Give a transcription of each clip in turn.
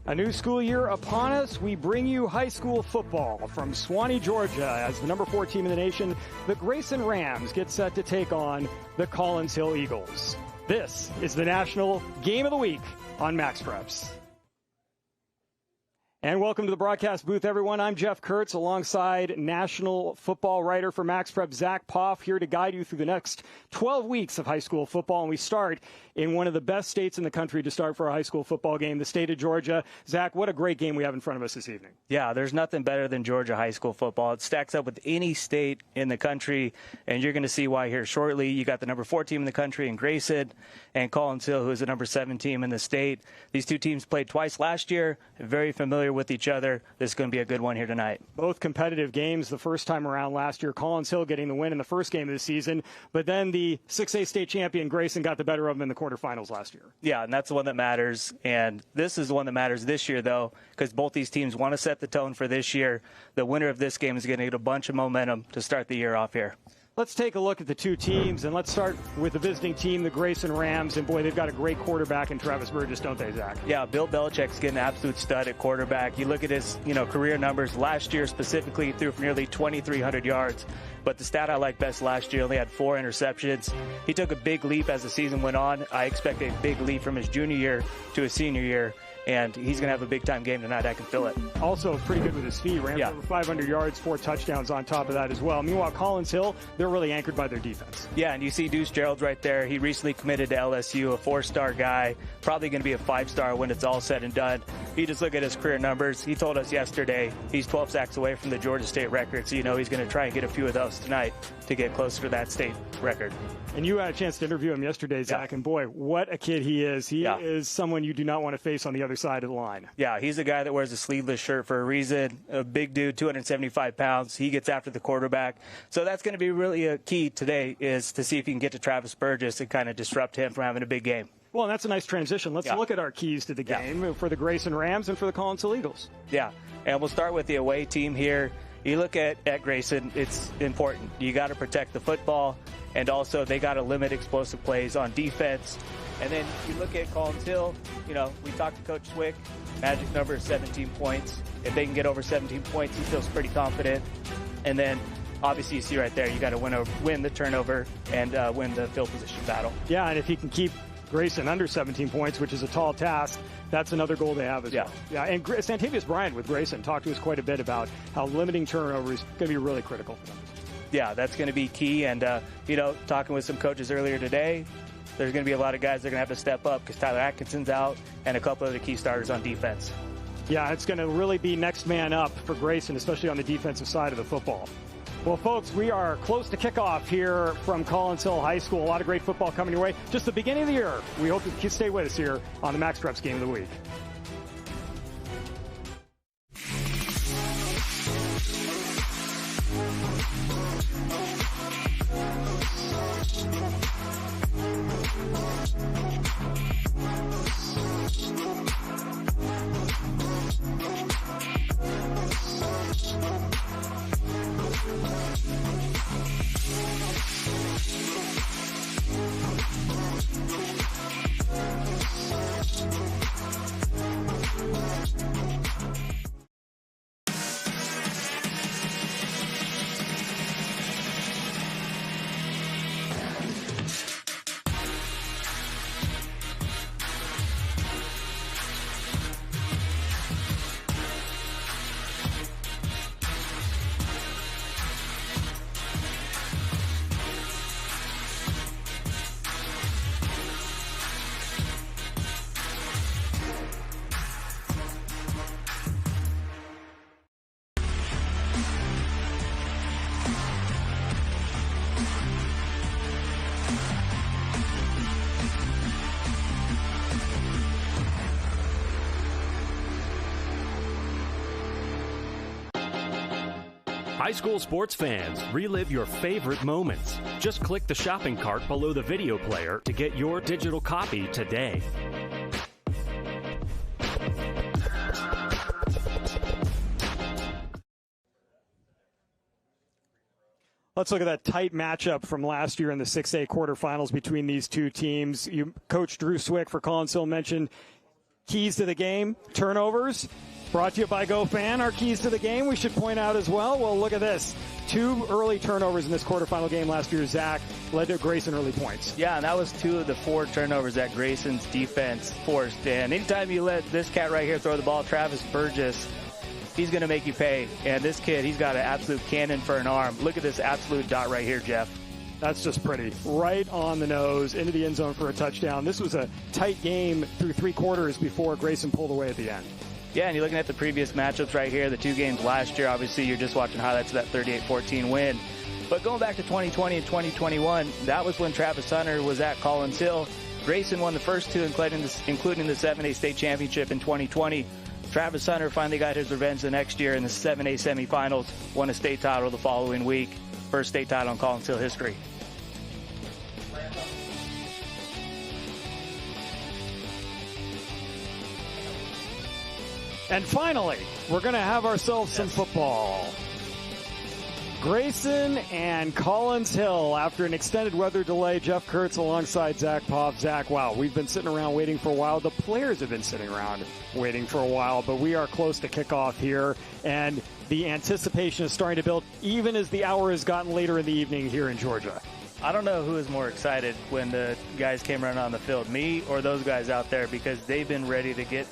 A new school year upon us, we bring you high school football from Suwanee, Georgia. As the number 4 team in the nation, the Grayson Rams get set to take on the Collins Hill Eagles. This is the National Game of the Week on MaxPreps. And welcome to the broadcast booth, everyone. I'm Jeff Kurtz, alongside national football writer for MaxPreps, Zach Poff, here to guide you through the next 12 weeks of high school football. And we start in one of the best states in the country to start for a high school football game, the state of Georgia. Zach, what a great game we have in front of us this evening. Yeah, there's nothing better than Georgia high school football. It stacks up with any state in the country, and you're going to see why here shortly. You got the number 4 team in the country in Grayson and Collins Hill, who is the number 7 team in the state. These two teams played twice last year, very familiar with each other. This is going to be a good one here tonight. Both competitive games the first time around last year. Collins Hill getting the win in the first game of the season, but then the 6A state champion Grayson got the better of them in the quarterfinals last year. Yeah, and that's the one that matters. And this is the one that matters this year, though, because both these teams want to set the tone for this year. The winner of this game is going to get a bunch of momentum to start the year off here. Let's take a look at the two teams, and let's start with the visiting team, the Grayson Rams. And, boy, they've got a great quarterback in Travis Burgess, don't they, Zach? Yeah, Bill Belichick's getting an absolute stud at quarterback. You look at his, career numbers. Last year specifically, he threw for nearly 2,300 yards. But the stat I like best last year, only had 4 interceptions. He took a big leap as the season went on. I expect a big leap from his junior year to his senior year. And he's going to have a big-time game tonight. I can feel it. Also pretty good with his feet. Ran over 500 yards, 4 touchdowns on top of that as well. Meanwhile, Collins Hill, they're really anchored by their defense. Yeah, and you see Deuce Gerald right there. He recently committed to LSU, a 4-star guy, probably going to be a 5-star when it's all said and done. You just look at his career numbers. He told us yesterday he's 12 sacks away from the Georgia State record, so he's going to try and get a few of those tonight to get closer to that state record. And you had a chance to interview him yesterday, Zach, and boy, what a kid he is. He is someone you do not want to face on the other side of the line. Yeah, he's a guy that wears a sleeveless shirt for a reason. A big dude, 275 pounds. He gets after the quarterback. So that's going to be really a key today, is to see if you can get to Travis Burgess and kind of disrupt him from having a big game. Well, and that's a nice transition. Let's look at our keys to the game for the Grayson Rams and for the Collins Hill Eagles. Yeah, and we'll start with the away team here. You look at Grayson, it's important. You got to protect the football, and also they got to limit explosive plays on defense. And then you look at Collins Hill, we talked to Coach Swick, magic number is 17 points. If they can get over 17 points, he feels pretty confident. And then obviously you see right there, you got to win the turnover and win the field position battle. Yeah, and if he can keep Grayson under 17 points, which is a tall task, that's another goal they have as well. Yeah, and Santavius Bryant with Grayson talked to us quite a bit about how limiting turnover is going to be really critical for them. Yeah, that's going to be key. And, talking with some coaches earlier today, there's going to be a lot of guys that are going to have to step up because Tyler Atkinson's out and a couple other key starters on defense. Yeah, it's going to really be next man up for Grayson, especially on the defensive side of the football. Well, folks, we are close to kickoff here from Collins Hill High School. A lot of great football coming your way. Just the beginning of the year. We hope you stay with us here on the MaxPreps Game of the Week. High school sports fans, relive your favorite moments. Just click the shopping cart below the video player to get your digital copy today. Let's look at that tight matchup from last year in the 6A quarterfinals between these two teams. Coach Drew Swick for Collins Hill mentioned keys to the game, turnovers. Brought to you by GoFan. Our keys to the game, we should point out as well. Well, look at this. 2 early turnovers in this quarterfinal game last year, Zach, led to Grayson early points. Yeah, and that was 2 of the 4 turnovers that Grayson's defense forced. And anytime you let this cat right here throw the ball, Travis Burgess, he's going to make you pay. And this kid, he's got an absolute cannon for an arm. Look at this absolute dot right here, Jeff. That's just pretty. Right on the nose, into the end zone for a touchdown. This was a tight game through 3 quarters before Grayson pulled away at the end. Yeah, and you're looking at the previous matchups right here, the 2 games last year. Obviously, you're just watching highlights of that 38-14 win. But going back to 2020 and 2021, that was when Travis Hunter was at Collins Hill. Grayson won the first 2, including the 7A state championship in 2020. Travis Hunter finally got his revenge the next year in the 7A semifinals, won a state title the following week. First state title in Collins Hill history. And finally, we're going to have ourselves some football. Grayson and Collins Hill, after an extended weather delay. Jeff Kurtz alongside Zach Poff. Zach, wow, we've been sitting around waiting for a while. The players have been sitting around waiting for a while, but we are close to kickoff here, and the anticipation is starting to build even as the hour has gotten later in the evening here in Georgia. I don't know who is more excited when the guys came running on the field, me or those guys out there, because they've been ready to get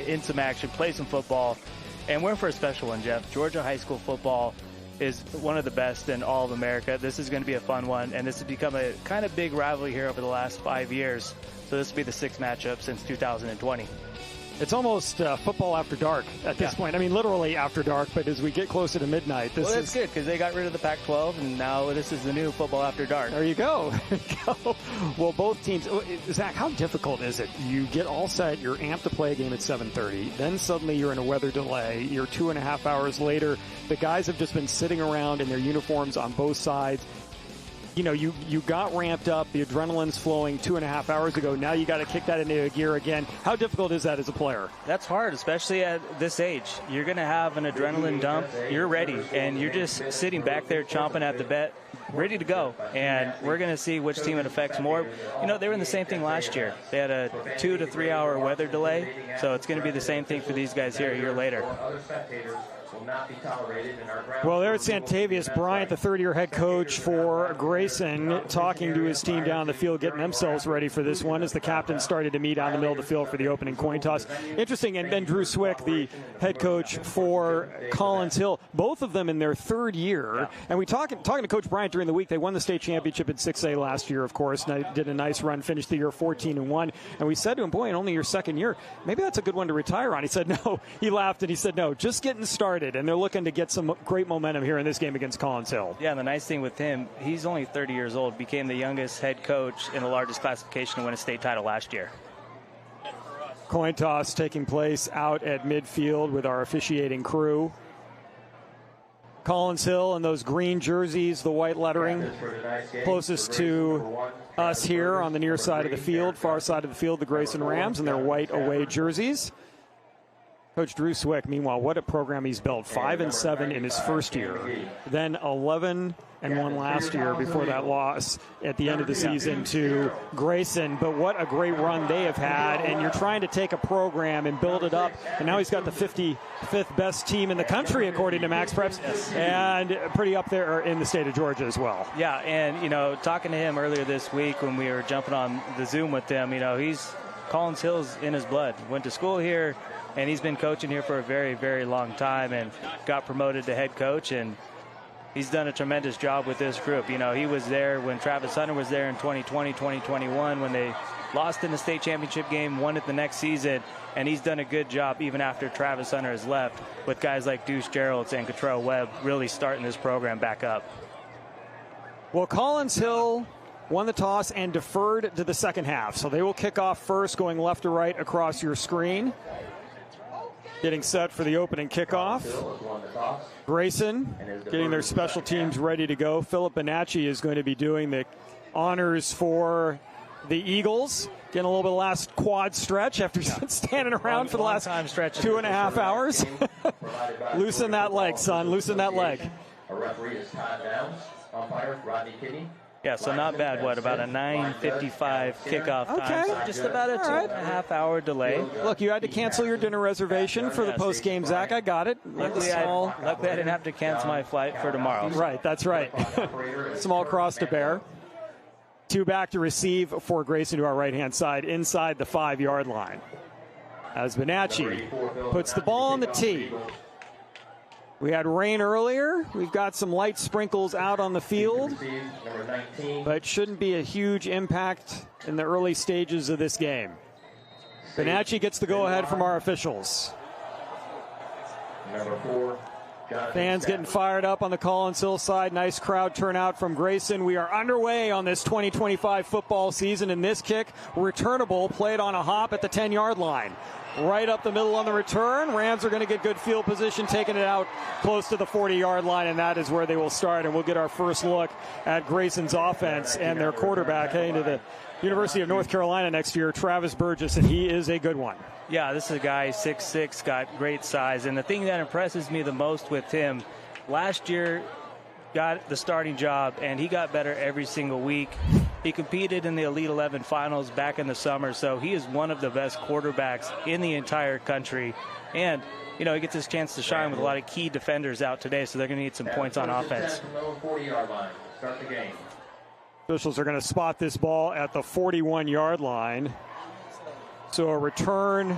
in some action, play some football, and we're in for a special one, Jeff. Georgia high school football is one of the best in all of America. This is going to be a fun one, and this has become a kind of big rivalry here over the last 5 years. So this will be the 6th matchup since 2020. It's almost football after dark at this point. I mean, literally after dark, but as we get closer to midnight, well, that's good because they got rid of the Pac-12, and now this is the new football after dark. There you go. Well, both teams. Zach, how difficult is it? You get all set, you're amped to play a game at 7:30, then suddenly you're in a weather delay. You're 2.5 hours later. The guys have just been sitting around in their uniforms on both sides. You know, you got ramped up, the adrenaline's flowing 2.5 hours ago. Now you got to kick that into gear again. How difficult is that as a player? That's hard, especially at this age. You're going to have an adrenaline dump. You're ready, and you're just sitting back there chomping at the bit, ready to go. And we're going to see which team it affects more. You know, they were in the same thing last year. They had a 2 to 3 hour weather delay, so it's going to be the same thing for these guys here a year later. Well, there's Santavius Bryant, the third-year head coach for Grayson, talking to his team down the field, getting themselves ready for this one as the captains started to meet out in the middle of the field for the opening coin toss. Interesting, and then Drew Swick, the head coach for Collins Hill, both of them in their 3rd year. And we talking to Coach Bryant during the week. They won the state championship in 6A last year, of course, and did a nice run, finished the year 14-1. And we said to him, boy, in only your 2nd year, maybe that's a good one to retire on. He said no. He laughed and he said no, just getting started. And they're looking to get some great momentum here in this game against Collins Hill. Yeah, and the nice thing with him, he's only 30 years old, became the youngest head coach in the largest classification to win a state title last year. Coin toss taking place out at midfield with our officiating crew. Collins Hill in those green jerseys, the white lettering, closest to us here on the near side of the field, far side of the field, the Grayson Rams in their white away jerseys. Coach Drew Swick, meanwhile, what a program he's built. 5-7 in his first year, then 11-1 last year before that loss at the end of the season to Grayson. But what a great run they have had, and you're trying to take a program and build it up, and now he's got the 55th best team in the country according to MaxPreps, and pretty up there in the state of Georgia as well. Yeah, and you know, talking to him earlier this week when we were jumping on the Zoom with him, you know, Collins Hill's in his blood. Went to school here, and he's been coaching here for a very, very long time and got promoted to head coach, and he's done a tremendous job with this group. You know, he was there when Travis Hunter was there in 2020, 2021 when they lost in the state championship game, won it the next season, and he's done a good job even after Travis Hunter has left with guys like Deuce Geralds and Cottrell Webb really starting this program back up. Well, Collins Hill won the toss and deferred to the second half. So they will kick off first, going left to right across your screen. Getting set for the opening kickoff. Grayson getting their special teams ready to go. Philip Bonacci is going to be doing the honors for the Eagles. Getting a little bit of last quad stretch after standing around for the last 2.5 hours. Loosen that leg, son. Loosen that leg. A referee is Todd Downs. Umpire Rodney Kinney. Yeah, so not bad. What, about a 9:55 kickoff time? So just about a 2.5-hour delay. Look, you had to cancel your dinner reservation for the post-game, Zach. I got it. Luckily, I didn't have to cancel my flight for tomorrow. Right, that's right. Small cross to bear. 2 back to receive for Grayson to our right-hand side inside the 5-yard line. As Bonacci puts the ball on the tee. We had rain earlier. We've got some light sprinkles out on the field, but shouldn't be a huge impact in the early stages of this game. Bonacci gets the go-ahead from our officials. Fans getting fired up on the Collins Hill side. Nice crowd turnout from Grayson. We are underway on this 2025 football season, and this kick, returnable, played on a hop at the 10-yard line. Right up the middle on the return. Rams are going to get good field position, taking it out close to the 40-yard line, and that is where they will start. And we'll get our first look at Grayson's offense and their quarterback heading to the University of North Carolina next year, Travis Burgess, and he is a good one. Yeah, this is a guy 6'6", got great size. And the thing that impresses me the most with him, last year got the starting job, and he got better every single week. He competed in the Elite 11 finals back in the summer, so he is one of the best quarterbacks in the entire country. And, you know, he gets his chance to shine with a lot of key defenders out today, so they're going to need some points on offense. Officials are going to spot this ball at the 41-yard line. So a return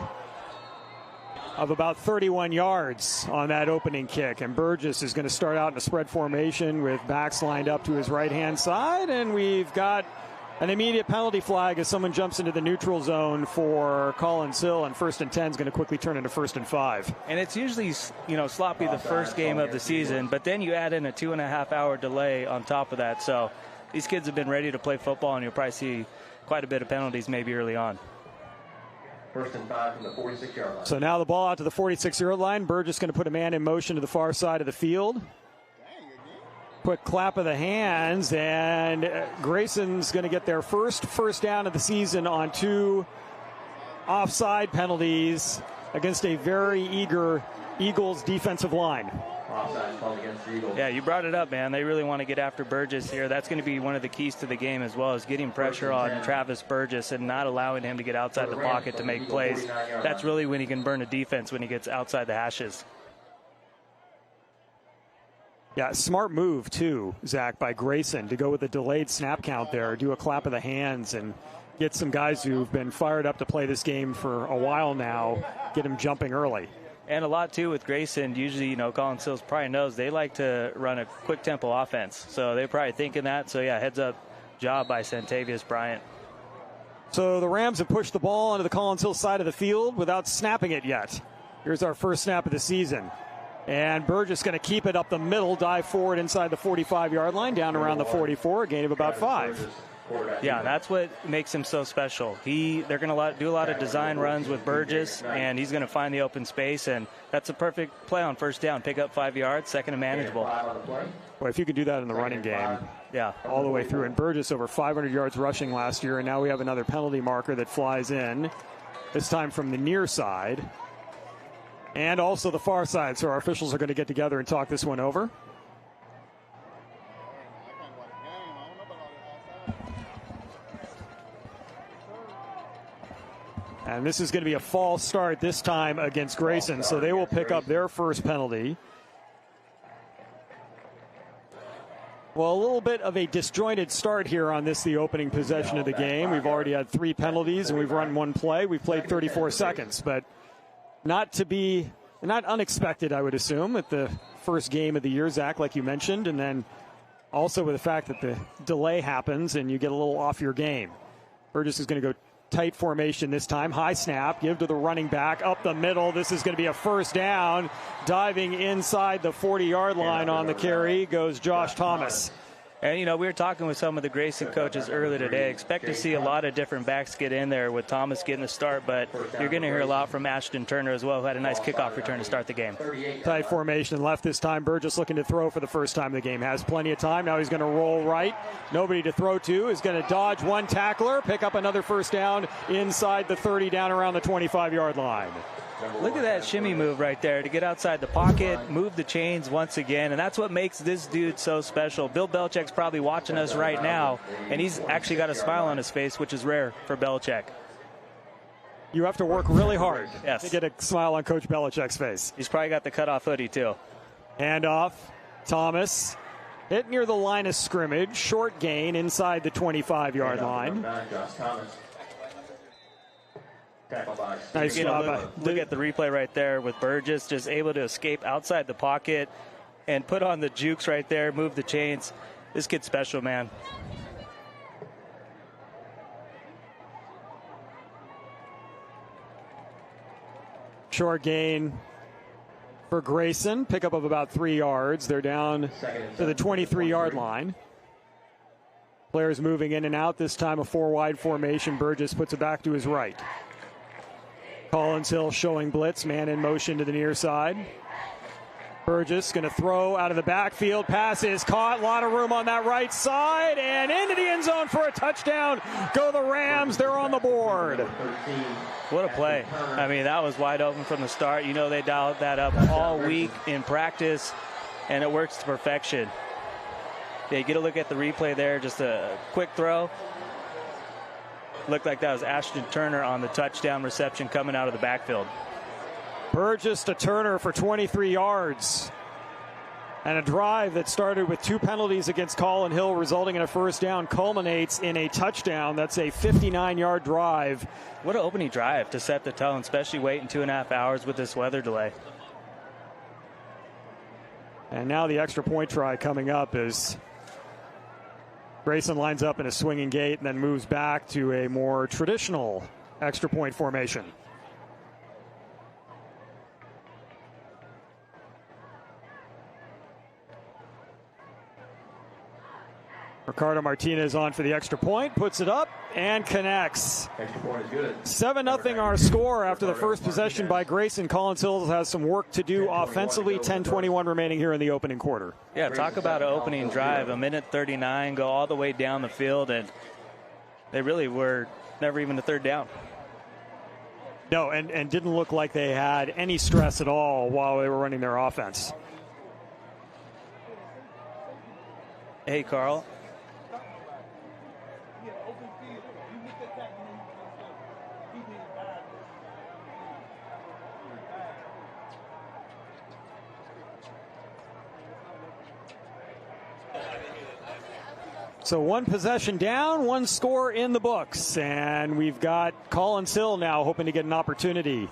of about 31 yards on that opening kick. And Burgess is going to start out in a spread formation with backs lined up to his right-hand side. And we've got an immediate penalty flag as someone jumps into the neutral zone for Collins Hill. And 1st and 10 is going to quickly turn into 1st and 5. And it's usually, you know, sloppy the first game of the season. But then you add in a 2.5-hour delay on top of that. So these kids have been ready to play football, and you'll probably see quite a bit of penalties maybe early on. 1st and 5 from the 46-yard line. So now the ball out to the 46-yard line. Burgess going to put a man in motion to the far side of the field. Quick clap of the hands, and Grayson's going to get their first down of the season on 2 offside penalties against a very eager Eagles defensive line. Yeah, you brought it up, man. They really want to get after Burgess here. That's going to be one of the keys to the game as well, is getting pressure on Travis Burgess and not allowing him to get outside the pocket to make plays. That's really when he can burn a defense, when he gets outside the hashes. Yeah, smart move, too, Zach, by Grayson to go with a delayed snap count there, do a clap of the hands, and get some guys who've been fired up to play this game for a while now, get them jumping early. And a lot, too, with Grayson. Usually, you know, Collins Hills probably knows they like to run a quick tempo offense. So they're probably thinking that. So, yeah, heads up job by Santavius Bryant. So the Rams have pushed the ball onto the Collins Hill side of the field without snapping it yet. Here's our first snap of the season. And Burgess going to keep it up the middle, dive forward inside the 45-yard line, down around the 44, a gain of about 5. Yeah, that's what makes him so special. They're going to do a lot of design runs with Burgess, and he's going to find the open space, and that's a perfect play on 1st down. Pick up 5 yards, 2nd and manageable. Well, if you could do that in the running game, yeah, all the way through. And Burgess over 500 yards rushing last year, and now we have another penalty marker that flies in, this time from the near side and also the far side. So our officials are going to get together and talk this one over. And this is going to be a false start this time against Grayson, so they will pick up their first penalty. Well, a little bit of a disjointed start here on the opening possession of the game. We've already had 3 penalties, and we've run 1 play. We've played 34 seconds, but not unexpected, I would assume, at the first game of the year, Zach, like you mentioned, and then also with the fact that the delay happens and you get a little off your game. Burgess is going to go tight formation this time. High snap, give to the running back, up the middle. This is going to be a 1st down. Diving inside the 40-yard line on the carry goes Josh Thomas. And, you know, we were talking with some of the Grayson coaches earlier today. Expect to see a lot of different backs get in there with Thomas getting the start, but you're going to hear a lot from Ashton Turner as well, who had a nice kickoff return to start the game. Tight formation left this time. Burgess looking to throw for the first time in the game. Has plenty of time. Now he's going to roll right. Nobody to throw to. Is going to dodge 1 tackler, pick up another 1st down inside the 30, down around the 25-yard line. Look at that shimmy move right there to get outside the pocket, move the chains once again, and that's what makes this dude so special. Bill Belichick's probably watching us right now, and he's actually got a smile on his face, which is rare for Belichick. You have to work really hard yes. to get a smile on Coach Belichick's face. He's probably got the cutoff hoodie, too. Handoff, Thomas. Hit near the line of scrimmage. Short gain inside the 25-yard line. Nice job. Look at the replay right there with Burgess just able to escape outside the pocket and put on the jukes right there, move the chains. This kid's special, man. Short gain for Grayson. Pickup of about 3 yards. They're down to the 23-yard line. Players moving in and out. This time a 4-wide formation. Burgess puts it back to his right. Collins Hill showing blitz. Man in motion to the near side. Burgess going to throw out of the backfield. Pass is caught. A lot of room on that right side. And into the end zone for a touchdown. Go the Rams. They're on the board. What a play. I mean, that was wide open from the start. You know they dialed that up all week in practice, and it works to perfection. Yeah, you get a look at the replay there. Just a quick throw. Looked like that was Ashton Turner on the touchdown reception coming out of the backfield. Burgess to Turner for 23 yards. And a drive that started with 2 penalties against Collin Hill, resulting in a first down, culminates in a touchdown. That's a 59-yard drive. What an opening drive to set the tone, especially waiting 2.5 hours with this weather delay. And now the extra point try coming up as Grayson lines up in a swinging gate and then moves back to a more traditional extra point formation. Ricardo Martinez on for the extra point, puts it up and connects. Extra point is good. 7-0 our score after the first possession by Grayson. Collins Hill has some work to do offensively. 10:21 remaining here in the opening quarter. Yeah, talk about an opening drive. 1:39, go all the way down the field, and they really were never even a third down. No, and didn't look like they had any stress at all while they were running their offense. Hey, Carl. So 1 possession down, 1 score in the books. And we've got Collins Hill now hoping to get an opportunity.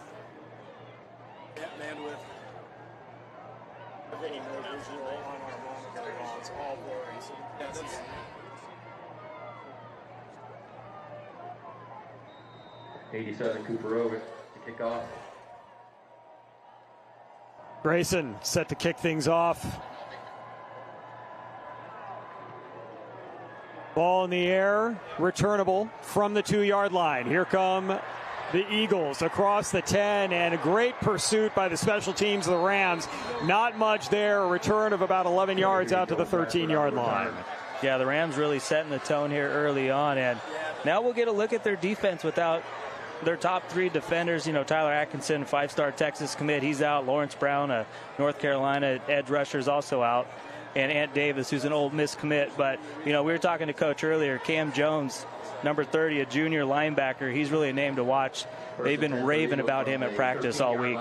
'87 Cooper over to kick off. Grayson set to kick things off. Ball in the air, returnable from the 2-yard line. Here come the Eagles across the 10, and a great pursuit by the special teams of the Rams. Not much there, a return of about 11 yards out to the 13-yard line. Yeah, the Rams really setting the tone here early on, and now we'll get a look at their defense without their top 3 defenders. You know, Tyler Atkinson, 5-star Texas commit, he's out. Lawrence Brown, a North Carolina edge rusher, is also out. And Ant Davis, who's an Ole Miss commit. But, you know, we were talking to Coach earlier. Cam Jones, number 30, a junior linebacker. He's really a name to watch. They've been raving about him at practice all week.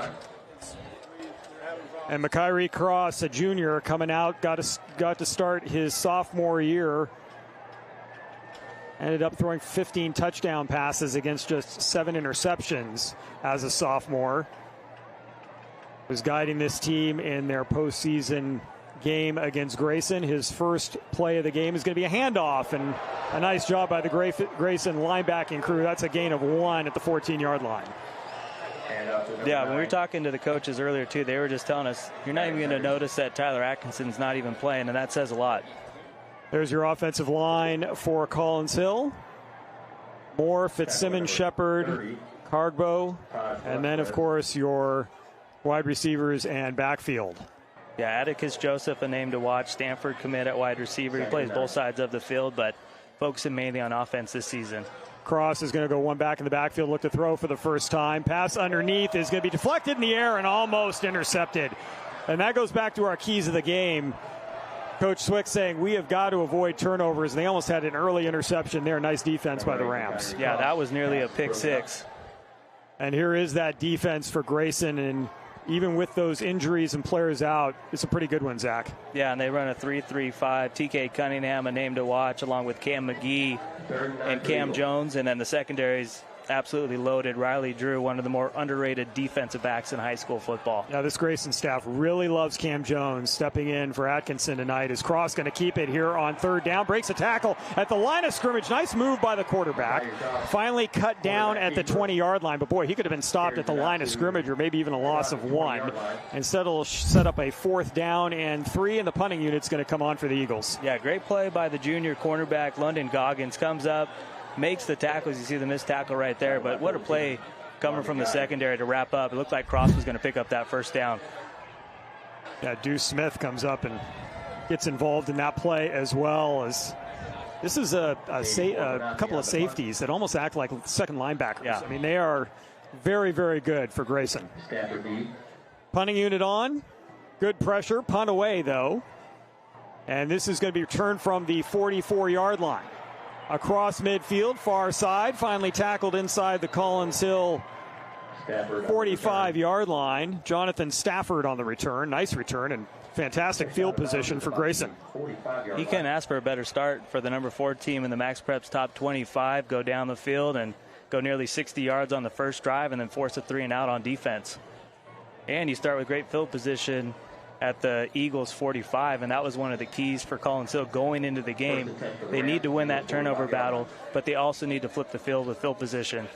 And McKyree Cross, a junior, coming out, got to start his sophomore year. Ended up throwing 15 touchdown passes against just 7 interceptions as a sophomore. Was guiding this team in their postseason game against Grayson. His first play of the game is going to be a handoff, and a nice job by the Grayson linebacking crew. That's a gain of 1 at the 14-yard line. Yeah, when we were talking to the coaches earlier, too, they were just telling us, you're not even going to notice that Tyler Atkinson's not even playing, and that says a lot. There's your offensive line for Collins Hill. Moore, Fitzsimmons, Shepard, Cargbo, and then, of course, your wide receivers and backfield. Yeah, Atticus Joseph, a name to watch. Stanford commit at wide receiver. He plays both sides of the field, but focusing mainly on offense this season. Cross is going to go one back in the backfield, look to throw for the first time. Pass underneath is going to be deflected in the air and almost intercepted. And that goes back to our keys of the game. Coach Swick saying we have got to avoid turnovers. And they almost had an early interception there. Nice defense by the Rams. Yeah, that was nearly a pick six. And here is that defense for Grayson. And even with those injuries and players out, it's a pretty good one, Zach. Yeah, and they run a 3-3-5. TK Cunningham, a name to watch, along with Cam McGee and Cam Jones. And then the secondary's absolutely loaded. Riley Drew, one of the more underrated defensive backs in high school football. Yeah, this Grayson staff really loves Cam Jones stepping in for Atkinson tonight. Is Cross going to keep it here on third down? Breaks a tackle at the line of scrimmage. Nice move by the quarterback. Finally cut down at the 20-yard line. But, boy, he could have been stopped at the line of scrimmage or maybe even a loss of one. Instead, it'll set up a 4th down and 3, and the punting unit's going to come on for the Eagles. Yeah, great play by the junior cornerback, London Goggins. Comes up, makes the tackles. You see the missed tackle right there, but what a play coming from the secondary to wrap up. It looked like Cross was going to pick up that first down. Yeah, Deuce Smith comes up and gets involved in that play as well. As this is a couple of safeties that almost act like second linebackers. Yeah. I mean, they are very, very good for Grayson. Punting unit on. Good pressure. Punt away, though. And this is going to be returned from the 44-yard line. Across midfield, far side, finally tackled inside the Collins Hill 45-yard line. Jonathan Stafford on the return. Nice return and fantastic field position for Grayson. He couldn't ask for a better start for the number 4 team in the MaxPreps top 25. Go down the field and go nearly 60 yards on the first drive and then force a 3-and-out on defense. And you start with great field position at the Eagles 45, and that was one of the keys for Collins Hill going into the game. They need to win that turnover battle, but they also need to flip the field with field position.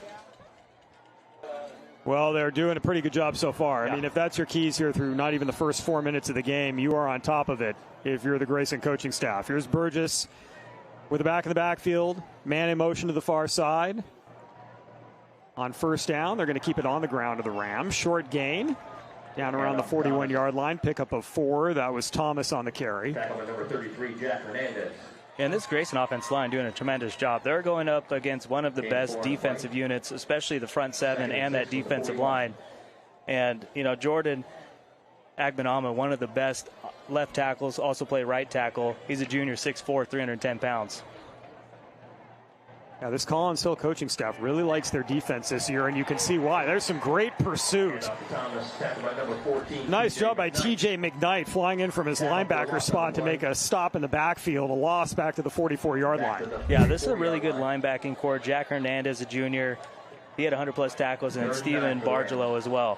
Well, they're doing a pretty good job so far. Yeah. I mean, if that's your keys here through not even the first 4 minutes of the game, you are on top of it if you're the Grayson coaching staff. Here's Burgess with the back in the backfield, man in motion to the far side. On first down, they're going to keep it on the ground of the Rams. Short gain. Down around the 41-yard line, pickup of 4. That was Thomas on the carry. Number 33, Jack Hernandez. And this Grayson offense line doing a tremendous job. They're going up against one of the best defensive units, especially the front 7 and that defensive line. And, you know, Jordan Agbanama, one of the best left tackles, also play right tackle. He's a junior, 6'4", 310 pounds. Yeah, this Collins Hill coaching staff really likes their defense this year, and you can see why. There's some great pursuit. Nice job by TJ McKnight flying in from his linebacker spot to make a stop in the backfield, a loss back to the 44-yard line. Yeah, this is a really good linebacking core. Jack Hernandez, a junior, he had 100-plus tackles, and Steven Bargelo as well.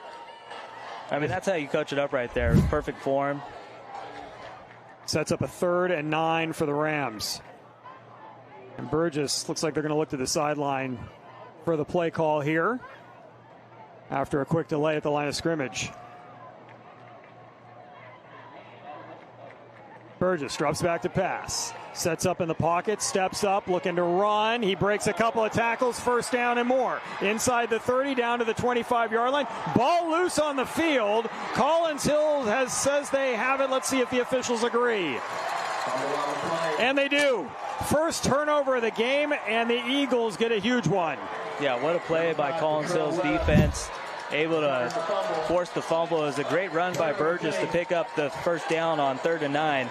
I mean, that's how you coach it up right there. Perfect form. Sets up a 3rd and 9 for the Rams. And Burgess looks like they're going to look to the sideline for the play call here after a quick delay at the line of scrimmage. Burgess drops back to pass. Sets up in the pocket, steps up, looking to run. He breaks a couple of tackles, first down and more. Inside the 30, down to the 25-yard line. Ball loose on the field. Collins Hill says they have it. Let's see if the officials agree. And they do. First turnover of the game, and the Eagles get a huge one. Yeah, what a play by Collins Hill's defense. Able to force the fumble. It was a great run by Burgess to pick up the first down on 3rd and 9.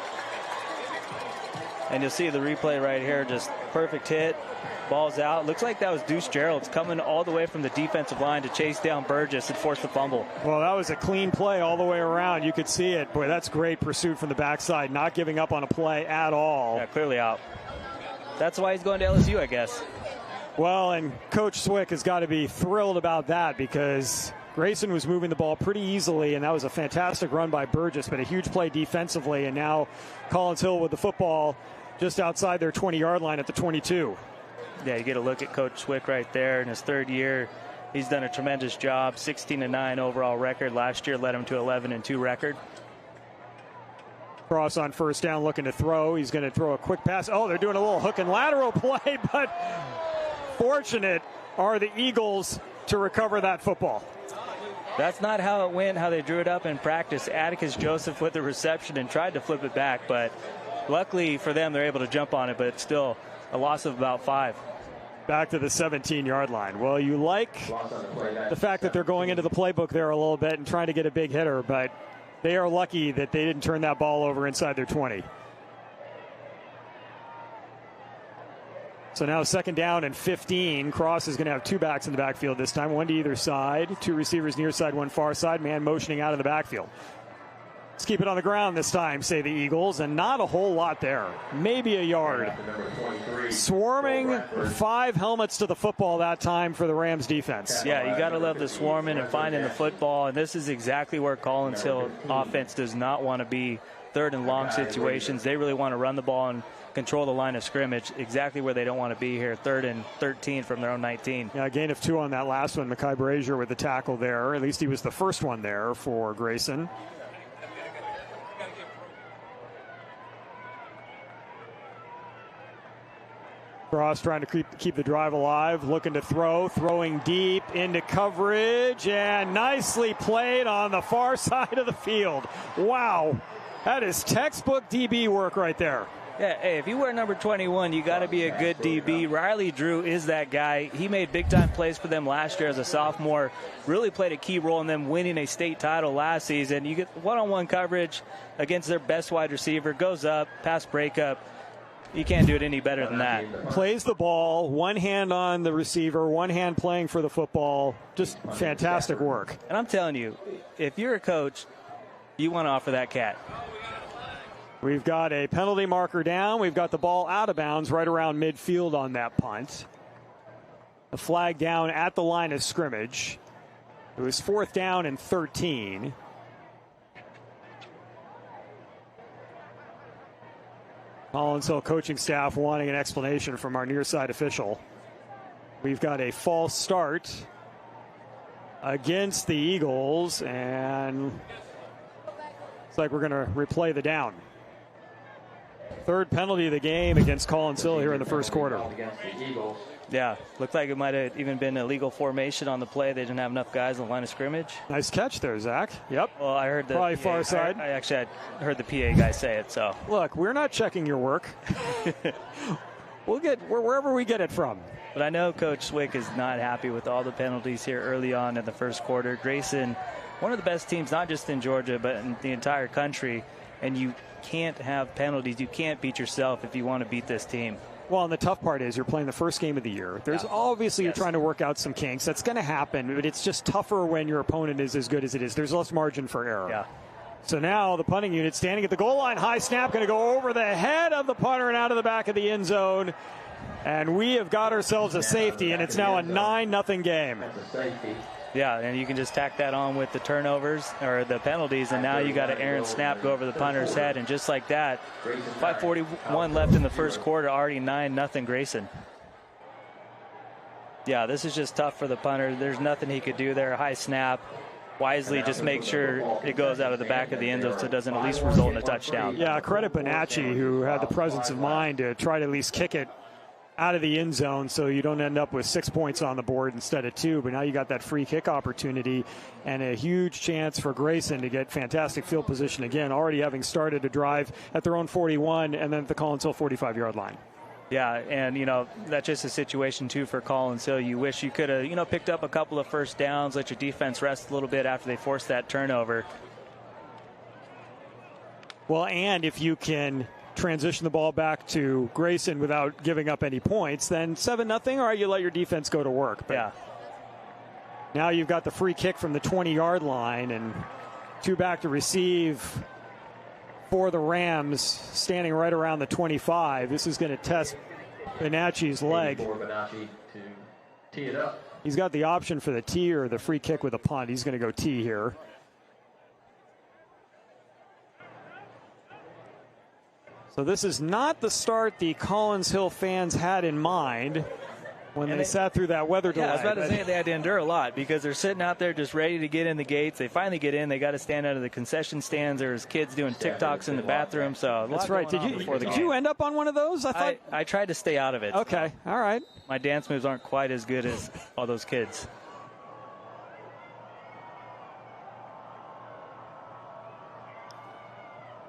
And you'll see the replay right here, just perfect hit. Ball's out. Looks like that was Deuce Gerald's coming all the way from the defensive line to chase down Burgess and force the fumble. Well, that was a clean play all the way around. You could see it. Boy, that's great pursuit from the backside, not giving up on a play at all. Yeah, clearly out. That's why he's going to LSU, I guess. Well, and Coach Swick has got to be thrilled about that because Grayson was moving the ball pretty easily, and that was a fantastic run by Burgess, but a huge play defensively. And now Collins Hill with the football just outside their 20-yard line at the 22. Yeah, you get a look at Coach Swick right there in his 3rd year. He's done a tremendous job. 16-9 overall record. Last year led him to 11-2 record. Cross on first down, looking to throw. He's going to throw a quick pass. Oh, they're doing a little hook and lateral play, but fortunate are the Eagles to recover that football. That's not how it went, how they drew it up in practice. Atticus Joseph with the reception and tried to flip it back, but luckily for them, they're able to jump on it, but it's still a loss of about 5. back to the 17-yard line. Well, you like the fact that they're going into the playbook there a little bit and trying to get a big hitter, but they are lucky that they didn't turn that ball over inside their 20. So now 2nd down and 15. Cross is going to have 2 backs in the backfield this time, 1 to either side, 2 receivers near side, 1 far side, man motioning out of the backfield. Let's keep it on the ground this time, say the Eagles, and not a whole lot there. Maybe a yard. Swarming 5 helmets to the football that time for the Rams defense. Yeah, you got to love the swarming and finding the football, and this is exactly where Collins Hill offense does not want to be. 3rd and long situations. They really want to run the ball and control the line of scrimmage, exactly where they don't want to be here. 3rd and 13 from their own 19. Yeah, gain of 2 on that last one. Mekhi Brazier with the tackle there. At least he was the first one there for Grayson. Cross trying to keep the drive alive, looking to throwing deep into coverage, and nicely played on the far side of the field. Wow, that is textbook DB work right there. Yeah, hey, if you wear number 21, you got to be a good DB. Riley Drew is that guy. He made big-time plays for them last year as a sophomore, really played a key role in them winning a state title last season. You get one-on-one coverage against their best wide receiver, goes up, pass breakup. You can't do it any better than that. Plays the ball, one hand on the receiver, one hand playing for the football. Just fantastic work. And I'm telling you, if you're a coach, you want to offer that cat. We've got a penalty marker down. We've got the ball out of bounds right around midfield on that punt. The flag down at the line of scrimmage. It was 4th down and 13. Collins Hill coaching staff wanting an explanation from our near side official. We've got a false start against the Eagles, and it's like we're going to replay the down. 3rd penalty of the game against Collins Hill here in the first quarter. Yeah, looked like it might have even been a legal formation on the play. They didn't have enough guys on the line of scrimmage. Nice catch there, Zach. Yep. Well, I heard probably far side. I actually heard the PA guy say it. So look, we're not checking your work. We'll get wherever we get it from. But I know Coach Swick is not happy with all the penalties here early on in the first quarter. Grayson, one of the best teams, not just in Georgia, but in the entire country. And you can't have penalties. You can't beat yourself if you want to beat this team. Well, and the tough part is you're playing the first game of the year. There's obviously you're trying to work out some kinks. That's going to happen, but it's just tougher when your opponent is as good as it is. There's less margin for error. Yeah. So now the punting unit standing at the goal line. High snap going to go over the head of the punter and out of the back of the end zone. And we have got ourselves a safety, and it's now a 9-0 game. Yeah, and you can just tack that on with the turnovers or the penalties, and now you got an errant snap go over the punter's head, and just like that, 5:41 left in the first quarter, already 9-0 Grayson. Yeah, this is just tough for the punter. There's nothing he could do there. High snap. Wisely just make sure it goes out of the back of the end zone so it doesn't at least result in a touchdown. Yeah, credit Bonacci, who had the presence of mind to try to at least kick it out of the end zone so you don't end up with 6 points on the board instead of 2. But now you got that free kick opportunity and a huge chance for Grayson to get fantastic field position again, already having started a drive at their own 41 and then at the Collins Hill 45-yard line. Yeah, and, that's just a situation, too, for Collins Hill. You wish you could have, picked up a couple of first downs, let your defense rest a little bit after they forced that turnover. Well, and if you can transition the ball back to Grayson without giving up any points, then 7-0, or you let your defense go to work. But yeah. Now you've got the free kick from the 20-yard line, and 2 back to receive for the Rams, standing right around the 25. This is going to test Bonacci's leg. He's got the option for the tee or the free kick with a punt. He's going to go tee here. So this is not the start the Collins Hill fans had in mind when they sat through that weather delay. Yeah, I was about to say they had to endure a lot because they're sitting out there just ready to get in the gates. They finally get in. They got to stand out of the concession stands. There's kids doing TikToks in the bathroom. So that's right. Did you end up on one of those? I tried to stay out of it. Okay. All right. My dance moves aren't quite as good as all those kids.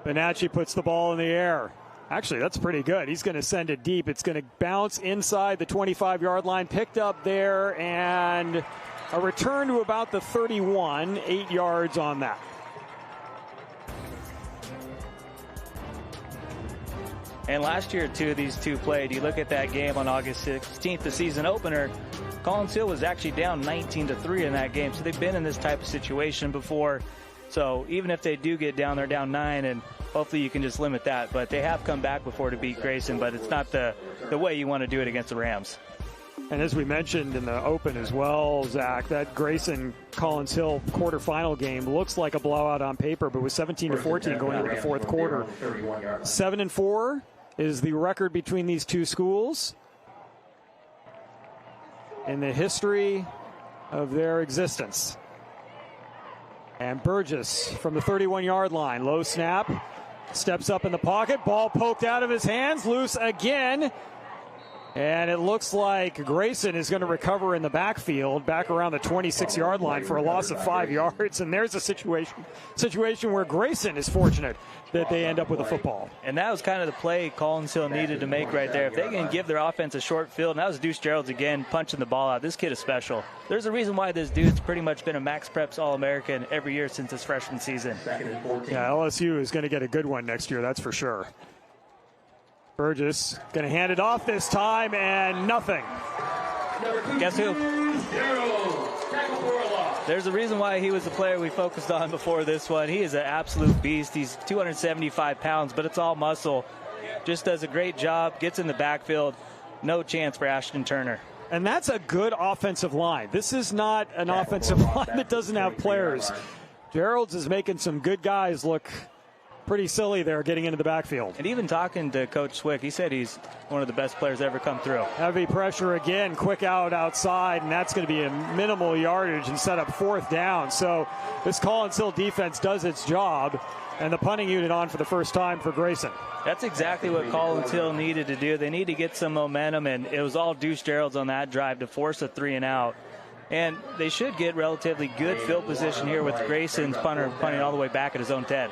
Bonacci puts the ball in the air. Actually, that's pretty good. He's going to send it deep. It's going to bounce inside the 25-yard line, picked up there, and a return to about the 31, 8 yards on that. And last year, these two played. You look at that game on August 16th, the season opener, Collins Hill was actually down 19-3 in that game. So they've been in this type of situation before. So even if they do get down, they're down 9, and hopefully you can just limit that. But they have come back before to beat Grayson, but it's not the way you want to do it against the Rams. And as we mentioned in the open as well, Zach, that Grayson-Collins Hill quarterfinal game looks like a blowout on paper, but was 17-14 going into the fourth quarter. 7-4 is the record between these two schools in the history of their existence. And Burgess from the 31-yard line, low snap, steps up in the pocket, ball poked out of his hands, loose again. And it looks like Grayson is going to recover in the backfield, back around the 26-yard line for a loss of 5 yards. And there's a situation where Grayson is fortunate that they end up with a football. And that was kind of the play Collins Hill needed to make right there. If they can give their offense a short field, and that was Deuce Gerald's again punching the ball out. This kid is special. There's a reason why this dude's pretty much been a MaxPreps All-American every year since his freshman season. Yeah, LSU is going to get a good one next year, that's for sure. Burgess going to hand it off this time, and nothing. Guess who? There's a reason why he was the player we focused on before this one. He is an absolute beast. He's 275 pounds, but it's all muscle. Just does a great job, gets in the backfield. No chance for Ashton Turner. And that's a good offensive line. This is not an offensive line that doesn't have players. Gerald's is making some good guys look pretty silly there getting into the backfield. And even talking to Coach Swick, he said he's one of the best players ever come through. Heavy pressure again, quick out outside, and that's going to be a minimal yardage and set up fourth down. So this Collins Hill defense does its job, and the punting unit on for the first time for Grayson. That's exactly what Collins Hill needed to do. They need to get some momentum, and it was all Deuce Gerald's on that drive to force a 3-and-out. And they should get relatively good field position here with Grayson's punter punting all the way back at his own 10.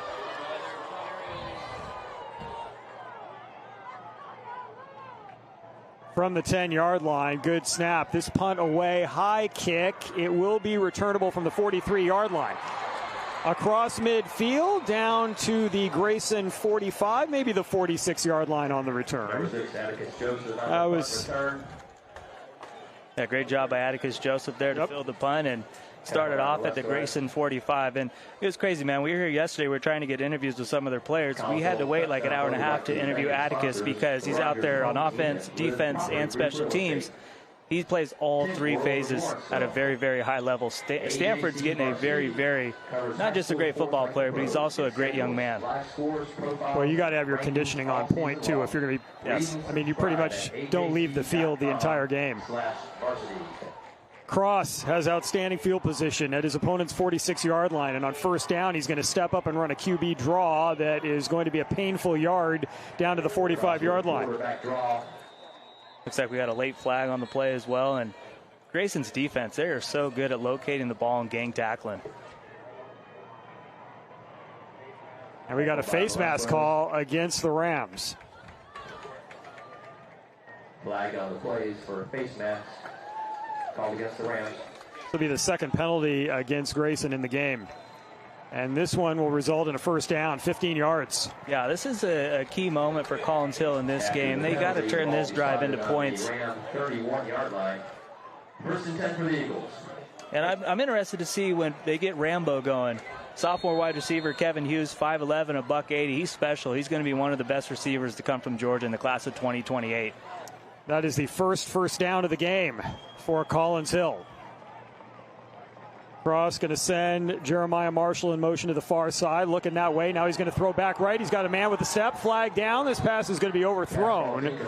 From the 10-yard line, good snap. This punt away, high kick. It will be returnable from the 43-yard line. Across midfield, down to the Grayson 45, maybe the 46-yard line on the return. That was... Yeah, great job by Atticus Joseph there to fill the punt and started off at the Grayson 45. And it was crazy, man. We were here yesterday. We were trying to get interviews with some of their players. We had to wait like an hour and a half to interview Atticus because he's out there on offense, defense, and special teams. He plays all three phases at a very, very high level. Stanford's getting a very, very, not just a great football player, but he's also a great young man. Well, you got to have your conditioning on point, too, if you're going to be, yes. I mean, you pretty much don't leave the field the entire game. Cross has outstanding field position at his opponent's 46-yard line, and on first down, he's going to step up and run a QB draw that is going to be a painful yard down to the 45-yard line. Looks like we had a late flag on the play as well, and Grayson's defense, they are so good at locating the ball and gang tackling. And we got a face mask call against the Rams. Flag on the plays for a face mask called against the Rams. This will be the second penalty against Grayson in the game. And this one will result in a first down, 15 yards. Yeah, this is a key moment for Collins Hill in this game. They got to turn this drive into points. 31-yard line. First and 10 for the Eagles. And I'm interested to see when they get Rambo going. Sophomore wide receiver Kevin Hughes, 5'11", $180. He's special. He's going to be one of the best receivers to come from Georgia in the class of 2028. That is the first down of the game for Collins Hill. Cross going to send Jeremiah Marshall in motion to the far side, looking that way. Now he's going to throw back right. He's got a man with a step, flag down. This pass is going to be overthrown.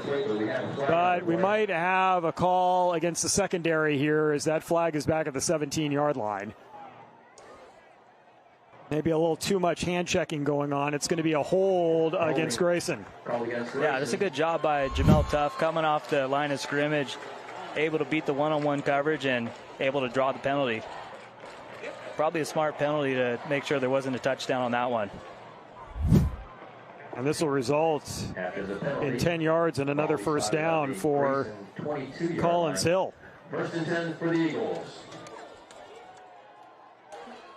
But we might have a call against the secondary here as that flag is back at the 17-yard line. Maybe a little too much hand checking going on. It's going to be a hold against Grayson. Yeah, that's a good job by Jamel Tuff coming off the line of scrimmage, able to beat the one-on-one coverage and able to draw the penalty. Probably a smart penalty to make sure there wasn't a touchdown on that one. And this will result in 10 yards and another first down for Collins Hill. 1st and 10 for the Eagles.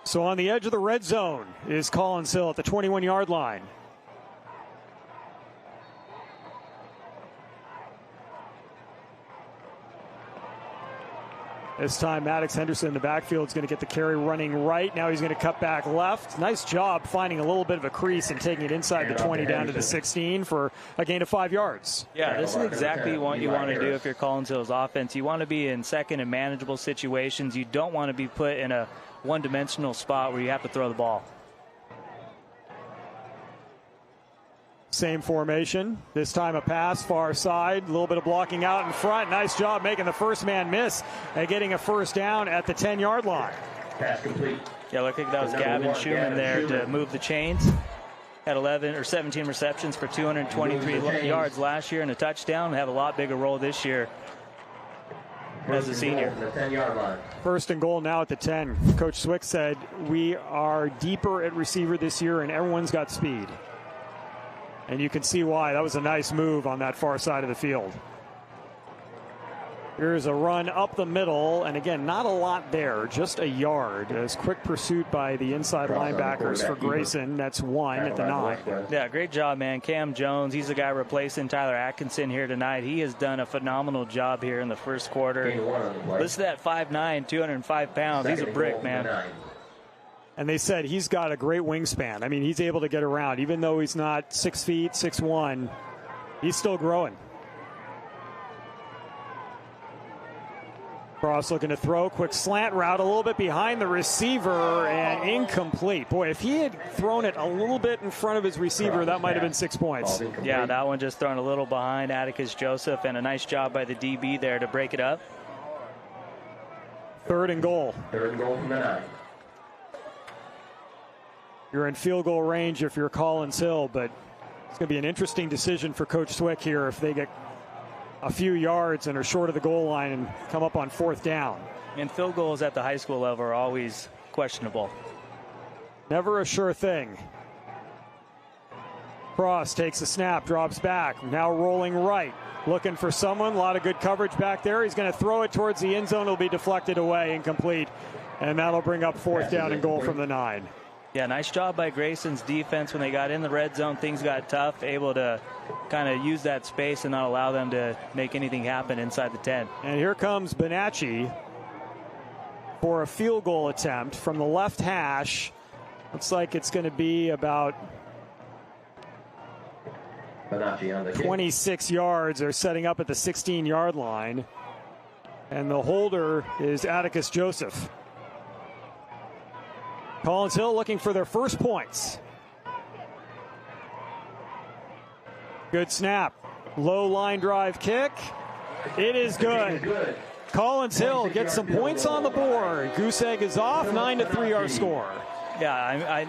So on the edge of the red zone is Collins Hill at the 21-yard line. This time, Maddox Henderson in the backfield is going to get the carry running right. Now he's going to cut back left. Nice job finding a little bit of a crease and taking it inside the 20 down to the 16 for a gain of 5 yards. Yeah, this is exactly what you want to do if you're Collins Hill's offense. You want to be in second and manageable situations. You don't want to be put in a one-dimensional spot where you have to throw the ball. Same formation. This time a pass far side. A little bit of blocking out in front. Nice job making the first man miss and getting a first down at the 10-yard line. Pass complete. Yeah, look like that was Gavin Schumann there to move the chains. Had 11 or 17 receptions for 223 yards last year and a touchdown. Have a lot bigger role this year as a senior. First and goal now at the 10. Coach Swick said, we are deeper at receiver this year and everyone's got speed. And you can see why. That was a nice move on that far side of the field. Here's a run up the middle, and again, not a lot there, just a yard. As quick pursuit by the inside linebackers for Grayson. That's 1 at the 9. Yeah, great job, man. Cam Jones, he's the guy replacing Tyler Atkinson here tonight. He has done a phenomenal job here in the first quarter. Listen to that 5'9", 205 pounds. He's a brick, man. And they said he's got a great wingspan. I mean, he's able to get around. Even though he's not 6 feet, 6'1", he's still growing. Cross looking to throw. Quick slant route a little bit behind the receiver and incomplete. Boy, if he had thrown it a little bit in front of his receiver, that might have been 6 points. Yeah, that one just thrown a little behind Atticus Joseph, and a nice job by the DB there to break it up. 3rd and goal. 3rd and goal from the 9. You're in field goal range if you're Collins Hill, but it's going to be an interesting decision for Coach Swick here if they get a few yards and are short of the goal line and come up on 4th down. And field goals at the high school level are always questionable. Never a sure thing. Cross takes a snap, drops back, now rolling right. Looking for someone, a lot of good coverage back there. He's going to throw it towards the end zone. It'll be deflected away, incomplete. And that'll bring up 4th down and goal from the 9. Yeah, nice job by Grayson's defense when they got in the red zone. Things got tough, able to kind of use that space and not allow them to make anything happen inside the 10. And here comes Bonacci for a field goal attempt from the left hash. Looks like it's going to be about 26 yards. They're setting up at the 16-yard line. And the holder is Atticus Joseph. Collins Hill looking for their first points. Good snap. Low line drive kick. It is good. Collins Hill gets some points on the board. Goose egg is off. 9-3 our score. Yeah,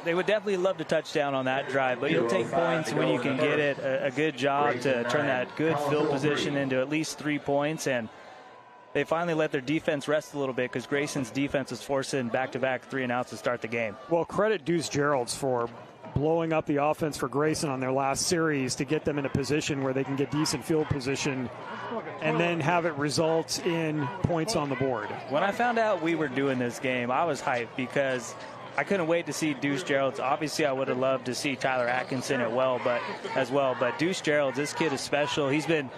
they would definitely love to touchdown on that drive, but you'll take points when you can get it. A good job to turn that good field position into at least 3 points, and they finally let their defense rest a little bit because Grayson's defense was forcing back-to-back 3-and-outs to start the game. Well, credit Deuce Gerald's for blowing up the offense for Grayson on their last series to get them in a position where they can get decent field position and then have it result in points on the board. When I found out we were doing this game, I was hyped because I couldn't wait to see Deuce Gerald's. Obviously, I would have loved to see Tyler Atkinson as well, but Deuce Gerald's, this kid is special. He's been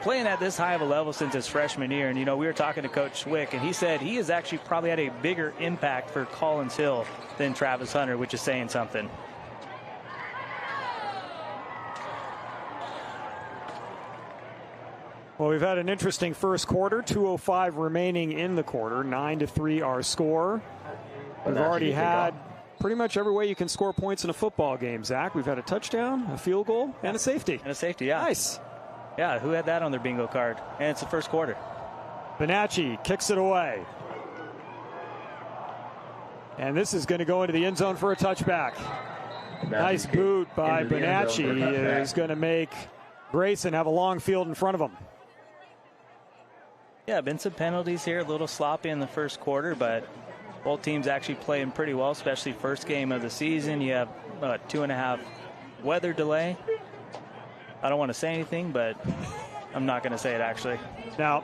playing at this high of a level since his freshman year. And, you know, we were talking to Coach Swick, and he said he has actually probably had a bigger impact for Collins Hill than Travis Hunter, which is saying something. Well, we've had an interesting first quarter. 2:05 remaining in the quarter. 9-3 our score. We've already had pretty much every way you can score points in a football game, Zach. We've had a touchdown, a field goal, and a safety. And a safety, yeah. Nice. Yeah, who had that on their bingo card? And it's the first quarter. Bonacci kicks it away. And this is going to go into the end zone for a touchback. Nice boot by Bonacci is going to make Grayson have a long field in front of him. Yeah, been some penalties here, a little sloppy in the first quarter, but both teams actually playing pretty well, especially first game of the season. You have 2.5 weather delay. I don't want to say anything, but I'm not going to say it actually. Now,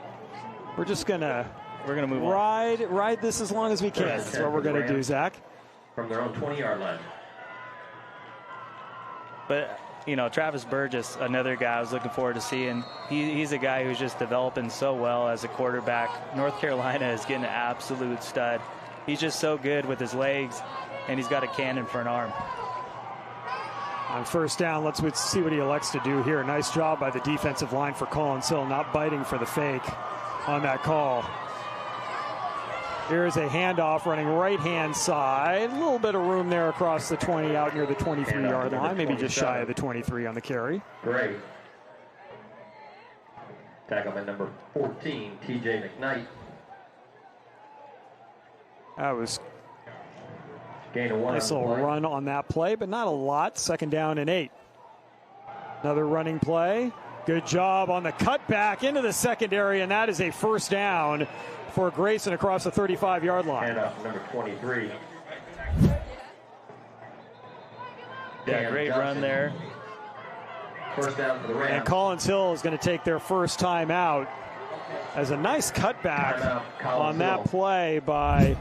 we're gonna move on. Ride this as long as we can. That's what we're gonna do, Zach. From their own 20-yard line. But you know, Travis Burgess, another guy I was looking forward to seeing. He's a guy who's just developing so well as a quarterback. North Carolina is getting an absolute stud. He's just so good with his legs, and he's got a cannon for an arm. On first down, let's see what he elects to do here. Nice job by the defensive line for Collins Hill, not biting for the fake on that call. Here's a handoff running right-hand side. A little bit of room there across the 20 out near the 23-yard line. Maybe just shy of the 23 on the carry. Great. Tackleman number 14, TJ McKnight. That was Gain of 1 nice on the little play. run on that play, but not a lot. 2nd down and 8. Another running play. Good job on the cutback into the secondary, and that is a first down for Grayson across the 35-yard line. Handoff number 23. Yeah, great run there. First down for the Rams. And Collins Hill is going to take their first time out as a nice cutback Timeout, on that Hill. play by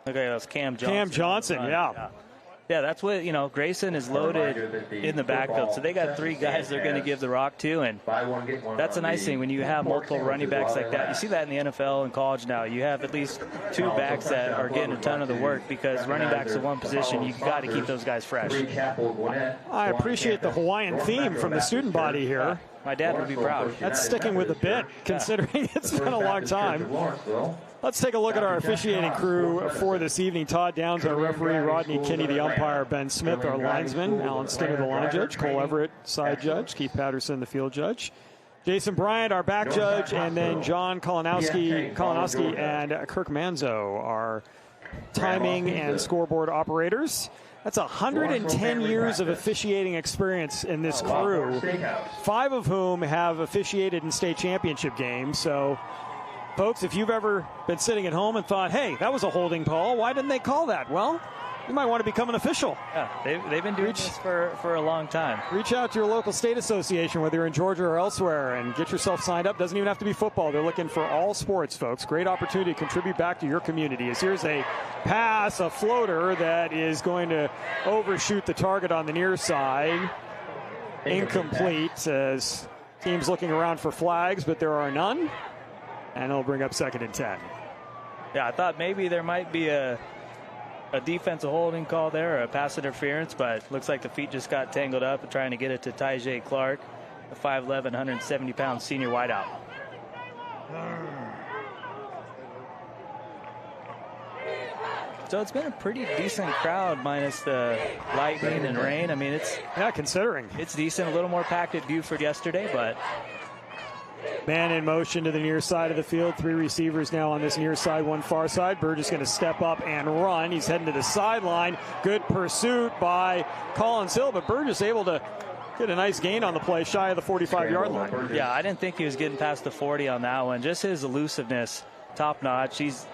Okay, that was Cam Johnson. Cam Johnson, yeah. Yeah, that's what, you know, Grayson is loaded in the backfield. So they got 3 guys they're going to give the rock to, and Buy one, get one that's a on nice the thing when you have multiple running backs like that. You see that in the NFL and college now. You have at least 2 backs that are getting a ton of the work because running backs are one position. You've got to keep those guys fresh. I appreciate the Hawaiian theme from the student body here. My dad would be proud. That's sticking with the bit, considering it's been a long time. Let's take a look at our officiating crew for this evening. Todd Downs, our referee. Rodney Kinney, the umpire. Ben Smith, our linesman. Alan Skinner, the line judge. Cole Everett, side judge. Keith Patterson, the field judge. Jason Bryant, our back judge. And then John Kalinowski and Kirk Manzo, our timing and scoreboard operators. That's 110 years of officiating experience in this crew, 5 of whom have officiated in state championship games. So, folks, if you've ever been sitting at home and thought, hey, that was a holding call, why didn't they call that? Well, you might want to become an official. Yeah, they've been doing this for a long time. Reach out to your local state association, whether you're in Georgia or elsewhere, and get yourself signed up. Doesn't even have to be football. They're looking for all sports, folks. Great opportunity to contribute back to your community. As here's a pass, a floater that is going to overshoot the target on the near side. Incomplete, as teams looking around for flags, but there are none. And it'll bring up 2nd and 10. Yeah, I thought maybe there might be a defensive holding call there, or a pass interference, but looks like the feet just got tangled up and trying to get it to Tyjae Clark, the 5'11", 170-pound senior wideout. So it's been a pretty decent crowd minus the lightning and rain. I mean, it's considering it's decent. A little more packed at Buford yesterday, but man in motion to the near side of the field. 3 receivers now on this near side, 1 far side. Burgess going to step up and run. He's heading to the sideline. Good pursuit by Collins Hill, but Burgess able to get a nice gain on the play, shy of the 45-yard line. Yeah, I didn't think he was getting past the 40 on that one. Just his elusiveness, top notch. He's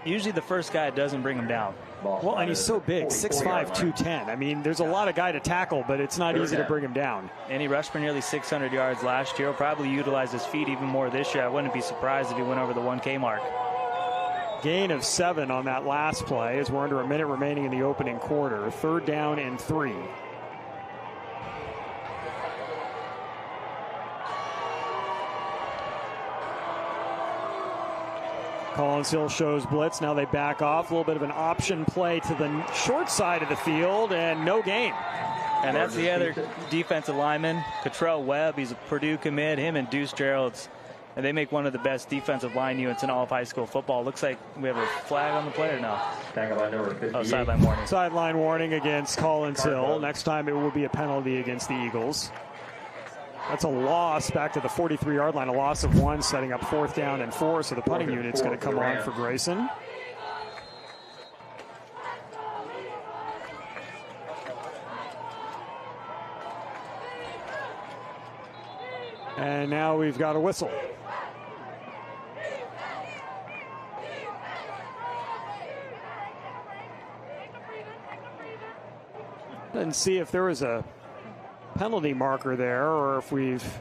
usually the first guy that doesn't bring him down. Well, and he's so big, 6'5", 210. I mean, there's a lot of guy to tackle, but it's not easy to bring him down. And he rushed for nearly 600 yards last year. He'll probably utilize his feet even more this year. I wouldn't be surprised if he went over the 1K mark. Gain of 7 on that last play as we're under a minute remaining in the opening quarter. 3rd down and 3. Collins Hill shows blitz. Now they back off. A little bit of an option play to the short side of the field, and no gain. And that's the other defensive lineman, Cottrell Webb. He's a Purdue commit. Him and Deuce Gerald's, and they make one of the best defensive line units in all of high school football. Looks like we have a flag on the play or no? Oh, sideline warning. Sideline warning against Collins Hill. Next time it will be a penalty against the Eagles. That's a loss back to the 43-yard line, a loss of 1, setting up 4th down and 4. So the punting unit's going to come on for Grayson. And now we've got a whistle. Didn't see if there was a penalty marker there, or if we've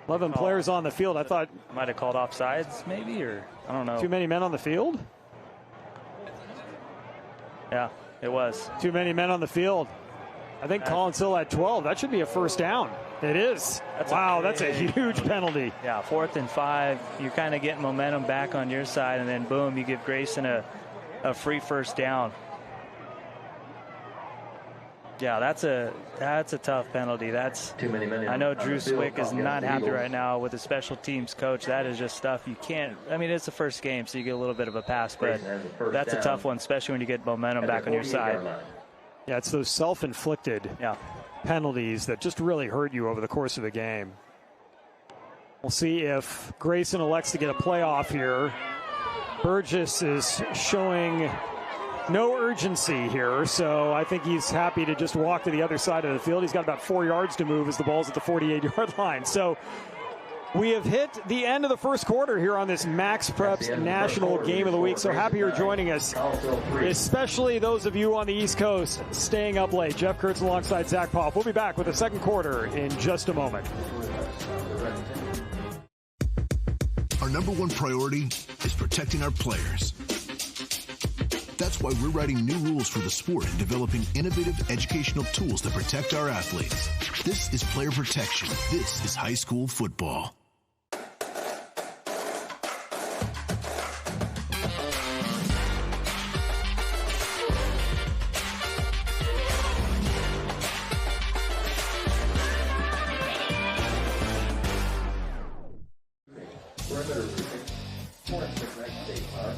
11 players on the field. I thought might have called offsides, maybe, or I don't know. Too many men on the field? Yeah, it was. Too many men on the field. I think Collins Hill at 12. That should be a first down. It is. That's a huge penalty. Yeah, 4th and 5. You're kind of getting momentum back on your side, and then boom, you give Grayson a free first down. Yeah, that's a tough penalty. That's too many men. I know Drew Swick is not happy right now with the special teams coach. That is just stuff you can't. I mean, it's the first game, so you get a little bit of a pass, but that's a tough one, especially when you get momentum back on your side. Yeah, it's those self-inflicted penalties that just really hurt you over the course of the game. We'll see if Grayson elects to get a playoff here. Burgess is showing no urgency here, so I think he's happy to just walk to the other side of the field. He's got about 4 yards to move as the ball's at the 48-yard line. So we have hit the end of the first quarter here on this MaxPreps National Game of the Week. So happy you're joining us, especially those of you on the East Coast staying up late. Jeff Kurtz alongside Zach Poff. We'll be back with the second quarter in just a moment. Our number one priority is protecting our players. That's why we're writing new rules for the sport and developing innovative educational tools to protect our athletes. This is player protection. This is high school football.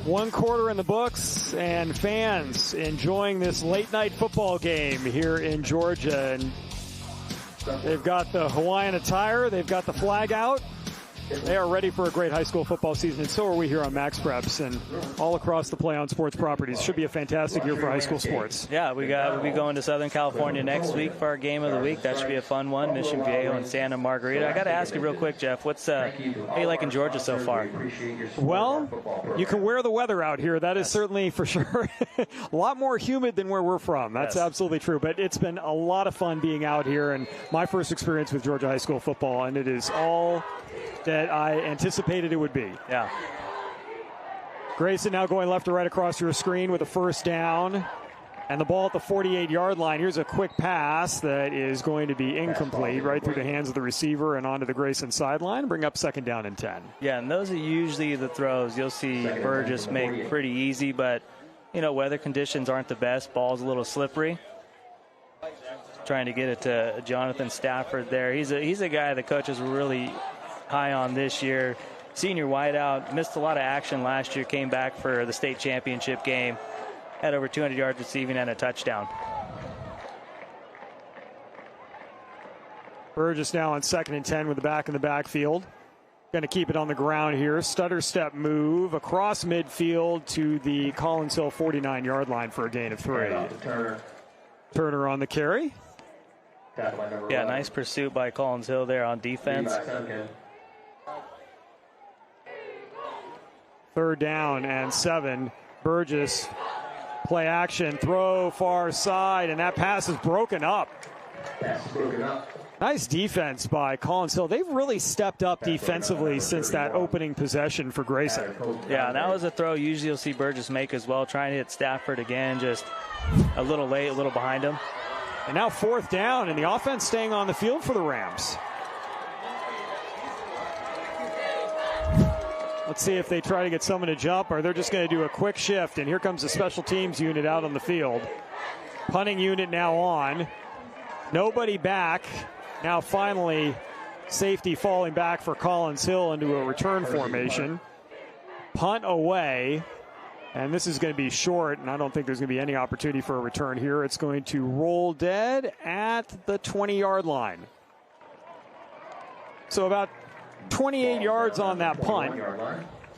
One quarter in the books, and fans enjoying this late night football game here in Georgia. And they've got the Hawaiian attire, they've got the flag out. They are ready for a great high school football season, and so are we here on MaxPreps and all across the Play on Sports properties. Should be a fantastic year for high school sports. Yeah, we'll be going to Southern California next week for our game of the week. That should be a fun one. Mission Viejo and Santa Margarita. I got to ask you real quick, Jeff, how you liking Georgia so far? Well, you can wear the weather out here. That is certainly for sure a lot more humid than where we're from. That's absolutely true. But it's been a lot of fun being out here, and my first experience with Georgia high school football, and it is all that I anticipated it would be. Yeah. Grayson now going left to right across your screen with a first down. And the ball at the 48-yard line. Here's a quick pass that is going to be incomplete right through the hands of the receiver and onto the Grayson sideline. Bring up second down and 10. Yeah, and those are usually the throws you'll see Burgess make pretty easy, but, weather conditions aren't the best. Ball's a little slippery. Trying to get it to Jonathan Stafford there. He's a guy the coaches were really high on this year. Senior wideout, missed a lot of action last year, came back for the state championship game, had over 200 yards receiving and a touchdown. Burgess now on second and 10 with the back in the backfield. Going to keep it on the ground here. Stutter step move across midfield to the Collins Hill 49-yard line for a gain of 3. Turner on the carry. Yeah, nice pursuit by Collins Hill there on defense. Third down and 7. Burgess, play action, throw far side, and that pass is broken up. Nice defense by Collins Hill. They've really stepped up defensively since that opening possession for Grayson. Yeah, that was a throw usually you'll see Burgess make as well, trying to hit Stafford again, just a little late, a little behind him. And now fourth down, and the offense staying on the field for the Rams. Let's see if they try to get someone to jump, or they're just going to do a quick shift. And here comes the special teams unit out on the field. Punting unit now on. Nobody back. Now finally, safety falling back for Collins Hill into a return formation. Punt away. And this is going to be short, and I don't think there's going to be any opportunity for a return here. It's going to roll dead at the 20-yard line. So about 28 yards on that punt.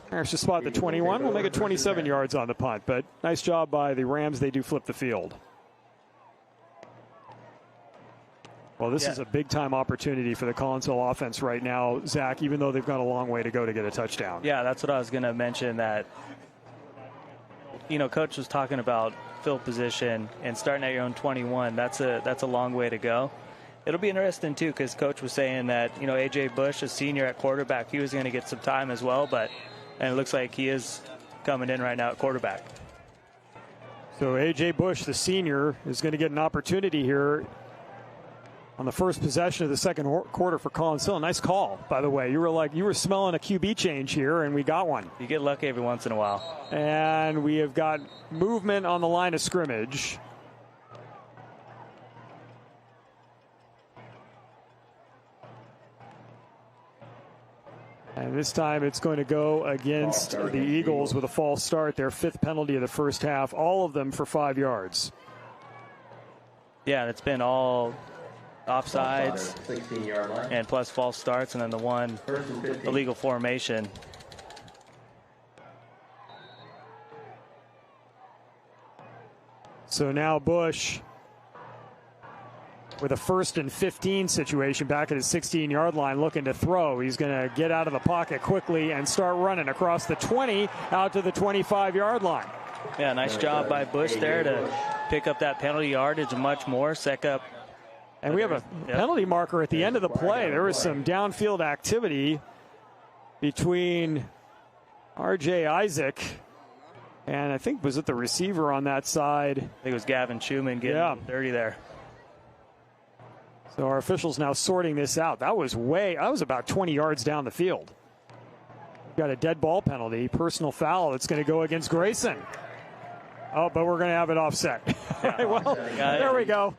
There's just spot the 21. We'll make it 27 yards on the punt, but nice job by the Rams. They do flip the field. Well, this is a big-time opportunity for the Collins Hill offense right now, Zach, even though they've got a long way to go to get a touchdown. Yeah, that's what I was going to mention, that Coach was talking about field position and starting at your own 21, that's a long way to go. It'll be interesting, too, because Coach was saying that, A.J. Bush, a senior at quarterback, he was going to get some time as well, and it looks like he is coming in right now at quarterback. So A.J. Bush, the senior, is going to get an opportunity here on the first possession of the second quarter for Collins Hill. Nice call, by the way. You were smelling a QB change here, and we got one. You get lucky every once in a while. And we have got movement on the line of scrimmage. And this time it's going to go against the Eagles with a false start, their 5th penalty of the first half, all of them for 5 yards. Yeah, and it's been all offsides and plus false starts, and then the one illegal formation. So now Bush with a 1st and 15 situation back at his 16-yard line, looking to throw. He's going to get out of the pocket quickly and start running across the 20 out to the 25-yard line. Yeah, nice job by Bush there to pick up that penalty yardage and much more. Up. And we have a penalty marker at the end of the play. There was some downfield activity between R.J. Isaac and I think was it the receiver on that side. I think it was Gavin Schumann getting dirty there. So our officials now sorting this out. That was about 20 yards down the field. Got a dead ball penalty, personal foul. It's going to go against Grayson. Oh, but we're going to have it offset. Yeah. Well, there we go.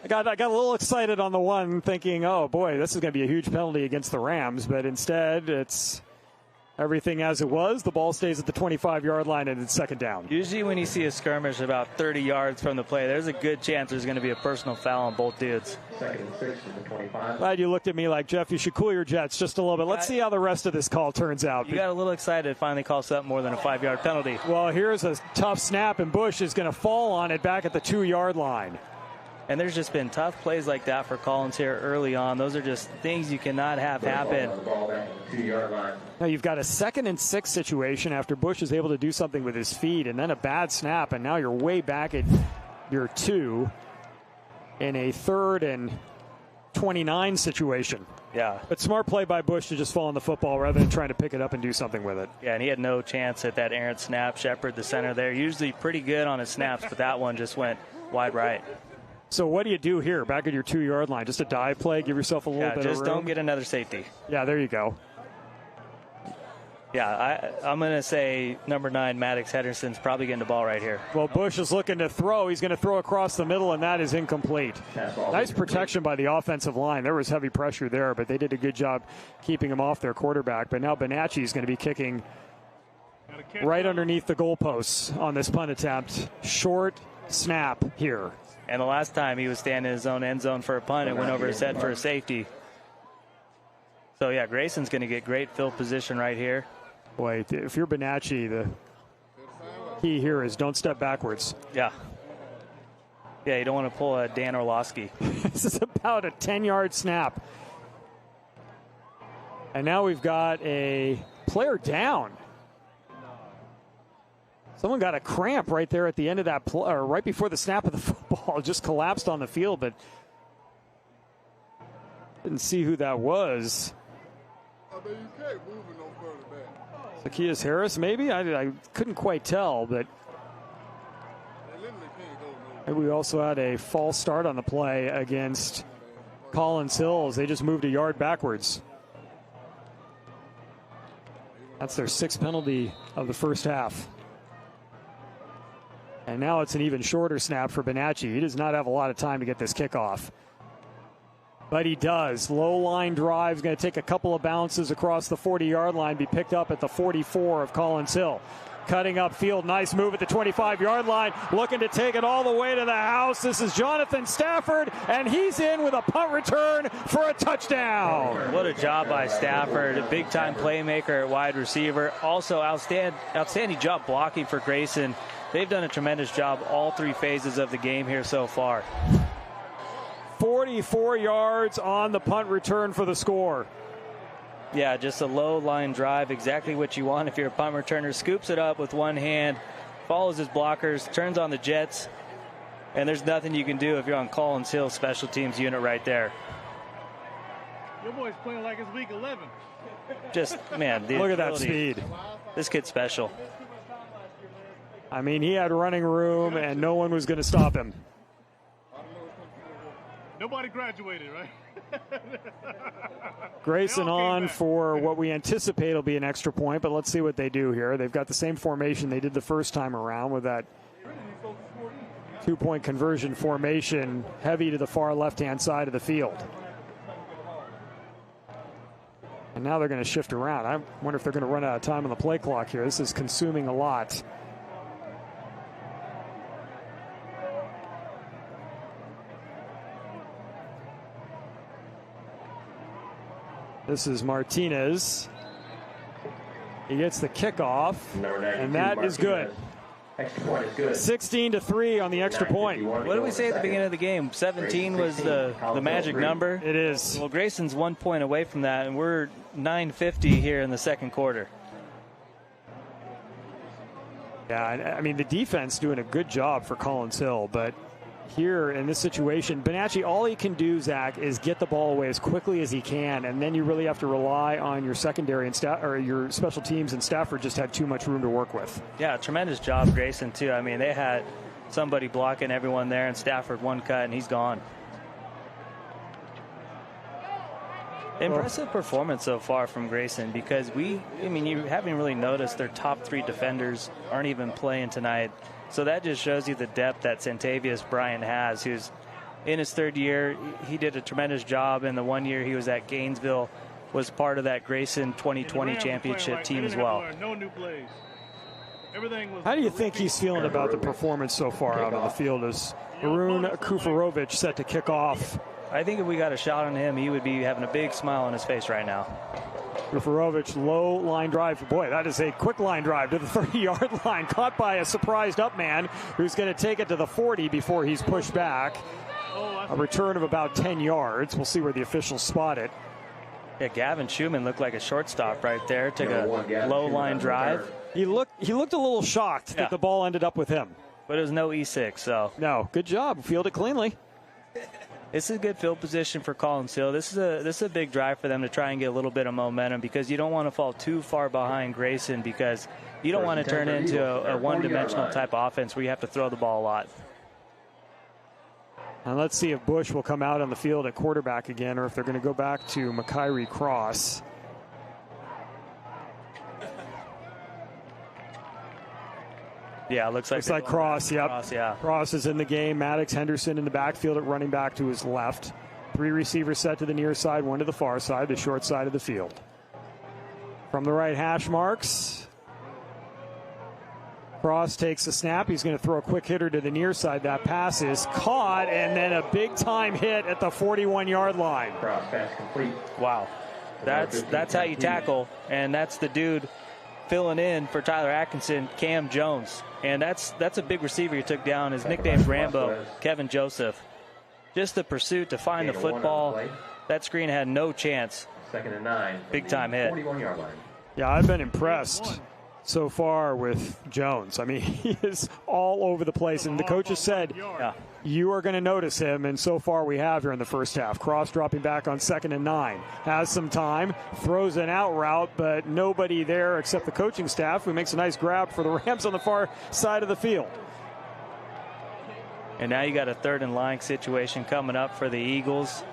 I got a little excited on the one, thinking, oh boy, this is going to be a huge penalty against the Rams. But instead, it's everything as it was. The ball stays at the 25-yard line and it's 2nd down. Usually when you see a skirmish about 30 yards from the play, there's a good chance there's going to be a personal foul on both dudes. 2nd and 6 from the 25. Glad you looked at me like, Jeff, you should cool your jets just a little bit. Let's see how the rest of this call turns out. You got a little excited to finally call something more than a 5-yard penalty. Well, here's a tough snap, and Bush is going to fall on it back at the 2-yard line. And there's just been tough plays like that for Collins here early on. Those are just things you cannot have happen. Now you've got a 2nd and 6 situation after Bush is able to do something with his feet, and then a bad snap, and now you're way back at your 2 in a 3rd and 29 situation. Yeah. But smart play by Bush to just fall on the football rather than trying to pick it up and do something with it. Yeah, and he had no chance at that errant snap. Shepard, the center there, usually pretty good on his snaps, but that one just went wide right. So what do you do here back at your 2-yard line? Just a dive play, give yourself a little bit of room? Just don't get another safety. Yeah, there you go. Yeah, I'm going to say number 9, Maddox Henderson's probably getting the ball right here. Well, Bush is looking to throw. He's going to throw across the middle, and that is incomplete. Nice protection by the offensive line. There was heavy pressure there, but they did a good job keeping him off their quarterback. But now Bonacci is going to be kicking right underneath the goalposts on this punt attempt. Short snap here. And the last time he was standing in his own end zone for a punt, it went over his head for a safety. So, yeah, Grayson's going to get great field position right here. Boy, if you're Bonacci, the key here is don't step backwards. Yeah. Yeah, you don't want to pull a Dan Orlowski. This is about a 10-yard snap. And now we've got a player down. Someone got a cramp right there at the end of that play, or right before the snap of the football. Just collapsed on the field, but didn't see who that was. Zacchaeus Harris, maybe? I couldn't quite tell, but we also had a false start on the play against Collins Hill. They just moved a yard backwards. That's their 6th penalty of the first half. And now it's an even shorter snap for Bonacci. He does not have a lot of time to get this kickoff. But he does. Low line drive. Going to take a couple of bounces across the 40-yard line. Be picked up at the 44 of Collins Hill. Cutting upfield. Nice move at the 25-yard line. Looking to take it all the way to the house. This is Jonathan Stafford. And he's in with a punt return for a touchdown. What a job by Stafford. A big-time playmaker at wide receiver. Also outstanding job blocking for Grayson. They've done a tremendous job all 3 phases of the game here so far. 44 yards on the punt return for the score. Yeah, just a low line drive, exactly what you want if you're a punt returner. Scoops it up with one hand, follows his blockers, turns on the jets, and there's nothing you can do if you're on Collins Hill's special teams unit right there. Your boy's playing like it's week 11. Just, man, look at that speed. This kid's special. I mean, he had running room, and no one was going to stop him. Nobody graduated, right? Grayson on for what we anticipate will be an extra point, but let's see what they do here. They've got the same formation they did the first time around with that 2-point conversion formation, heavy to the far left-hand side of the field. And now they're going to shift around. I wonder if they're going to run out of time on the play clock here. This is consuming a lot. This is Martinez. He gets the kickoff, and that is good. Extra point is good. 16-3 on the extra point. What did we say at the beginning of the game? 17 was the magic number. It is. Well, Grayson's 1 point away from that, and we're 9:50 here in the second quarter. Yeah, I mean, the defense doing a good job for Collins Hill, but here in this situation, Bonacci, all he can do, Zach, is get the ball away as quickly as he can, and then you really have to rely on your secondary and or your special teams, and Stafford just had too much room to work with. Yeah, tremendous job, Grayson, too. I mean, they had somebody blocking everyone there, and Stafford one cut, and he's gone. Impressive performance so far from Grayson, because you haven't really noticed their top 3 defenders aren't even playing tonight. So that just shows you the depth that Santavius Bryant has, who's in his 3rd year. He did a tremendous job in the 1 year he was at Gainesville, was part of that Grayson 2020 championship team as well. No new plays. How do you think he's feeling about the performance so far out on the field as Arun Kufarovic set to kick off? I think if we got a shot on him, he would be having a big smile on his face right now. Kufarovic, low line drive. Boy, that is a quick line drive to the 30-yard line. Caught by a surprised up man who's going to take it to the 40 before he's pushed back. A return of about 10 yards. We'll see where the officials spot it. Yeah, Gavin Schumann looked like a shortstop right there. Took a low line drive. He looked a little shocked that the ball ended up with him. But it was no E6, so. No, good job. Fielded cleanly. This is a good field position for Collins Hill. This is a big drive for them to try and get a little bit of momentum, because you don't want to fall too far behind Grayson, because you don't want to turn it into a one-dimensional type of offense where you have to throw the ball a lot. And let's see if Bush will come out on the field at quarterback again, or if they're going to go back to McKyree Cross. Yeah, it looks like Cross. Yep. Cross, yeah. Cross is in the game. Maddox Henderson in the backfield at running back to his left. 3 receivers set to the near side, 1 to the far side, the short side of the field. From the right hash marks, Cross takes the snap. He's going to throw a quick hitter to the near side. That pass is caught, and then a big-time hit at the 41-yard line. Cross pass complete. Wow. That's how you tackle, and that's the dude filling in for Tyler Atkinson, Cam Jones. And that's a big receiver he took down. His nickname's Rambo, Kevin Joseph. Just the pursuit to find the football. That screen had no chance. 2nd and 9. Big time hit. 41-yard line. Yeah, I've been impressed so far with Jones. I mean, he is all over the place. And the coaches said, you are going to notice him. And so far we have here in the first half. Cross dropping back on 2nd and 9. Has some time. Throws an out route, but nobody there except the coaching staff, who makes a nice grab for the Rams on the far side of the field. And now you got a 3rd and line situation coming up for the Eagles.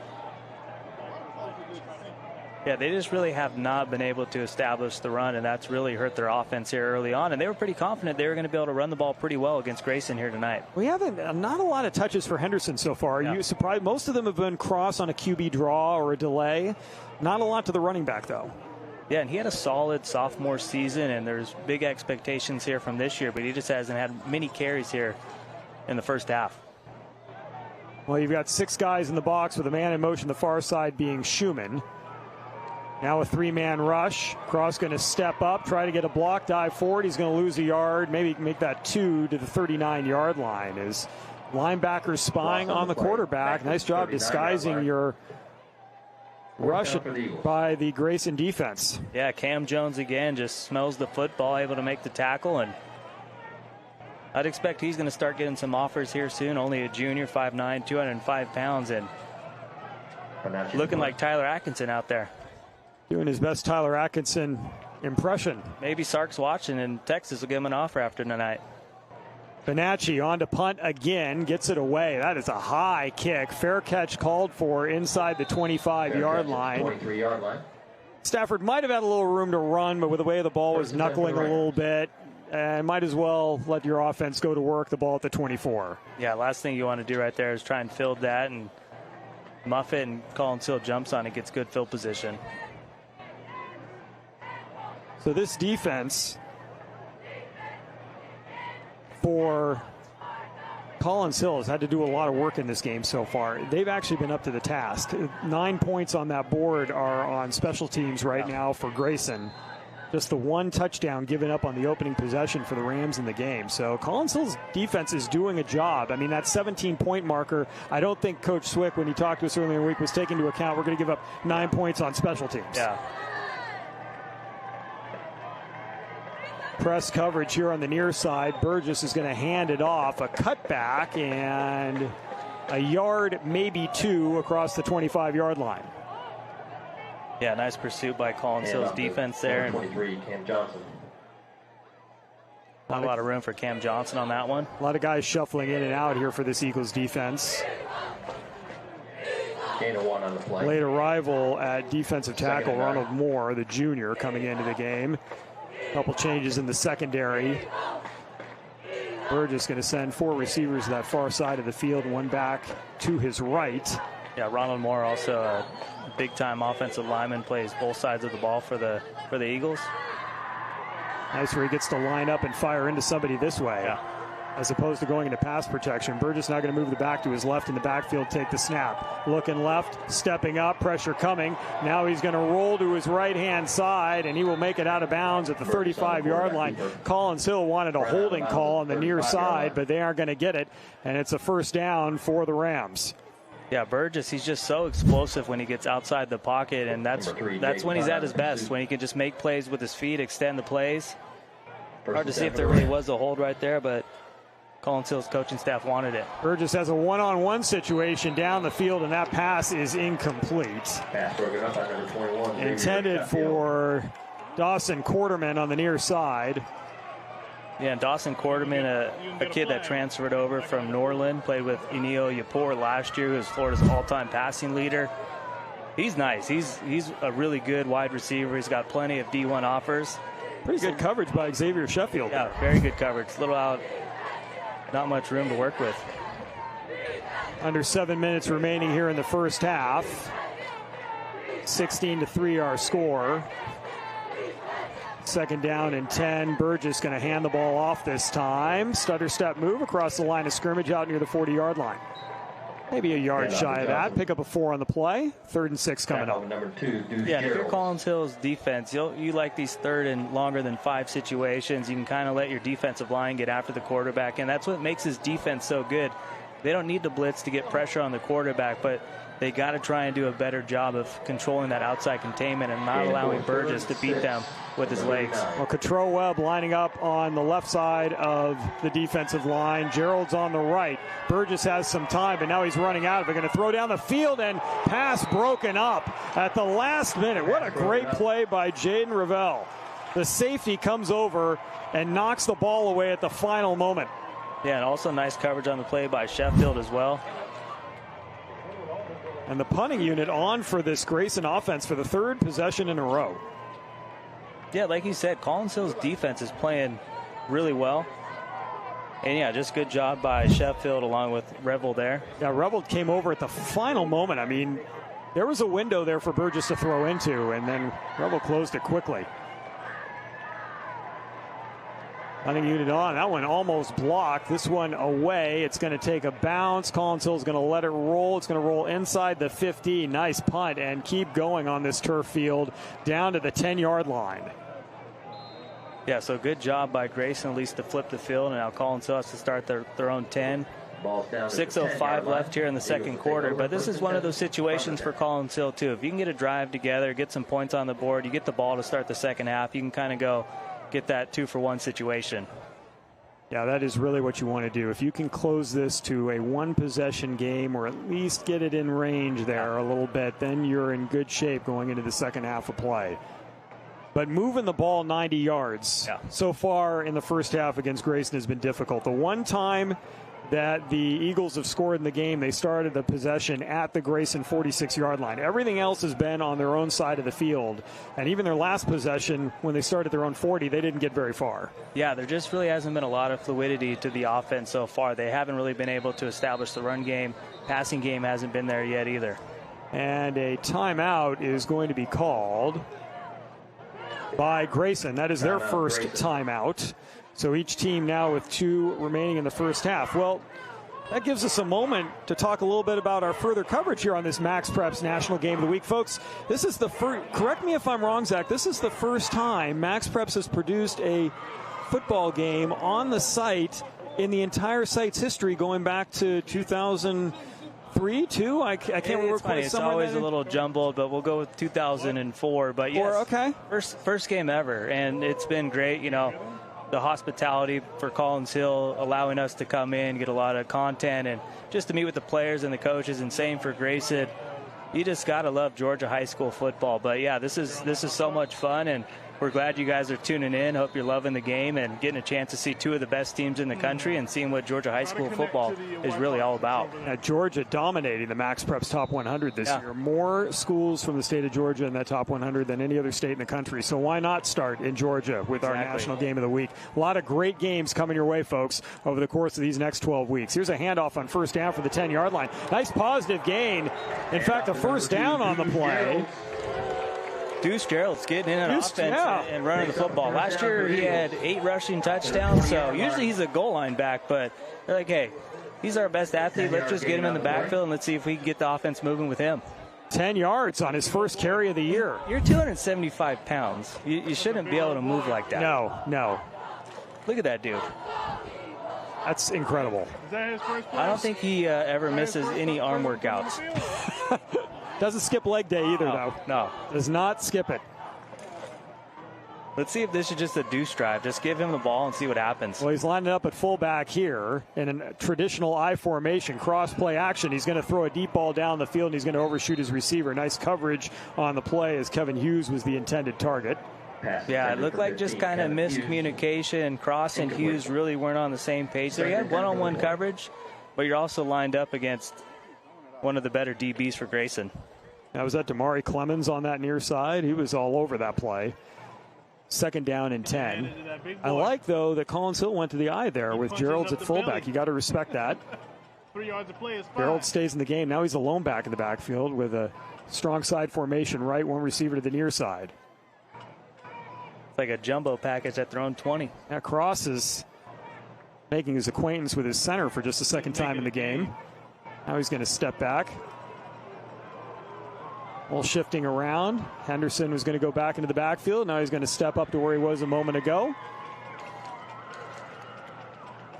Yeah, they just really have not been able to establish the run, and that's really hurt their offense here early on. And they were pretty confident they were going to be able to run the ball pretty well against Grayson here tonight. We haven't, not a lot of touches for Henderson so far. Are you surprised? Most of them have been cross on a QB draw or a delay. Not a lot to the running back, though. Yeah, and he had a solid sophomore season, and there's big expectations here from this year, but he just hasn't had many carries here in the first half. Well, you've got 6 guys in the box with a man in motion, the far side being Schumann. Now a 3-man rush. Cross going to step up, try to get a block, dive forward. He's going to lose a yard, maybe make that 2 to the 39-yard line. As linebackers spying on the quarterback. Nice job disguising your rush by the Grayson defense. Yeah, Cam Jones again just smells the football, able to make the tackle, and I'd expect he's going to start getting some offers here soon. Only a junior, 5'9", 205 pounds, and looking like Tyler Atkinson out there. Doing his best Tyler Atkinson impression. Maybe Sark's watching, and Texas will give him an offer after tonight. Bonacci on to punt again, gets it away. That is a high kick. Fair catch called for inside the 25-yard line. 23-yard line. Stafford might have had a little room to run, but with the way the ball was knuckling a little bit, and might as well let your offense go to work, the ball at the 24. Yeah, last thing you want to do right there is try and field that and muff it, and Collins Hill jumps on it, gets good field position. So this defense for Collins Hill has had to do a lot of work in this game so far. They've actually been up to the task. 9 points on that board are on special teams right now for Grayson. Just the one touchdown given up on the opening possession for the Rams in the game. So Collins Hill's defense is doing a job. I mean, that 17-point marker, I don't think Coach Swick, when he talked to us earlier in the week, was taking into account we're going to give up 9 points on special teams. Yeah. Press coverage here on the near side. Burgess is going to hand it off. A cutback and a yard, maybe two, across the 25-yard line. Yeah, nice pursuit by Collins Hill's defense there. 23, Cam Johnson. Not a lot of room for Cam Johnson on that one. A lot of guys shuffling in and out here for this Eagles defense. Gain of 1 on the play. Late arrival at defensive tackle, Ronald Moore, the junior, coming into the game. A couple changes in the secondary. Burgess going to send 4 receivers to that far side of the field, one back to his right. Yeah, Ronald Moore, also a big-time offensive lineman, plays both sides of the ball for the Eagles. Nice where he gets to line up and fire into somebody this way. Yeah. As opposed to going into pass protection. Burgess now going to move the back to his left in the backfield, take the snap. Looking left, stepping up, pressure coming. Now he's going to roll to his right-hand side, and he will make it out of bounds at the 35-yard line. Collins Hill wanted a holding call on the near side, but they aren't going to get it, and it's a first down for the Rams. Yeah, Burgess, he's just so explosive when he gets outside the pocket, and that's when he's at his best, when he can just make plays with his feet, extend the plays. Hard to see if there really was a hold right there, but Collins Hill's coaching staff wanted it. Burgess has a one-on-one situation down the field, and that pass is incomplete. Pass broken up by number 21. Intended for Dawson Quarterman on the near side. Yeah, and Dawson Quarterman, a kid that transferred over from Norland, played with Inio Yapor last year, who was Florida's all-time passing leader. He's nice. He's a really good wide receiver. He's got plenty of D1 offers. Pretty good coverage by Xavier Sheffield. Yeah, very good coverage. A little out, not much room to work with. Under 7 minutes remaining here in the first half. 16-3 our score. Second down and 10. Burgess going to hand the ball off this time. Stutter step move across the line of scrimmage out near the 40-yard line. Maybe a yard shy of that. Pick up a 4 on the play. 3rd and 6 coming up. Number 2, yeah, and if you're Collins Hill's defense, you like these 3rd and longer than 5 situations. You can kind of let your defensive line get after the quarterback, and that's what makes his defense so good. They don't need the blitz to get pressure on the quarterback, but they got to try and do a better job of controlling that outside containment and not allowing Burgess to beat them with his legs. Well, Cottrell Webb lining up on the left side of the defensive line. Gerald's on the right. Burgess has some time, but now he's running out of it. Going to throw down the field, and pass broken up at the last minute. What a great play by Jaden Revelle. The safety comes over and knocks the ball away at the final moment. Yeah, and also nice coverage on the play by Sheffield as well. And the punting unit on for this Grayson offense for the 3rd possession in a row. Yeah, like you said, Collins Hill's defense is playing really well. And yeah, just good job by Sheffield along with Revel there. Yeah, Revel came over at the final moment. I mean, there was a window there for Burgess to throw into, and then Revel closed it quickly. Hunting unit on. That one almost blocked. This one away. It's going to take a bounce. Collins Hill's going to let it roll. It's going to roll inside the 50. Nice punt and keep going on this turf field down to the 10-yard line. Yeah, so good job by Grayson at least to flip the field. And now Collins Hill has to start their own 10. 6:05 left here in the second quarter. But this is one of those situations for Collins Hill, too. If you can get a drive together, get some points on the board, you get the ball to start the second half, you can kind of go get that 2-for-1 situation. Yeah, that is really what you want to do. If you can close this to a one-possession game or at least get it in range there a little bit, then you're in good shape going into the second half of play. But moving the ball 90 yards so far in the first half against Grayson has been difficult. The one time that the Eagles have scored in the game, they started the possession at the Grayson 46-yard line. Everything else has been on their own side of the field. And even their last possession, when they started their own 40, they didn't get very far. Yeah, there just really hasn't been a lot of fluidity to the offense so far. They haven't really been able to establish the run game. Passing game hasn't been there yet either. And a timeout is going to be called by Grayson. That is their first timeout. So each team now with 2 remaining in the first half. Well, that gives us a moment to talk a little bit about our further coverage here on this MaxPreps National Game of the Week. Folks, this is the first, correct me if I'm wrong, Zach, this is the first time MaxPreps has produced a football game on the site in the entire site's history going back to 2003, 2? I can't remember. It's funny. It's always a little jumbled, but we'll go with 2004. But yes, okay. First game ever, and it's been great. You know, the hospitality for Collins Hill, allowing us to come in, get a lot of content, and just to meet with the players and the coaches, and same for Grayson. You just got to love Georgia high school football. But, yeah, this is so much fun, and we're glad you guys are tuning in. Hope you're loving the game and getting a chance to see 2 of the best teams in the country and seeing what Georgia high school football is really all about. Now, Georgia dominating the MaxPreps Top 100 this year. More schools from the state of Georgia in that Top 100 than any other state in the country. So why not start in Georgia with our National Game of the Week? A lot of great games coming your way, folks, over the course of these next 12 weeks. Here's a handoff on first down for the 10-yard line. Nice positive gain. In fact, a first down on the play. Deuce Gerald's getting in on offense and running the football. Last year he had 8 rushing touchdowns, so usually he's a goal line back, but they're like, hey, he's our best athlete. Let's just get him in the backfield and let's see if we can get the offense moving with him. 10 yards on his first carry of the year. You're 275 pounds. You shouldn't be able to move like that. No. Look at that dude. That's incredible. Is that his first play? I don't think he ever misses any arm workouts. Doesn't skip leg day either, though. No. Does not skip it. Let's see if this is just a deuce drive. Just give him the ball and see what happens. Well, he's lining up at fullback here in a traditional I formation, cross play action. He's going to throw a deep ball down the field, and he's going to overshoot his receiver. Nice coverage on the play as Kevin Hughes was the intended target. Yeah, it looked like just kind of miscommunication. Cross and Hughes really weren't on the same page. So you had one-on-one coverage, but you're also lined up against one of the better DBs for Grayson. That was that Damari Clemens on that near side. He was all over that play. Second down and 10. I like, though, that Collins Hill went to the eye there with Gerald's at fullback. You got to respect that. 3 yards of play is fine. Gerald stays in the game. Now he's a lone back in the backfield with a strong side formation, right, one receiver to the near side. It's like a jumbo package at their own 20. Now Cross is making his acquaintance with his center for just the second time in the game. Now he's going to step back. Well, shifting around. Henderson was going to go back into the backfield. Now he's going to step up to where he was a moment ago.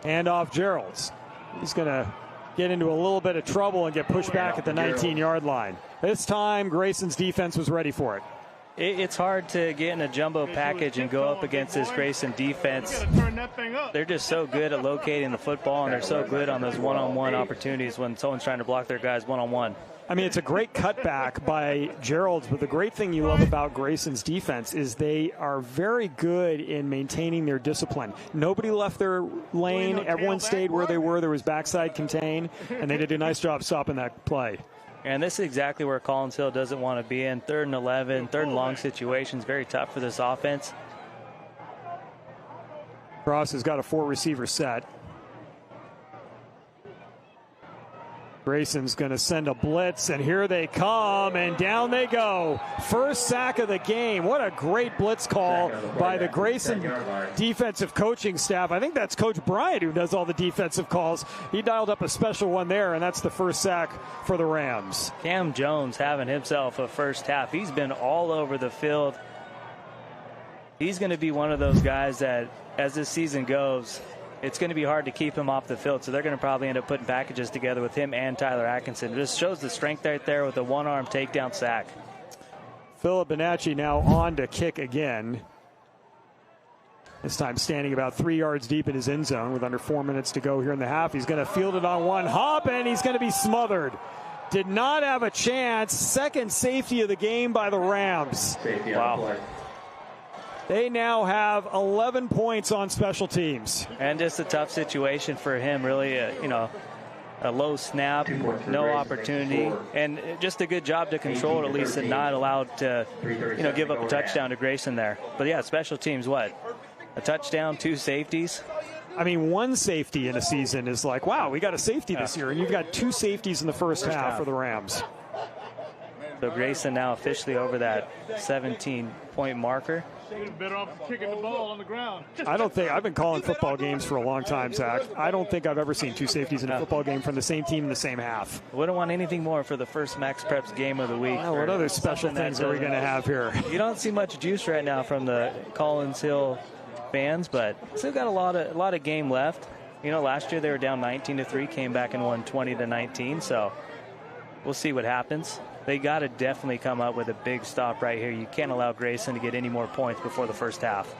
And off Gerald's. He's going to get into a little bit of trouble and get pushed back at the 19-yard line. This time, Grayson's defense was ready for it. It's hard to get in a jumbo package and go up against this Grayson defense. They're just so good at locating the football, and they're so good on those one-on-one opportunities when someone's trying to block their guys one-on-one. I mean, it's a great cutback by Gerald's, but the great thing you love about Grayson's defense is they are very good in maintaining their discipline. Nobody left their lane. Everyone stayed where they were. There was backside contain, and they did a nice job stopping that play. And this is exactly where Collins Hill doesn't want to be in. 3rd and 11, 3rd and long situations. Very tough for this offense. Cross has got a 4-receiver set. Grayson's going to send a blitz, and here they come, and down they go. First sack of the game. What a great blitz call by the Grayson defensive coaching staff. I think that's Coach Bryant who does all the defensive calls. He dialed up a special one there, and that's the first sack for the Rams. Cam Jones having himself a first half. He's been all over the field. He's going to be one of those guys that, as this season goes, it's going to be hard to keep him off the field, so they're going to probably end up putting packages together with him and Tyler Atkinson. It just shows the strength right there with a one-arm takedown sack. Philip Bonacci now on to kick again. This time standing about 3 yards deep in his end zone with under 4 minutes to go here in the half. He's going to field it on one hop, and he's going to be smothered. Did not have a chance. Second safety of the game by the Rams. Wow. They now have 11 points on special teams. And just a tough situation for him, really, a low snap, no opportunity, and just a good job to control it, at least, and not allowed to, give up a touchdown to Grayson there. But yeah, special teams, what? A touchdown, 2 safeties. I mean, 1 safety in a season is like, wow, we got a safety this year, and you've got 2 safeties in the first half for the Rams. So Grayson now officially over that 17-point marker. Better off kicking the ball on the ground. I've been calling football games for a long time, Zach. I don't think I've ever seen 2 safeties in a football game from the same team in the same half. Wouldn't want anything more for the first MaxPreps game of the week. Well, what other special things are we going to have here? You don't see much juice right now from the Collins Hill fans, but still got a lot of game left. Last year they were down 19-3, came back and won 20-19. So we'll see what happens. They got to definitely come up with a big stop right here. You can't allow Grayson to get any more points before the first half.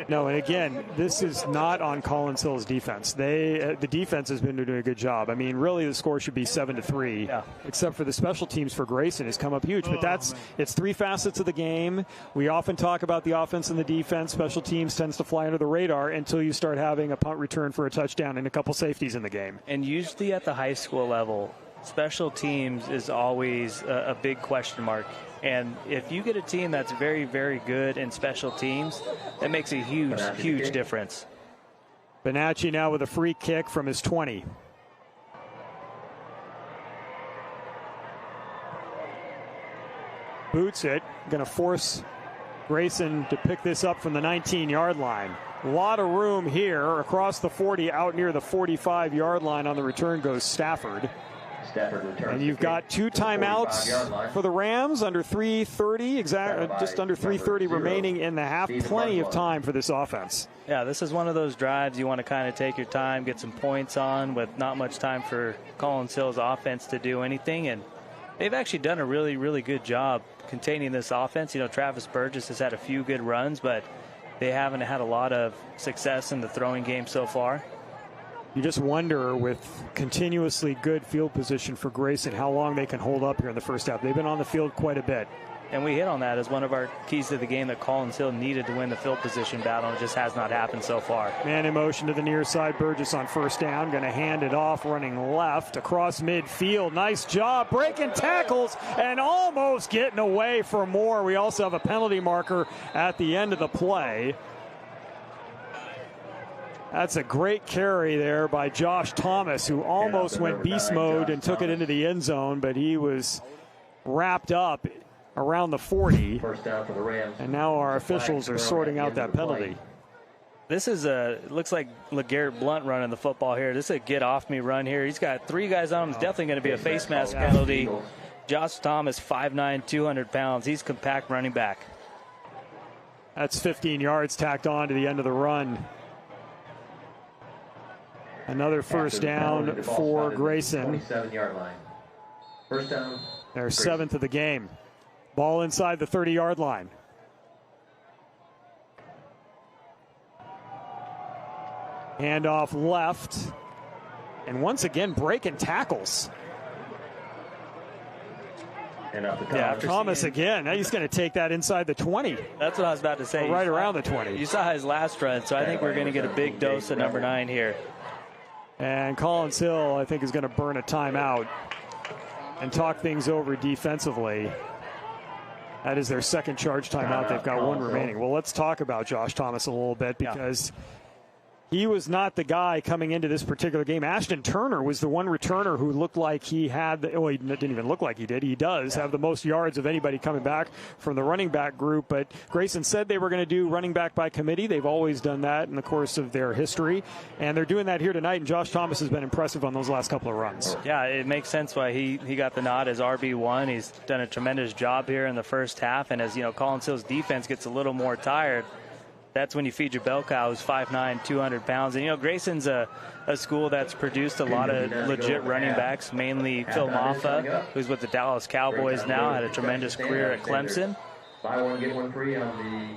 No, and again, this is not on Collins Hill's defense. The defense has been doing a good job. I mean, really, the score should be 7-3, except for the special teams for Grayson has come up huge. But it's 3 facets of the game. We often talk about the offense and the defense. Special teams tends to fly under the radar until you start having a punt return for a touchdown and a couple safeties in the game. And usually at the high school level, special teams is always a big question mark. And if you get a team that's very, very good in special teams, that makes a huge, huge difference. Bonacci now with a free kick from his 20. Boots it. Going to force Grayson to pick this up from the 19-yard line. A lot of room here across the 40, out near the 45-yard line. On the return goes Stafford. And you've got 2 timeouts for the Rams, under 3:30, just under 3:30 remaining in the half. Plenty of time for this offense. Yeah, this is one of those drives you want to kind of take your time, get some points on with not much time for Collins Hill's offense to do anything. And they've actually done a really, really good job containing this offense. Travis Burgess has had a few good runs, but they haven't had a lot of success in the throwing game so far. You just wonder, with continuously good field position for Grayson, how long they can hold up here in the first half. They've been on the field quite a bit. And we hit on that as one of our keys to the game, that Collins Hill needed to win the field position battle. It just has not happened so far. Man in motion to the near side. Burgess on first down. Going to hand it off, running left across midfield. Nice job breaking tackles and almost getting away for more. We also have a penalty marker at the end of the play. That's a great carry there by Josh Thomas, who almost went beast mode and took it into the end zone, but he was wrapped up around the 40. First down for the Rams. And now our officials are sorting out that penalty. This is looks like LeGarrette Blunt running the football here. This is a get off me run here. He's got 3 guys on him. It's definitely going to be a face mask penalty. Josh Thomas, 5'9", 200 pounds. He's compact running back. That's 15 yards tacked on to the end of the run. Another first down for Grayson. 27-yard line. First down. Their 7th of the game. Ball inside the 30-yard line. Handoff left. And once again, breaking tackles. And up the top. Thomas again. Now he's going to take that inside the 20. That's what I was about to say. Right around the 20. You saw his last run, so I think we're going to get a big dose of number 9 here. And Collins Hill, I think, is going to burn a timeout and talk things over defensively. That is their second charge timeout. They've got 1 remaining. Well, let's talk about Josh Thomas a little bit, because he was not the guy coming into this particular game. Ashton Turner was the one returner who looked like he had, well, he didn't even look like he did. He does have the most yards of anybody coming back from the running back group. But Grayson said they were going to do running back by committee. They've always done that in the course of their history. And they're doing that here tonight. And Josh Thomas has been impressive on those last couple of runs. Yeah, it makes sense why he got the nod as RB1. He's done a tremendous job here in the first half. And as Collins Hill's defense gets a little more tired, that's when you feed your bell cow, who's 5'9", 200 pounds. And, Grayson's a school that's produced a lot of legit running backs, mainly Phil Maffa, who's with the Dallas Cowboys now, had a tremendous career at Clemson. Buy one, get one free on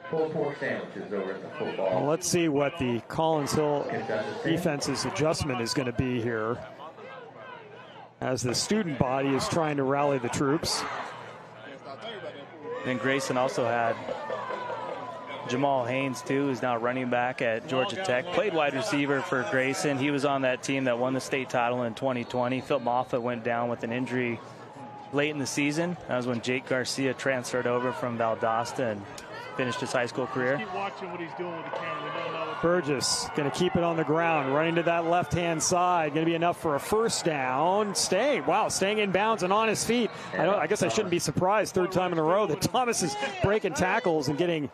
Pulled pork sandwiches over at the football. Well, let's see what the Collins Hill defense's adjustment is going to be here, as the student body is trying to rally the troops. And Grayson also had Jamal Haynes, too, who's now running back at Georgia Tech. Played wide receiver for Grayson. He was on that team that won the state title in 2020. Phil Moffitt went down with an injury late in the season. That was when Jake Garcia transferred over from Valdosta and finished his high school career. Keep watching what he's doing with the camera. We don't know what Burgess going to keep it on the ground, running to that left-hand side. Going to be enough for a first down. Staying in bounds and on his feet. I guess I shouldn't be surprised, third time in a row, that Thomas is breaking tackles and getting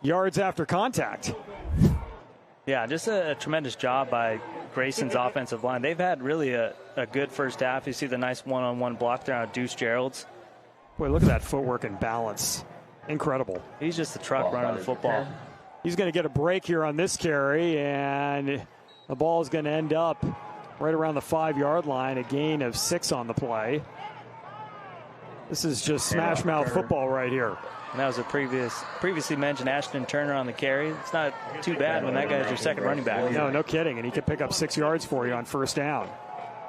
yards after contact. Yeah, just a tremendous job by Grayson's offensive line. They've had really a good first half. You see the nice one-on-one block there on Deuce Gerald's. Boy, look at that footwork and balance. Incredible. He's just a truck running the football. He's going to get a break here on this carry, and the ball is going to end up right around the 5-yard line, a gain of 6 on the play. This is just smash mouth football right here. And that was a previously mentioned Ashton Turner on the carry. It's not too bad when that guy's your second running back. No kidding, and he can pick up 6 yards for you on first down.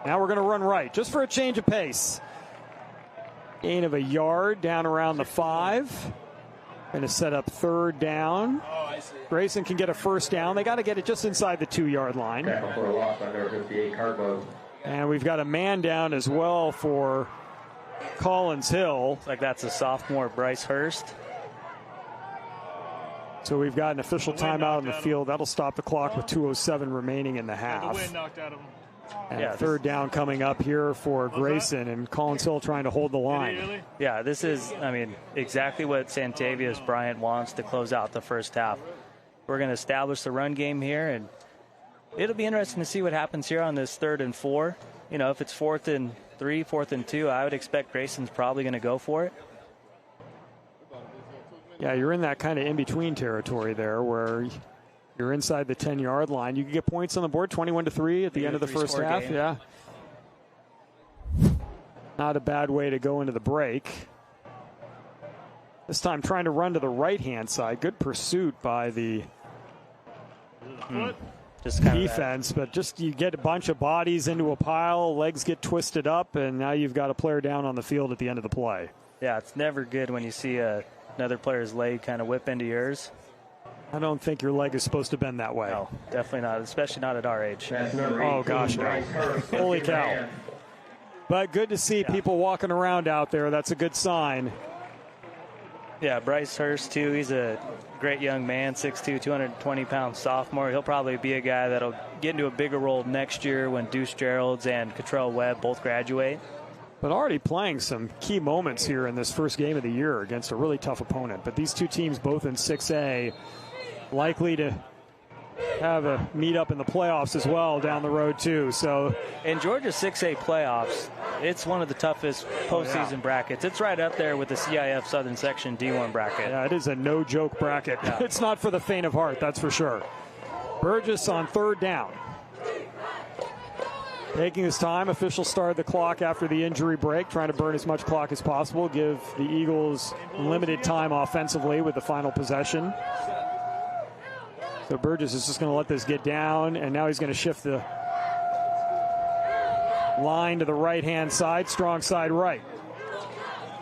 Now we're going to run right, just for a change of pace. Gain of a yard down around the 5. Going to set up third down. Grayson can get a first down. They got to get it just inside the 2-yard line. And we've got a man down as well for Collins Hill. Looks like that's a sophomore, Bryce Hurst. So we've got an official timeout on the field. That'll stop the clock with 2:07 remaining in the half. the wind knocked out of him. And third down coming up here for Grayson, and Collins Hill trying to hold the line. Yeah, this is, exactly what Santavius Bryant wants to close out the first half. We're going to establish the run game here, and it'll be interesting to see what happens here on this 3rd and 4. If it's 4th and 3, 4th and 2, I would expect Grayson's probably going to go for it. Yeah, you're in that kind of in-between territory there where you're inside the 10-yard line. You can get points on the board, 21-3 at the end of the first half. Game. Yeah. Not a bad way to go into the break. This time trying to run to the right-hand side. Good pursuit by the just kind defense, but just you get a bunch of bodies into a pile, legs get twisted up, and now you've got a player down on the field at the end of the play. Yeah, it's never good when you see another player's leg kind of whip into yours. I don't think your leg is supposed to bend that way. No, definitely not, especially not at our age. Oh, gosh, no. Holy cow. But good to see people walking around out there. That's a good sign. Yeah, Bryce Hurst, too. He's a great young man, 6'2", 220-pound sophomore. He'll probably be a guy that'll get into a bigger role next year when Deuce Gerald's and Cottrell Webb both graduate. But already playing some key moments here in this first game of the year against a really tough opponent. But these two teams both in 6A, likely to have a meet-up in the playoffs as well down the road, too. So in Georgia's 6A playoffs, it's one of the toughest postseason brackets. It's right up there with the CIF Southern Section D1 bracket. Yeah, it is a no-joke bracket. Yeah. It's not for the faint of heart, that's for sure. Burgess on third down. Taking his time, official started the clock after the injury break, trying to burn as much clock as possible, give the Eagles limited time offensively with the final possession. So Burgess is just going to let this get down, and now he's going to shift the line to the right-hand side, strong side right.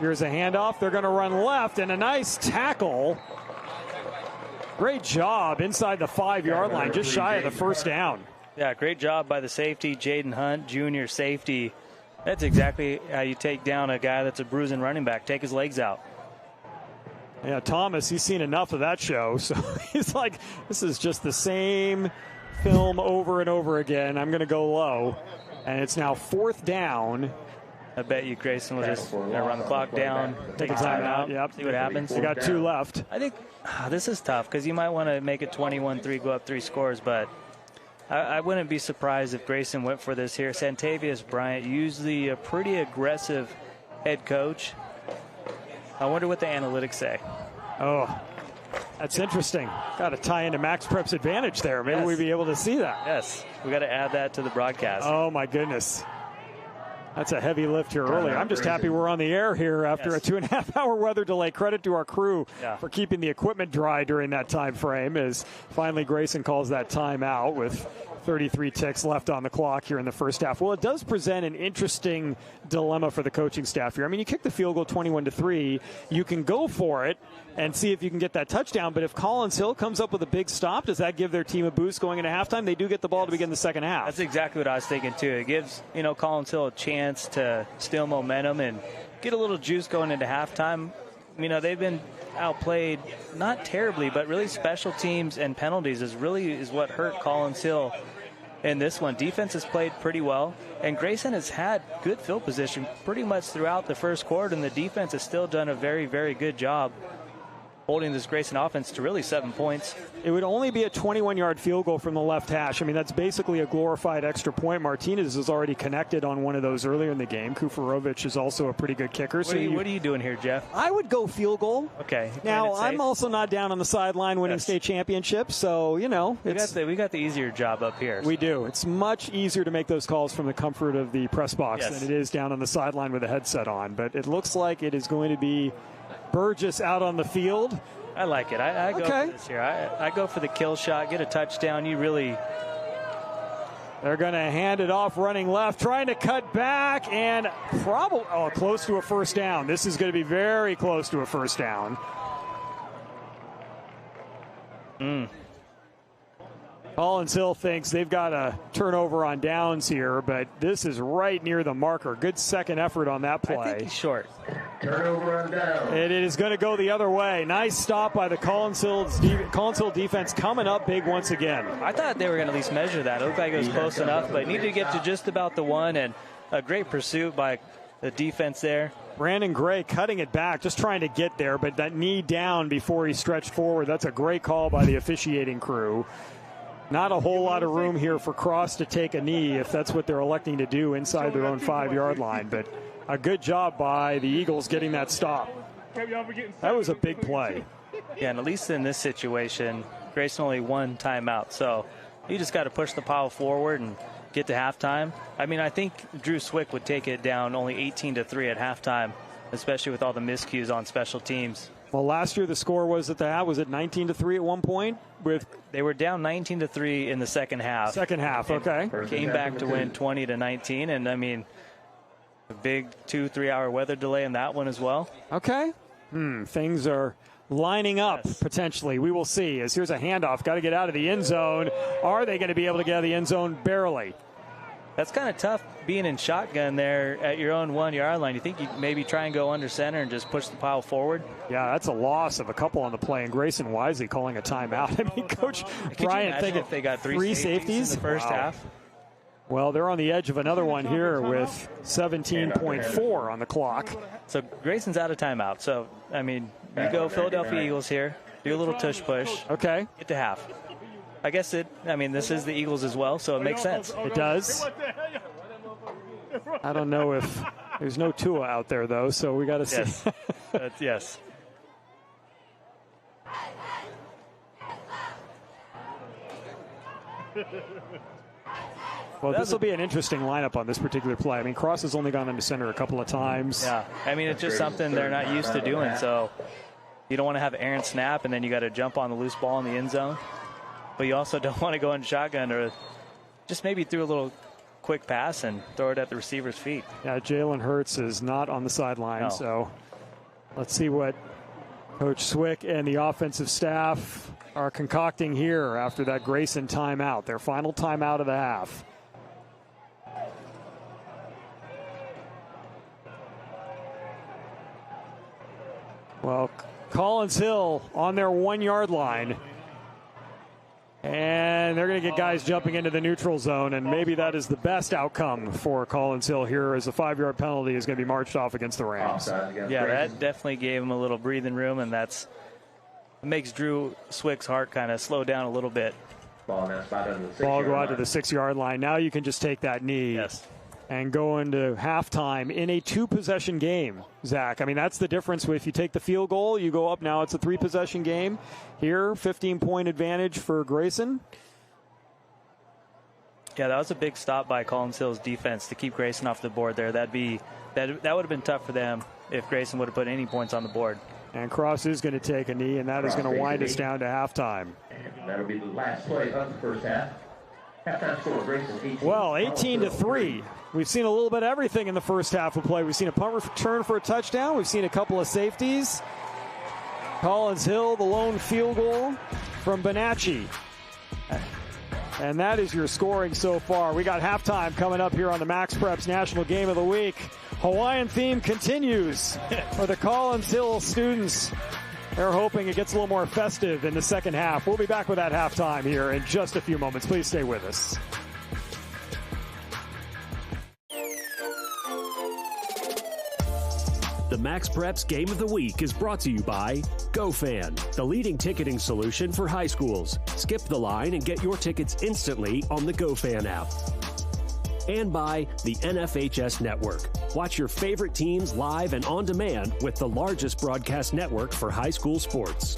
Here's a handoff. They're going to run left, and a nice tackle. Great job inside the 5-yard line, just shy of the first down. Yeah, great job by the safety, Jaden Hunt, junior safety. That's exactly how you take down a guy that's a bruising running back. Take his legs out. Yeah, Thomas, he's seen enough of that show, so he's like, this is just the same film over and over again. I'm going to go low, and it's now 4th down. I bet you Grayson will just run the clock down, take a timeout, yep. See what happens. We got 2 left. I think this is tough because you might want to make it 21-3, go up 3 scores, but I wouldn't be surprised if Grayson went for this here. Santavius Bryant, usually a pretty aggressive head coach. I wonder what the analytics say. Oh, that's interesting. Got to tie into MaxPreps advantage there. Maybe we'd be able to see that. Yes, we got to add that to the broadcast. Oh, my goodness. That's a heavy lift here early. I'm just happy we're on the air here after a 2.5-hour weather delay. Credit to our crew for keeping the equipment dry during that time frame, as finally Grayson calls that timeout with 33 ticks left on the clock here in the first half. Well, it does present an interesting dilemma for the coaching staff here. I mean, you kick the field goal 21-3. You can go for it and see if you can get that touchdown. But if Collins Hill comes up with a big stop, does that give their team a boost going into halftime? They do get the ball to begin the second half. That's exactly what I was thinking, too. It gives, Collins Hill a chance to steal momentum and get a little juice going into halftime. They've been outplayed, not terribly, but really special teams and penalties is what hurt Collins Hill in this one. Defense has played pretty well, and Grayson has had good field position pretty much throughout the first quarter, and the defense has still done a very, very good job holding this Grayson offense to really 7 points. It would only be a 21-yard field goal from the left hash. I mean, that's basically a glorified extra point. Martinez is already connected on one of those earlier in the game. Kufarovic is also a pretty good kicker. What are you doing here, Jeff? I would go field goal. Okay. Now, I'm also not down on the sideline winning state championships, so, we got the easier job up here. We do. It's much easier to make those calls from the comfort of the press box than it is down on the sideline with a headset on. But it looks like it is going to be Burgess out on the field. I like it. I go for this here. I go for the kill shot, get a touchdown. They're going to hand it off running left, trying to cut back, and probably close to a first down. This is going to be very close to a first down. Collins Hill thinks they've got a turnover on downs here, but this is right near the marker. Good second effort on that play. I think he's short. Turnover on down. It is going to go the other way. Nice stop by the Collins Hill defense coming up big once again. I thought they were going to at least measure that. It looked like it was close enough, but needed to get to just about the one, and a great pursuit by the defense there. Brandon Gray cutting it back, just trying to get there, but that knee down before he stretched forward. That's a great call by the officiating crew. Not a whole lot of room here for Cross to take a knee if that's what they're electing to do inside their own 5-yard line. But a good job by the Eagles getting that stop. That was a big play. Yeah, and at least in this situation, Grayson only one timeout. So you just got to push the pile forward and get to halftime. I mean, I think Drew Swick would take it down only 18-3 at halftime, especially with all the miscues on special teams. Well, last year the score was at 19-3 at one point. They were down 19-3 in the second half. Second half, okay. Came back to win 20-19, and I mean, a big 2-3 hour weather delay in that one as well. Okay. Things are lining up potentially. We will see. As here's a handoff, got to get out of the end zone. Are they going to be able to get out of the end zone? Barely. That's kind of tough being in shotgun there at your own 1-yard line. You think you'd maybe try and go under center and just push the pile forward? Yeah, that's a loss of a couple on the play, and Grayson wisely calling a timeout. I mean, Coach Bryant thinking if they got three safeties in the first half. Well, they're on the edge of another one here with 17.4 on the clock. So Grayson's out of timeout. So, I mean, you go Philadelphia Eagles here, do a little tush push. Okay. Get to half. I guess this is the Eagles as well, so it makes sense. It does. I don't know if there's no Tua out there, though, so we got to see. Yes. Yes. Well, this will be an interesting lineup on this particular play. I mean, Cross has only gone into center a couple of times. Yeah, I mean, it's just something they're not used to doing, so you don't want to have Aaron snap, and then you got to jump on the loose ball in the end zone. But you also don't want to go in shotgun, or just maybe throw a little quick pass and throw it at the receiver's feet. Yeah, Jalen Hurts is not on the sideline, so let's see what Coach Swick and the offensive staff are concocting here after that Grayson timeout, their final timeout of the half. Well, Collins Hill on their 1-yard line. And they're going to get guys jumping into the neutral zone, and maybe that is the best outcome for Collins Hill here, as a 5-yard penalty is going to be marched off against the Rams. Yeah, that definitely gave him a little breathing room, and it makes Drew Swick's heart kind of slow down a little bit. Ball go out to the 6-yard line. Now you can just take that knee and go into halftime in a 2-possession game, Zach. I mean, that's the difference. If you take the field goal, you go up. Now it's a 3-possession game. Here, 15-point advantage for Grayson. Yeah, that was a big stop by Collins Hill's defense to keep Grayson off the board there. That would have been tough for them if Grayson would have put any points on the board. And Cross is going to take a knee, and that is going to wind us down to halftime. And that'll be the last play of the first half. Halftime score, Grayson 18. Well, 18-3. We've seen a little bit of everything in the first half of play. We've seen a punt return for a touchdown. We've seen a couple of safeties. Collins Hill, the lone field goal from Bonacci. And that is your scoring so far. We got halftime coming up here on the MaxPreps National Game of the Week. Hawaiian theme continues for the Collins Hill students. They're hoping it gets a little more festive in the second half. We'll be back with that halftime here in just a few moments. Please stay with us. The MaxPreps Game of the Week is brought to you by GoFan, the leading ticketing solution for high schools. Skip the line and get your tickets instantly on the GoFan app. And by the NFHS Network. Watch your favorite teams live and on demand with the largest broadcast network for high school sports.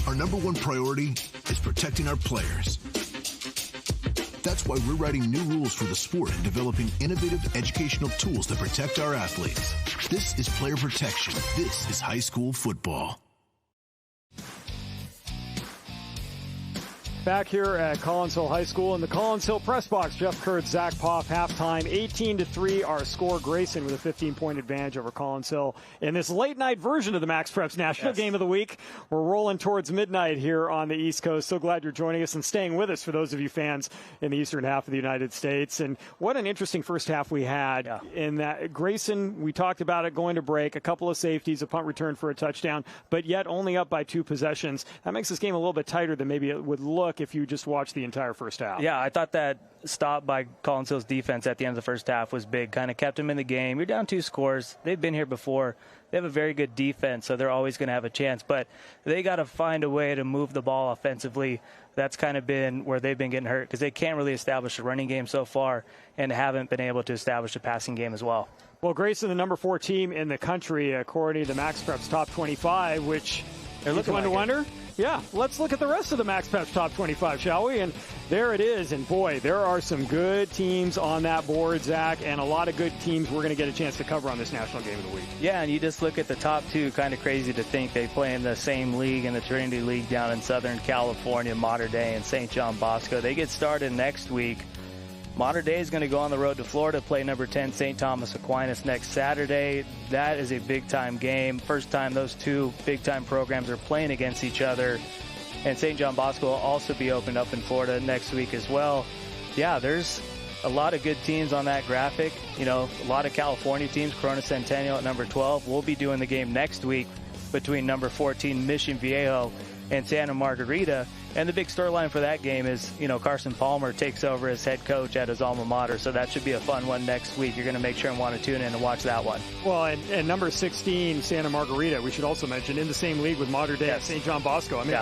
Our number one priority is protecting our players. That's why we're writing new rules for the sport and developing innovative educational tools that protect our athletes. This is player protection. This is high school football. Back here at Collins Hill High School in the Collins Hill press box. Jeff Kurtz, Zach Poff, halftime 18-3. Our score, Grayson with a 15-point advantage over Collins Hill in this late night version of the MaxPreps National Game of the Week. We're rolling towards midnight here on the East Coast. So glad you're joining us and staying with us for those of you fans in the eastern half of the United States. And what an interesting first half we had in that Grayson, we talked about it going to break, a couple of safeties, a punt return for a touchdown, but yet only up by 2 possessions. That makes this game a little bit tighter than maybe it would look if you just watch the entire first half. Yeah, I thought that stop by Collins Hill's defense at the end of the first half was big. Kind of kept them in the game. You're down 2 scores. They've been here before. They have a very good defense, so they're always going to have a chance. But they got to find a way to move the ball offensively. That's kind of been where they've been getting hurt because they can't really establish a running game so far and haven't been able to establish a passing game as well. Well, Grayson, the number 4 team in the country, according to MaxPreps Top 25, which they're looking one to wonder. Yeah, let's look at the rest of the MaxPreps Top 25, shall we? And there it is. And, boy, there are some good teams on that board, Zach, and a lot of good teams we're going to get a chance to cover on this National Game of the Week. Yeah, and you just look at the top 2, kind of crazy to think they play in the same league in the Trinity League down in Southern California, Mater Dei and St. John Bosco. They get started next week. Mater Dei is going to go on the road to Florida, play number 10 St. Thomas Aquinas next Saturday. That is a big-time game. First time those 2 big-time programs are playing against each other. And St. John Bosco will also be opened up in Florida next week as well. Yeah, there's a lot of good teams on that graphic. You know, a lot of California teams. Corona Centennial at number 12. We'll be doing the game next week between number 14 Mission Viejo and Santa Margarita. And the big storyline for that game is, you know, Carson Palmer takes over as head coach at his alma mater. So that should be a fun one next week. You're going to make sure and want to tune in and watch that one. Well, and number 16, Santa Margarita, we should also mention, in the same league with Mater Dei, St. John Bosco. I mean,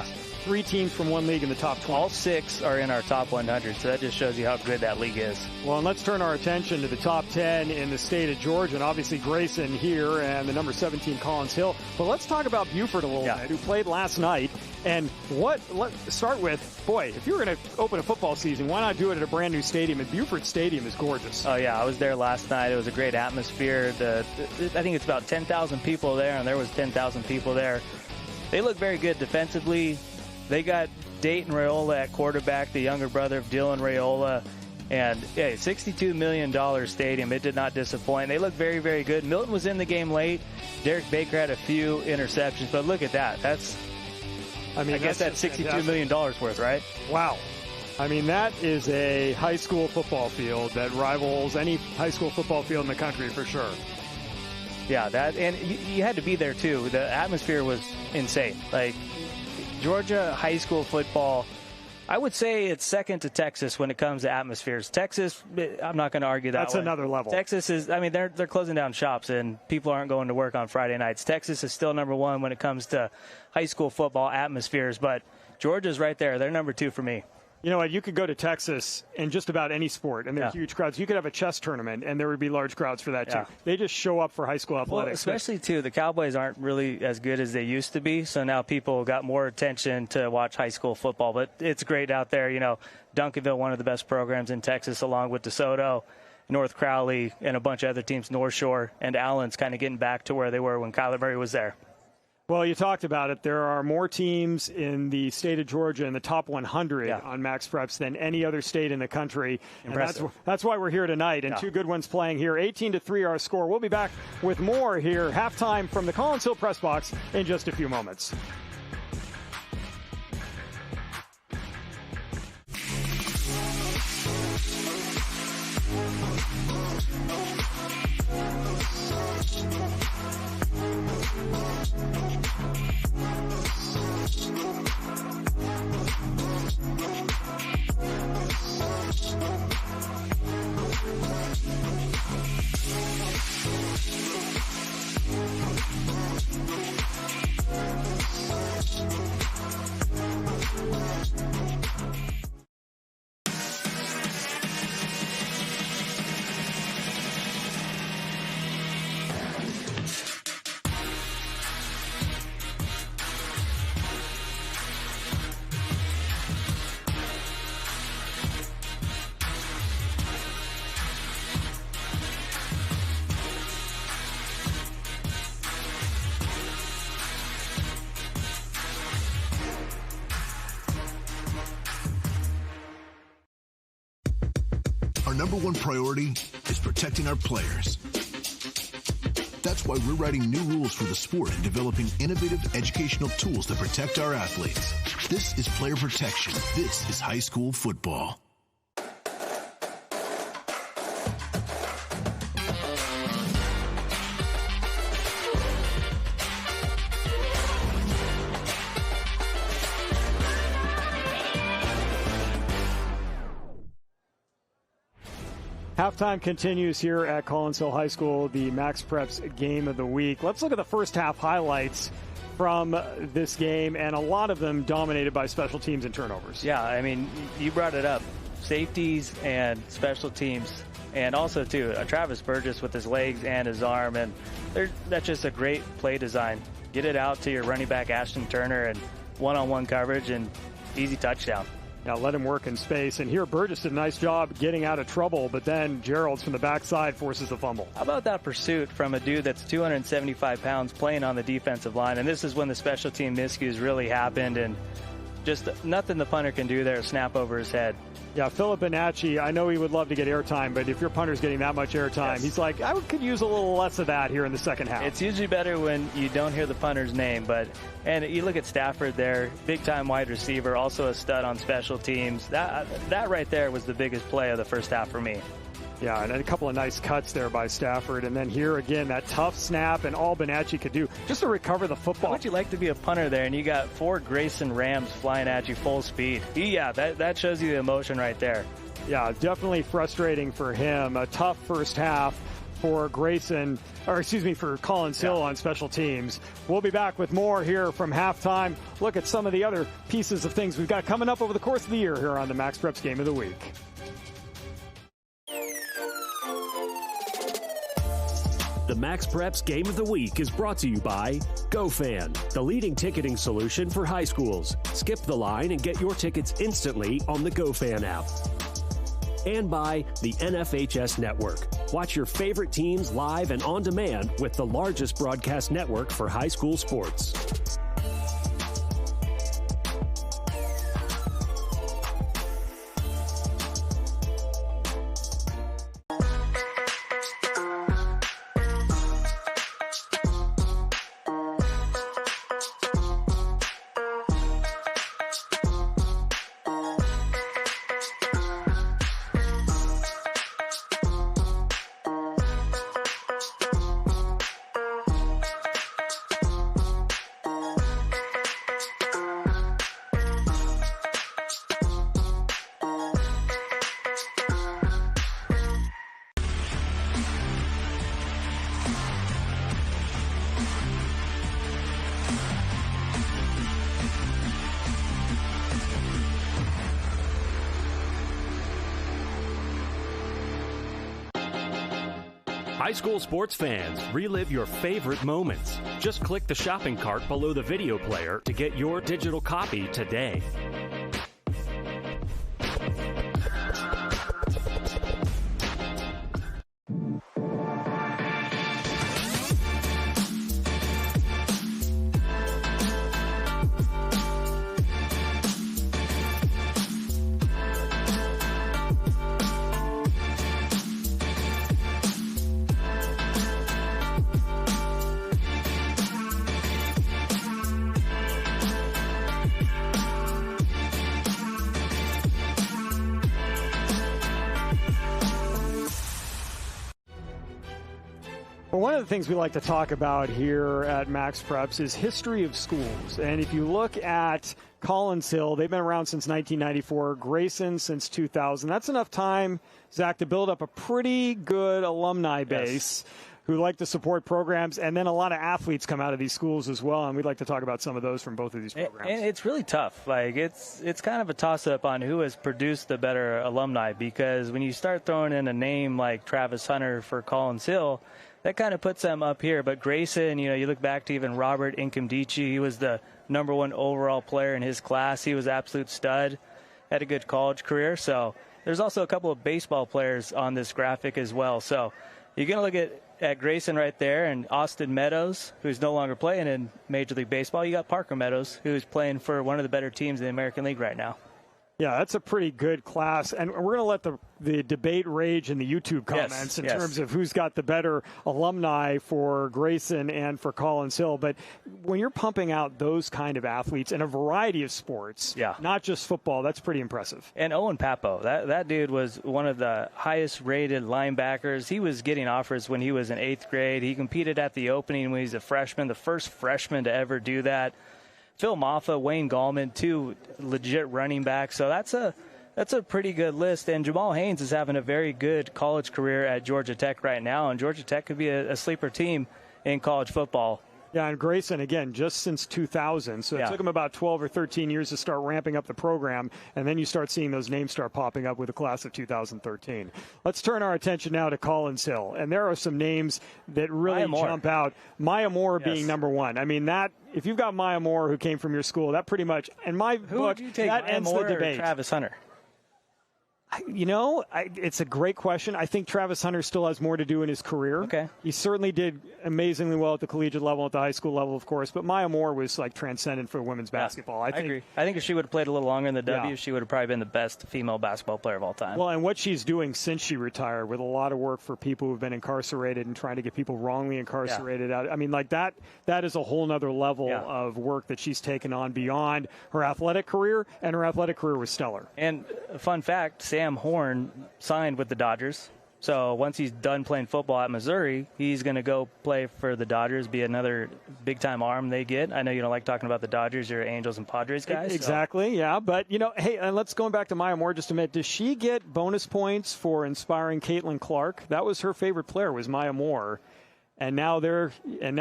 3 teams from one league in the top 20. All 6 are in our top 100, so that just shows you how good that league is. Well, and let's turn our attention to the top 10 in the state of Georgia, and obviously Grayson here and the number 17 Collins Hill. But let's talk about Buford a little bit, who played last night. And let's start with, boy, if you were going to open a football season, why not do it at a brand new stadium? And Buford Stadium is gorgeous. Oh, yeah, I was there last night. It was a great atmosphere. I think it's about 10,000 people there, and there was 10,000 people there. They look very good defensively. They got Dayton Raiola at quarterback, the younger brother of Dylan Raiola. And, yeah, $62 million stadium. It did not disappoint. They look very, very good. Milton was in the game late. Derek Baker had a few interceptions. But look at that. I guess that's $62 million worth, right? Wow. I mean, that is a high school football field that rivals any high school football field in the country for sure. Yeah, and you had to be there, too. The atmosphere was insane. Like, Georgia high school football, I would say it's second to Texas when it comes to atmospheres. Texas, I'm not going to argue that. That's another level. Texas is, they're closing down shops and people aren't going to work on Friday nights. Texas is still number 1 when it comes to high school football atmospheres, but Georgia's right there. They're number 2 for me. You know what? You could go to Texas in just about any sport, and there are huge crowds. You could have a chess tournament, and there would be large crowds for that, too. They just show up for high school athletics. Well, especially, too, the Cowboys aren't really as good as they used to be, so now people got more attention to watch high school football. But it's great out there. You know, Duncanville, one of the best programs in Texas, along with DeSoto, North Crowley, and a bunch of other teams, North Shore, and Allen's kind of getting back to where they were when Kyler Murray was there. Well, you talked about it. There are more teams in the state of Georgia in the top 100 on MaxPreps than any other state in the country. Impressive. And that's why we're here tonight, and 2 good ones playing here. 18-3 our score. We'll be back with more here, halftime from the Collins Hill press box in just a few moments. Our number 1 priority is protecting our players. That's why we're writing new rules for the sport and developing innovative educational tools to protect our athletes. This is player protection. This is high school football. Halftime continues here at Collins Hill High School, the MaxPreps game of the week. Let's look at the first half highlights from this game, and a lot of them dominated by special teams and turnovers. Yeah, I mean, you brought it up. Safeties and special teams, and also, too, Travis Burgess with his legs and his arm, and that's just a great play design. Get it out to your running back, Ashton Turner, and one-on-one coverage, and easy touchdown. Now let him work in space. And here Burgess did a nice job getting out of trouble, but then Gerald's from the backside forces the fumble. How about that pursuit from a dude that's 275 pounds playing on the defensive line? And this is when the special team miscues really happened, and just nothing the punter can do there, snap over his head. Yeah, Philip Bonacci, I know he would love to get airtime, but if your punter's getting that much airtime, he's like, I could use a little less of that here in the second half. It's usually better when you don't hear the punter's name, and you look at Stafford there, big-time wide receiver, also a stud on special teams. That right there was the biggest play of the first half for me. Yeah, and a couple of nice cuts there by Stafford. And then here again, that tough snap and all Bonacci could do just to recover the football. How would you like to be a punter there and you got 4 Grayson Rams flying at you full speed? Yeah, that shows you the emotion right there. Yeah, definitely frustrating for him. A tough first half for Grayson, or excuse me, for Collins Hill on special teams. We'll be back with more here from halftime. Look at some of the other pieces of things we've got coming up over the course of the year here on the MaxPreps Game of the Week. The MaxPreps Game of the Week is brought to you by GoFan, the leading ticketing solution for high schools. Skip the line and get your tickets instantly on the GoFan app. And by the NFHS Network. Watch your favorite teams live and on demand with the largest broadcast network for high school sports. High school sports fans, relive your favorite moments. Just click the shopping cart below the video player to get your digital copy today. Well, one of the things we like to talk about here at MaxPreps is history of schools. And if you look at Collins Hill, they've been around since 1994, Grayson since 2000. That's enough time, Zach, to build up a pretty good alumni base who like to support programs. And then a lot of athletes come out of these schools as well. And we'd like to talk about some of those from both of these programs. And it's really tough. Like, it's kind of a toss-up on who has produced the better alumni, because when you start throwing in a name like Travis Hunter for Collins Hill, that kind of puts them up here. But Grayson, you look back to even Robert Inkamdichi. He was the #1 overall player in his class. He was an absolute stud, had a good college career. So there's also a couple of baseball players on this graphic as well. So you're going to look at Grayson right there, and Austin Meadows, who's no longer playing in Major League Baseball. You got Parker Meadows, who's playing for one of the better teams in the American League right now. Yeah, that's a pretty good class. And we're going to let the debate rage in the YouTube comments in terms of who's got the better alumni for Grayson and for Collins Hill. But when you're pumping out those kind of athletes in a variety of sports, not just football, that's pretty impressive. And Owen Papo, that dude was one of the highest rated linebackers. He was getting offers when he was in 8th grade. He competed at the opening when he was a freshman, the first freshman to ever do that. Phil Maffa, Wayne Gallman, 2 legit running backs. So that's a pretty good list. And Jamal Haynes is having a very good college career at Georgia Tech right now. And Georgia Tech could be a sleeper team in college football. Yeah, and Grayson, again, just since 2000. So it took him about 12 or 13 years to start ramping up the program. And then you start seeing those names start popping up with the class of 2013. Let's turn our attention now to Collins Hill. And there are some names that really jump out. Maya Moore being #1. I mean, that if you've got Maya Moore who came from your school, that pretty much, in my book, that ends the debate. Or Travis Hunter? It's a great question. I think Travis Hunter still has more to do in his career. Okay. He certainly did amazingly well at the collegiate level, at the high school level, of course. But Maya Moore was like transcendent for women's basketball. I agree. I think if she would have played a little longer in the W, she would have probably been the best female basketball player of all time. Well, and what she's doing since she retired with a lot of work for people who've been incarcerated and trying to get people wrongly incarcerated out. I mean, like that is a whole nother level of work that she's taken on beyond her athletic career, and her athletic career was stellar. And a fun fact, Sam Horn signed with the Dodgers. So once he's done playing football at Missouri, he's going to go play for the Dodgers, be another big-time arm they get. I know you don't like talking about the Dodgers. You're Angels and Padres guys. Exactly, yeah. But, hey, and let's go back to Maya Moore just a minute. Does she get bonus points for inspiring Caitlin Clark? That was her favorite player, was Maya Moore. And now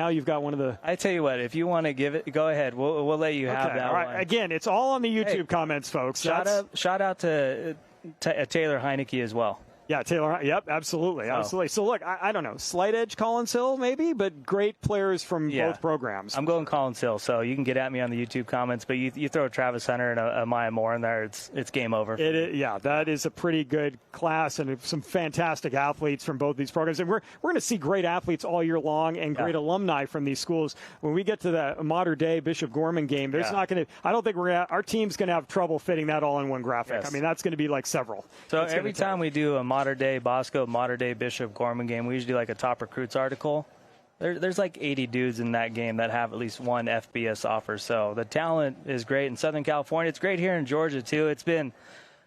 you've got one of the. I tell you what, if you want to give it, go ahead. We'll let you have that. All right. one. Again, it's all on the YouTube comments, folks. Shout out to Taylor Heineke as well. Yeah, Taylor. Yep, absolutely. So look, I don't know, slight edge Collins Hill maybe, but great players from both programs. I'm going Collins Hill, so you can get at me on the YouTube comments. But you throw Travis Hunter and a Maya Moore in there, it's game over. That is a pretty good class and some fantastic athletes from both these programs. And we're going to see great athletes all year long and great alumni from these schools. When we get to the modern day Bishop Gorman game, there's not going to. I don't think our team's going to have trouble fitting that all in one graphic. Yes. I mean, that's going to be like several. So every time we do a modern day Bosco, modern day Bishop Gorman game, we usually do like a top recruits article. There's like 80 dudes in that game that have at least one FBS offer. So the talent is great in Southern California. It's great here in Georgia too. It's been,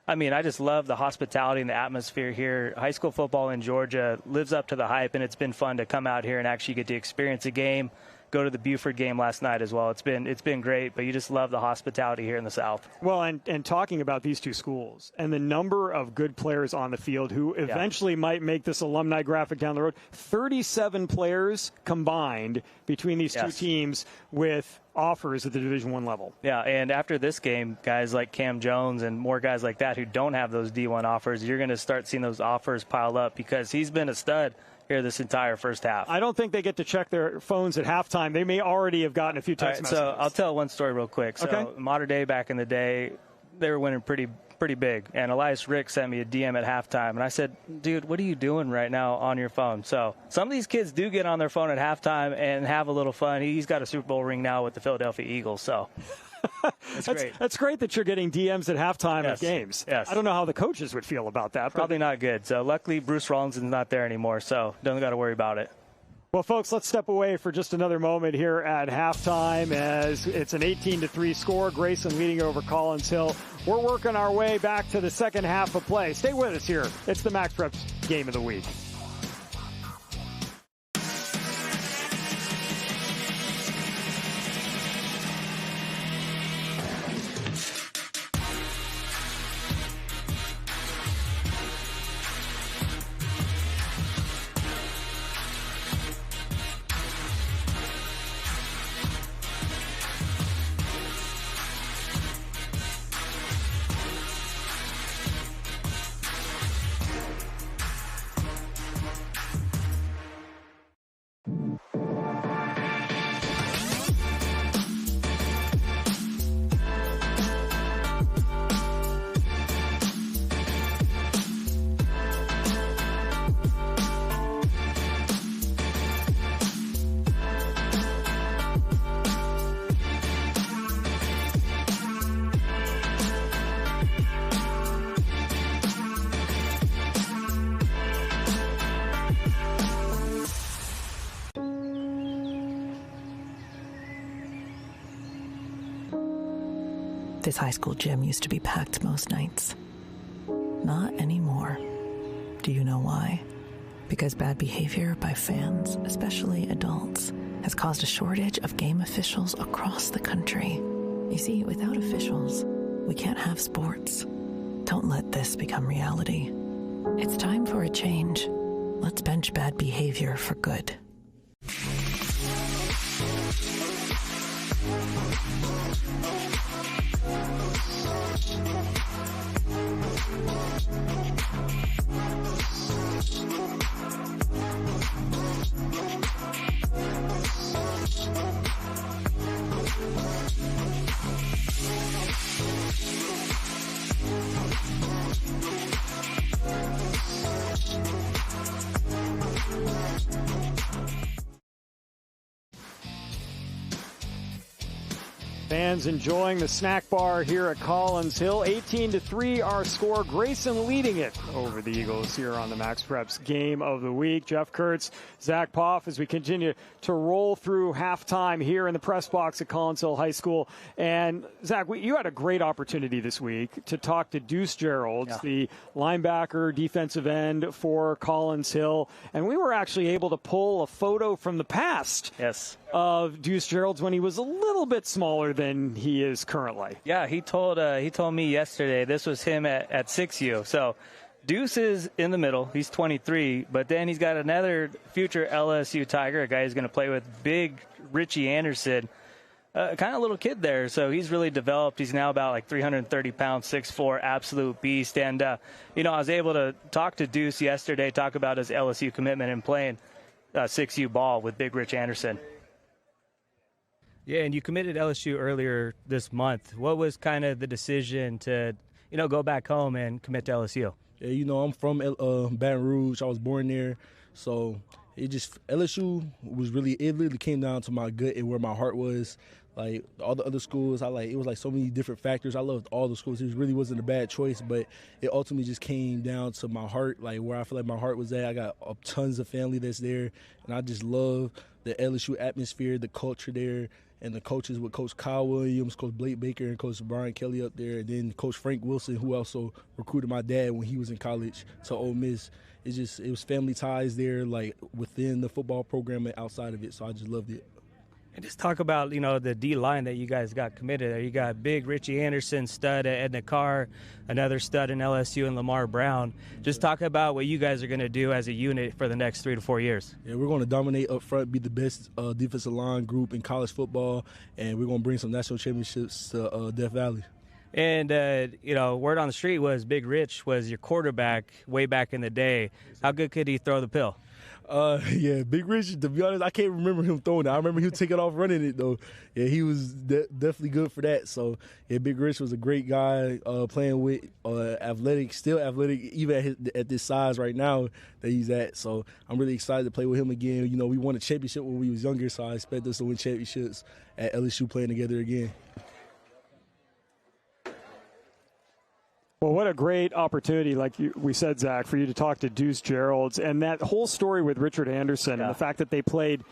I just love the hospitality and the atmosphere here. High school football in Georgia lives up to the hype, and it's been fun to come out here and actually get to experience a game. Go to the Buford game last night as well. It's been great, but you just love the hospitality here in the South. Well, and talking about these two schools and the number of good players on the field who eventually might make this alumni graphic down the road, 37 players combined between these two teams with offers at the Division I level. Yeah, and after this game, guys like Cam Jones and more guys like that who don't have those D1 offers, you're going to start seeing those offers pile up because he's been a stud here this entire first half. I don't think they get to check their phones at halftime. They may already have gotten a few text messages. So I'll tell one story real quick. So modern day back in the day, they were winning pretty big. And Elias Rick sent me a DM at halftime. And I said, dude, what are you doing right now on your phone? So some of these kids do get on their phone at halftime and have a little fun. He's got a Super Bowl ring now with the Philadelphia Eagles. So that's great. That's great that you're getting DMs at halftime of games. Yes. I don't know how the coaches would feel about that. Probably not good. So luckily Bruce Rollins is not there anymore, so don't got to worry about it. Well, folks, let's step away for just another moment here at halftime as it's an 18-3 score. Grayson leading over Collins Hill. We're working our way back to the second half of play. Stay with us here. It's the MaxPreps Game of the Week. This high school gym used to be packed most nights. Not anymore. Do you know why? Because bad behavior by fans, especially adults, has caused a shortage of game officials across the country. You see, without officials, we can't have sports. Don't let this become reality. It's time for a change. Let's bench bad behavior for good. Fans enjoying the snack bar here at Collins Hill. 18-3 our score. Grayson leading it over the Eagles here on the MaxPreps Game of the Week. Jeff Kurtz, Zach Poff, as we continue to roll through halftime here in the press box at Collins Hill High School. And Zach, you had a great opportunity this week to talk to Deuce Geralds, the linebacker, defensive end for Collins Hill. And we were actually able to pull a photo from the past. Yes. Of Deuce Geralds when he was a little bit smaller than he is currently. Yeah, he told me yesterday this was him at 6U. So Deuce is in the middle. He's 23, but then he's got another future LSU Tiger, a guy who's going to play with big Richie Anderson, kind of little kid there. So he's really developed. He's now about like 330 pounds, 6'4", absolute beast. And, I was able to talk to Deuce yesterday, talk about his LSU commitment and playing 6U ball with big Rich Anderson. Yeah, and you committed LSU earlier this month. What was kind of the decision to, go back home and commit to LSU? Yeah, I'm from Baton Rouge. I was born there. So LSU was it really came down to my gut and where my heart was. Like all the other schools, it was like so many different factors. I loved all the schools. It really wasn't a bad choice, but it ultimately just came down to my heart, like where I feel like my heart was at. I got tons of family that's there, and I just love the LSU atmosphere, the culture there, and the coaches with Coach Kyle Williams, Coach Blake Baker, and Coach Brian Kelly up there, and then Coach Frank Wilson, who also recruited my dad when he was in college to Ole Miss. It was family ties there, like within the football program and outside of it, so I just loved it. And just talk about, the D-line that you guys got committed there. You got big Richie Anderson, stud at Edna Carr, another stud in LSU, and Lamar Brown. Just talk about what you guys are going to do as a unit for the next 3 to 4 years. Yeah, we're going to dominate up front, be the best defensive line group in college football, and we're going to bring some national championships to Death Valley. And, word on the street was Big Rich was your quarterback way back in the day. How good could he throw the pill? Yeah, Big Rich, to be honest, I can't remember him throwing it. I remember him taking off running it, though. Yeah, he was definitely good for that. So, yeah, Big Rich was a great guy playing with, athletic, still athletic, even at this size right now that he's at. So, I'm really excited to play with him again. We won a championship when we was younger, so I expect us to win championships at LSU playing together again. Well, what a great opportunity, like we said, Zach, for you to talk to Deuce Geralds. And that whole story with Richard Anderson and the fact that they played,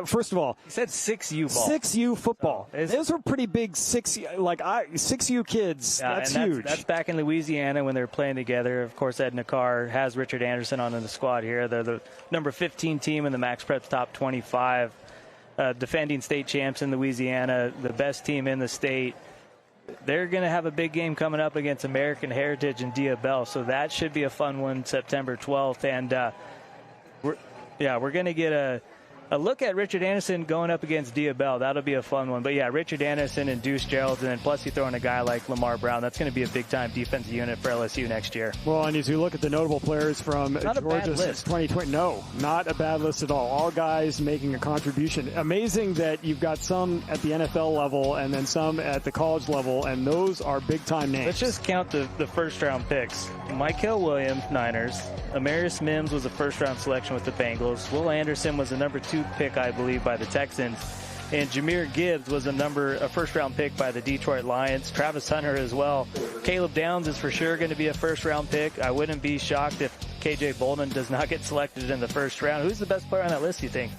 first of all, he said 6U ball. 6U football. So those are pretty big 6U kids. Yeah, that's huge. That's back in Louisiana when they were playing together. Of course, Edna Carr has Richard Anderson on in the squad here. They're the number 15 team in the MaxPreps top 25. Defending state champs in Louisiana, the best team in the state. They're going to have a big game coming up against American Heritage and Diabel, so that should be a fun one September 12th. And we're going to get a look at Richard Anderson going up against Diabel. That'll be a fun one. But, yeah, Richard Anderson and Deuce Geralds, and then plus you throw in a guy like Lamar Brown. That's going to be a big-time defensive unit for LSU next year. Well, and as you look at the notable players from Georgia since 2020, no, not a bad list at all. All guys making a contribution. Amazing that you've got some at the NFL level and then some at the college level, and those are big-time names. Let's just count the first-round picks. Michael Williams, Niners. Amarius Mims was a first-round selection with the Bengals. Will Anderson was a number 2 pick, I believe, by the Texans. And Jahmyr Gibbs was a first-round pick by the Detroit Lions. Travis Hunter as well. Caleb Downs is for sure going to be a first-round pick. I wouldn't be shocked if KJ Bolden does not get selected in the first round. Who's the best player on that list, you think?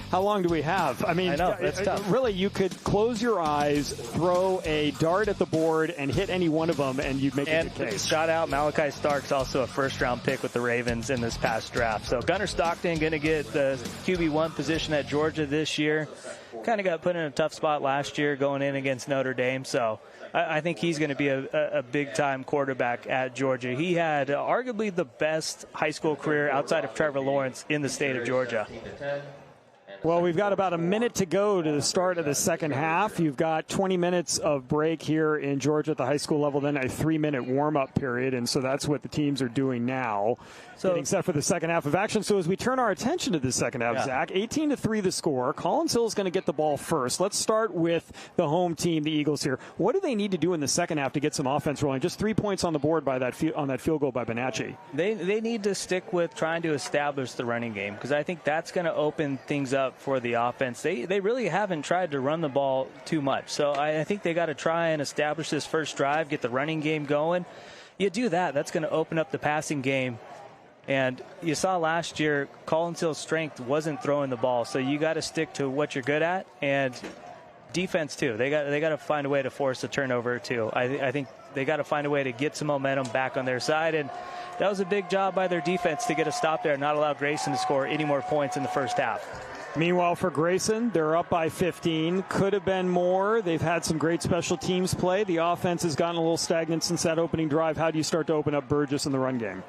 How long do we have? I mean, I know, that's tough. Really, you could close your eyes, throw a dart at the board, and hit any one of them, and you'd make a good case. Shout out, Malachi Starks, also a first-round pick with the Ravens in this past draft. So Gunnar Stockton going to get the QB1 position at Georgia this year. Kind of got put in a tough spot last year going in against Notre Dame. So I think he's going to be a big-time quarterback at Georgia. He had arguably the best high school career outside of Trevor Lawrence in the state of Georgia. Well, we've got about a minute to go to the start of the second half. You've got 20 minutes of break here in Georgia at the high school level, then a 3-minute warm-up period, and so that's what the teams are doing now, getting set for the second half of action. So as we turn our attention to the second half, Zach, 18-3 the score. Collins Hill is going to get the ball first. Let's start with the home team, the Eagles here. What do they need to do in the second half to get some offense rolling? Just 3 points on the board by on that field goal by Bonacci. They need to stick with trying to establish the running game, because I think that's going to open things up up for the offense. They really haven't tried to run the ball too much. So I think they got to try and establish this first drive, get the running game going. You do that, that's going to open up the passing game. And you saw last year, Collinsville's strength wasn't throwing the ball. So you got to stick to what you're good at, and defense too. They got to find a way to force a turnover too. I think they got to find a way to get some momentum back on their side, and that was a big job by their defense to get a stop there and not allow Grayson to score any more points in the first half. Meanwhile, for Grayson, they're up by 15. Could have been more. They've had some great special teams play. The offense has gotten a little stagnant since that opening drive. How do you start to open up Burgess in the run game?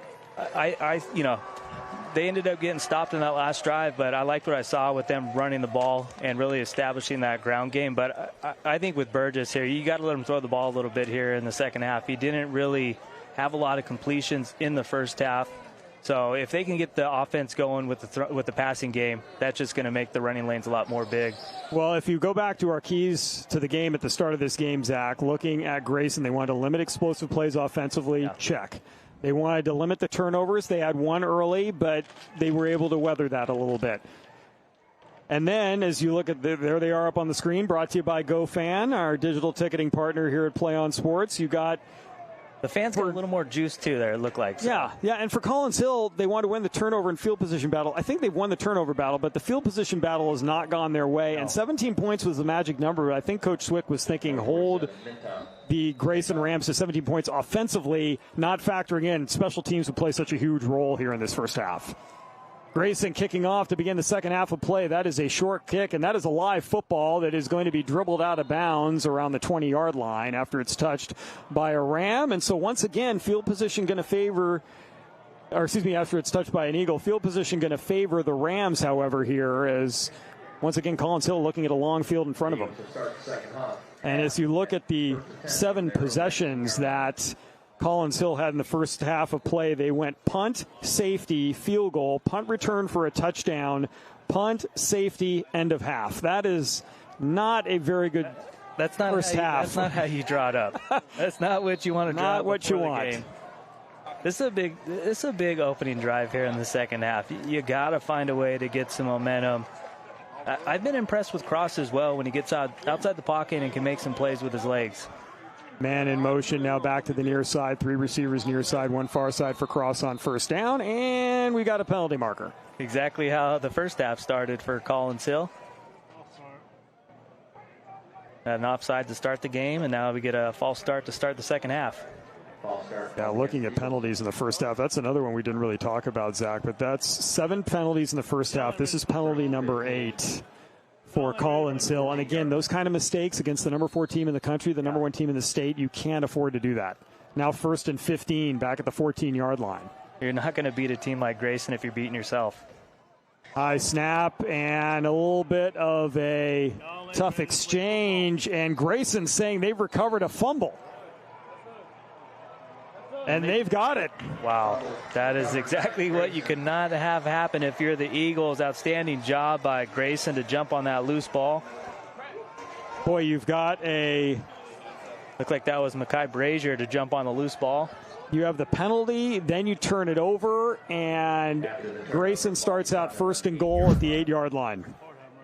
They ended up getting stopped in that last drive, but I liked what I saw with them running the ball and really establishing that ground game. But I think with Burgess here, you got to let him throw the ball a little bit here in the second half. He didn't really have a lot of completions in the first half. So if they can get the offense going with the passing game, that's just going to make the running lanes a lot more big. Well, if you go back to our keys to the game at the start of this game, Zach, looking at Grayson, they wanted to limit explosive plays offensively. Yeah. Check. They wanted to limit the turnovers. They had one early, but they were able to weather that a little bit. And then, as you look at there they are up on the screen, brought to you by GoFan, our digital ticketing partner here at Play On Sports. You got the fans got a little more juice too there, it looked like. So. Yeah, and for Collinsville, they want to win the turnover and field position battle. I think they've won the turnover battle, but the field position battle has not gone their way. No. And 17 points was the magic number. I think Coach Swick was thinking hold the Grayson Rams to 17 points offensively, not factoring in special teams would play such a huge role here in this first half. Grayson kicking off to begin the second half of play. That is a short kick, and that is a live football that is going to be dribbled out of bounds around the 20-yard line after it's touched by a Ram. And so once again, field position going to favor, after it's touched by an Eagle, field position going to favor the Rams, however, here as once again Collinsville looking at a long field in front of them. And as you look at the 7 possessions that Collinsville had in the first half of play, they went punt, safety, field goal, punt return for a touchdown, punt, safety, end of half. That is not a very good first half. That's not how you draw it up. That's not what you want to draw up. Not what you want. Game. This is a big opening drive here in the second half. You got to find a way to get some momentum. I've been impressed with Cross as well when he gets outside the pocket and can make some plays with his legs. Man in motion, now back to the near side. 3 receivers near side, 1 far side for Cross on first down, and we got a penalty marker. Exactly how the first half started for Collinsville. Had an offside to start the game, and now we get a false start to start the second half. Yeah, looking at penalties in the first half, that's another one we didn't really talk about, Zach, but that's 7 penalties in the first half. This is penalty number 8. For Collinsville. And again, those kind of mistakes against the number 4 team in the country, the number 1 team in the state, you can't afford to do that. Now 1st and 15 back at the 14-yard line. You're not going to beat a team like Grayson if you're beating yourself. High snap and a little bit of a tough exchange. And Grayson saying they've recovered a fumble. And they've got it. Wow. That is exactly what you cannot have happen if you're the Eagles. Outstanding job by Grayson to jump on that loose ball. Boy, you've got Looked like that was Mekhi Brazier to jump on the loose ball. You have the penalty, then you turn it over, and Grayson starts out 1st and goal at the 8-yard line.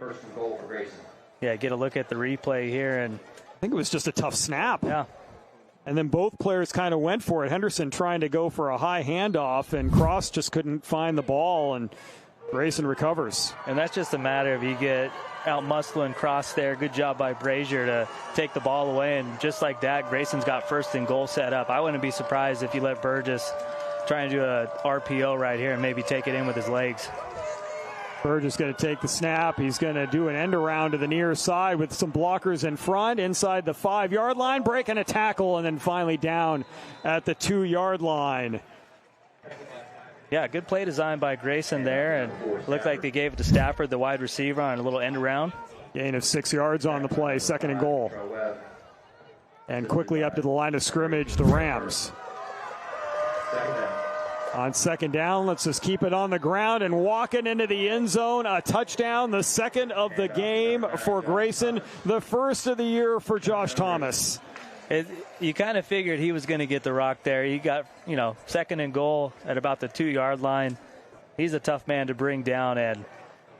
1st and goal for Grayson. Yeah, get a look at the replay here. And I think it was just a tough snap. Yeah. And then both players kind of went for it. Henderson trying to go for a high handoff, and Cross just couldn't find the ball, and Grayson recovers. And that's just a matter of you get out muscling Cross there. Good job by Brazier to take the ball away, and just like that, Grayson's got 1st and goal set up. I wouldn't be surprised if you let Burgess try and do a RPO right here and maybe take it in with his legs. Burgess going to take the snap. He's going to do an end around to the near side with some blockers in front inside the 5-yard line, breaking a tackle, and then finally down at the 2-yard line. Yeah, good play design by Grayson there, and looked like they gave it to Stafford, the wide receiver, on a little end around. Gain of 6 yards on the play, 2nd and goal. And quickly up to the line of scrimmage, the Rams. On 2nd down, let's just keep it on the ground and walking into the end zone. A touchdown, the 2nd of the game for Grayson, the 1st of the year for Josh Thomas. You kind of figured he was going to get the rock there. He got, 2nd and goal at about the 2-yard line. He's a tough man to bring down, and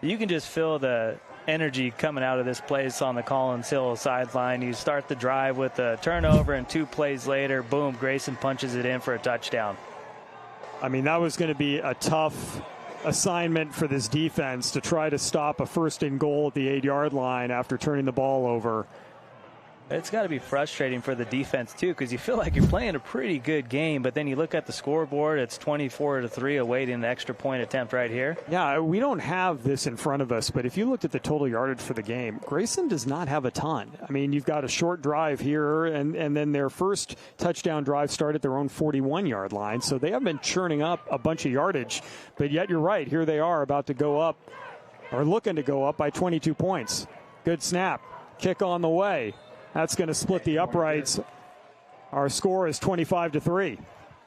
You can just feel the energy coming out of this place on the Collins Hill sideline. You start the drive with a turnover, and 2 plays later, boom, Grayson punches it in for a touchdown. I mean, that was going to be a tough assignment for this defense to try to stop a 1st and goal at the 8-yard line after turning the ball over. It's got to be frustrating for the defense, too, because you feel like you're playing a pretty good game, but then you look at the scoreboard, it's 24-3 awaiting an extra point attempt right here. Yeah, we don't have this in front of us, but if you looked at the total yardage for the game, Grayson does not have a ton. I mean, you've got a short drive here, and then their first touchdown drive started at their own 41-yard line, so they have been churning up a bunch of yardage, but yet you're right, here they are about to go up, or looking to go up by 22 points. Good snap. Kick on the way. That's going to split the uprights. Our score is 25-3.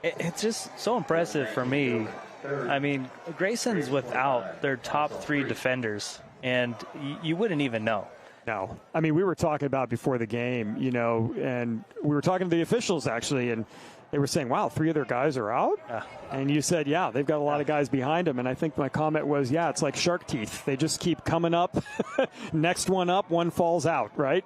It's just so impressive for me. I mean, Grayson's without their top 3 defenders, and you wouldn't even know. No. I mean, we were talking about before the game, you know, and we were talking to the officials, actually, and they were saying, wow, 3 of their guys are out? And you said, yeah, they've got a lot of guys behind them. And I think my comment was, yeah, it's like shark teeth. They just keep coming up. Next one up, one falls out, right?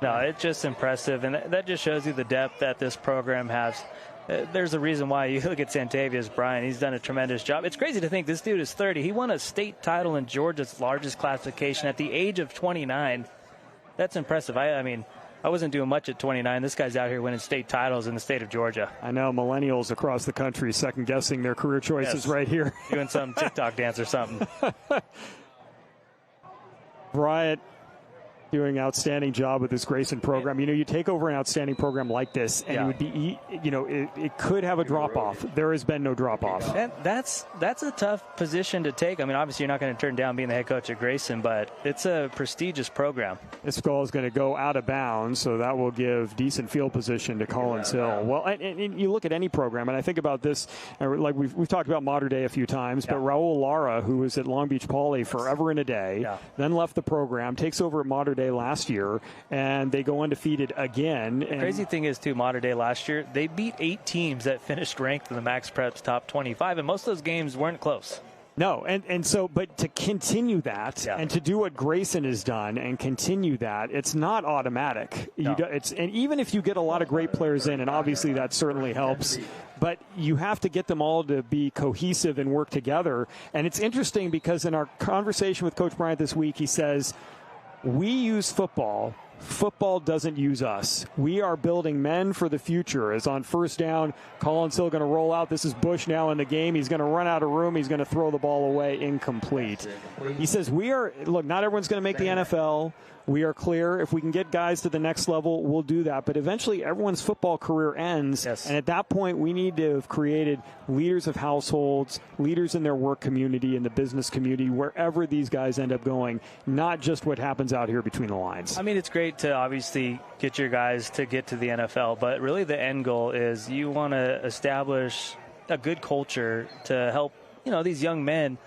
No, it's just impressive, and that just shows you the depth that this program has. There's a reason why you look at Santavius Bryant. He's done a tremendous job. It's crazy to think this dude is 30. He won a state title in Georgia's largest classification at the age of 29. That's impressive. I mean, I wasn't doing much at 29. This guy's out here winning state titles in the state of Georgia. I know millennials across the country second-guessing their career choices right here. Doing some TikTok dance or something. Bryant doing an outstanding job with this Grayson program. You know, you take over an outstanding program like this, and it would be, you know, it could have a drop-off. There has been no drop-off. And that's a tough position to take. I mean, obviously, you're not going to turn down being the head coach at Grayson, but it's a prestigious program. This ball is going to go out of bounds, so that will give decent field position to Collins Hill. Well, and you look at any program, and I think about this, like we've talked about Mater Dei a few times, but Raul Lara, who was at Long Beach Poly forever and a day, then left the program, takes over at Mater Dei last year, and they go undefeated again. The crazy thing is, too, Mater Dei last year, they beat 8 teams that finished ranked in the MaxPreps top 25, and most of those games weren't close. No, and so, but to continue that and to do what Grayson has done and continue that, it's not automatic. No. And even if you get a lot of great players in, and obviously that certainly helps, but you have to get them all to be cohesive and work together. And it's interesting because in our conversation with Coach Bryant this week, he says, we use football. Football doesn't use us. We are building men for the future. As on first down, Collins Hill going to roll out. This is Bush now in the game. He's going to run out of room. He's going to throw the ball away, incomplete. He says, look, not everyone's going to make the NFL. We are clear. If we can get guys to the next level, we'll do that. But eventually, everyone's football career ends. Yes. And at that point, we need to have created leaders of households, leaders in their work community, in the business community, wherever these guys end up going, not just what happens out here between the lines. I mean, it's great to obviously get your guys to get to the NFL, but really the end goal is you want to establish a good culture to help, these young men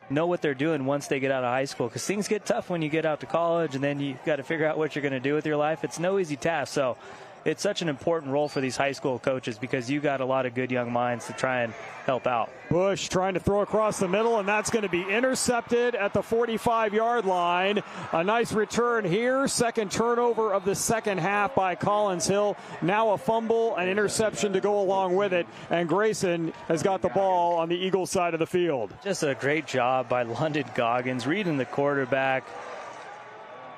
know what they're doing once they get out of high school, because things get tough when you get out to college, and then you got to figure out what you're going to do with your life. It's no easy task. So it's such an important role for these high school coaches, because you got a lot of good young minds to try and help out. Bush trying to throw across the middle, and that's going to be intercepted at the 45-yard line. A nice return here. Second turnover of the second half by Collins Hill. Now a fumble, an interception to go along with it, and Grayson has got the ball on the Eagles side of the field. Just a great job by London Goggins, reading the quarterback.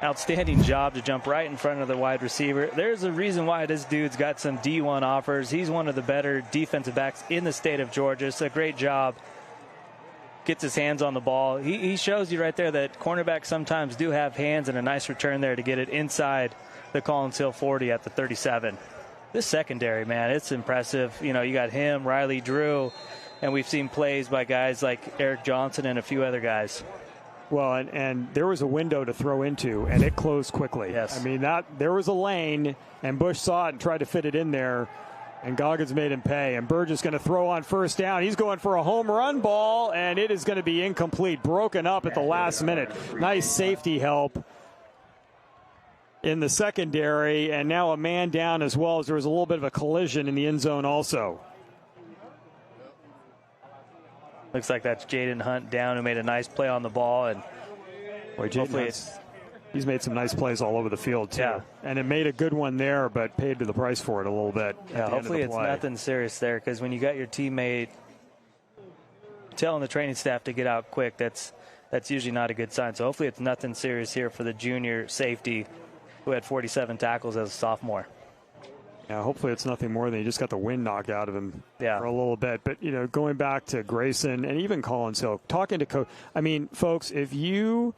Outstanding job to jump right in front of the wide receiver. There's a reason why this dude's got some D1 offers. He's one of the better defensive backs in the state of Georgia. It's a great job. Gets his hands on the ball. He shows you right there that cornerbacks sometimes do have hands, and a nice return there to get it inside the Collins Hill 40 at the 37. This secondary, man, it's impressive. You got him, Riley Drew, and we've seen plays by guys like Eric Johnson and a few other guys. Well, and there was a window to throw into, and it closed quickly. Yes. I mean, there was a lane, and Bush saw it and tried to fit it in there, and Goggins made him pay. And Burgess going to throw on first down. He's going for a home run ball, and it is going to be incomplete, broken up at the last minute. Nice safety help in the secondary, and now a man down as well, as there was a little bit of a collision in the end zone also. Looks like that's Jaden Hunt down, who made a nice play on the ball. And boy, hopefully he's made some nice plays all over the field, too. Yeah. And it made a good one there, but paid to the price for it a little bit. Yeah, hopefully it's nothing serious there, because when you got your teammate telling the training staff to get out quick, that's usually not a good sign. So hopefully it's nothing serious here for the junior safety who had 47 tackles as a sophomore. Yeah, hopefully it's nothing more than he just got the wind knocked out of him for a little bit. But, you know, going back to Grayson and even Collins Hill, talking to coach, I mean, folks, if you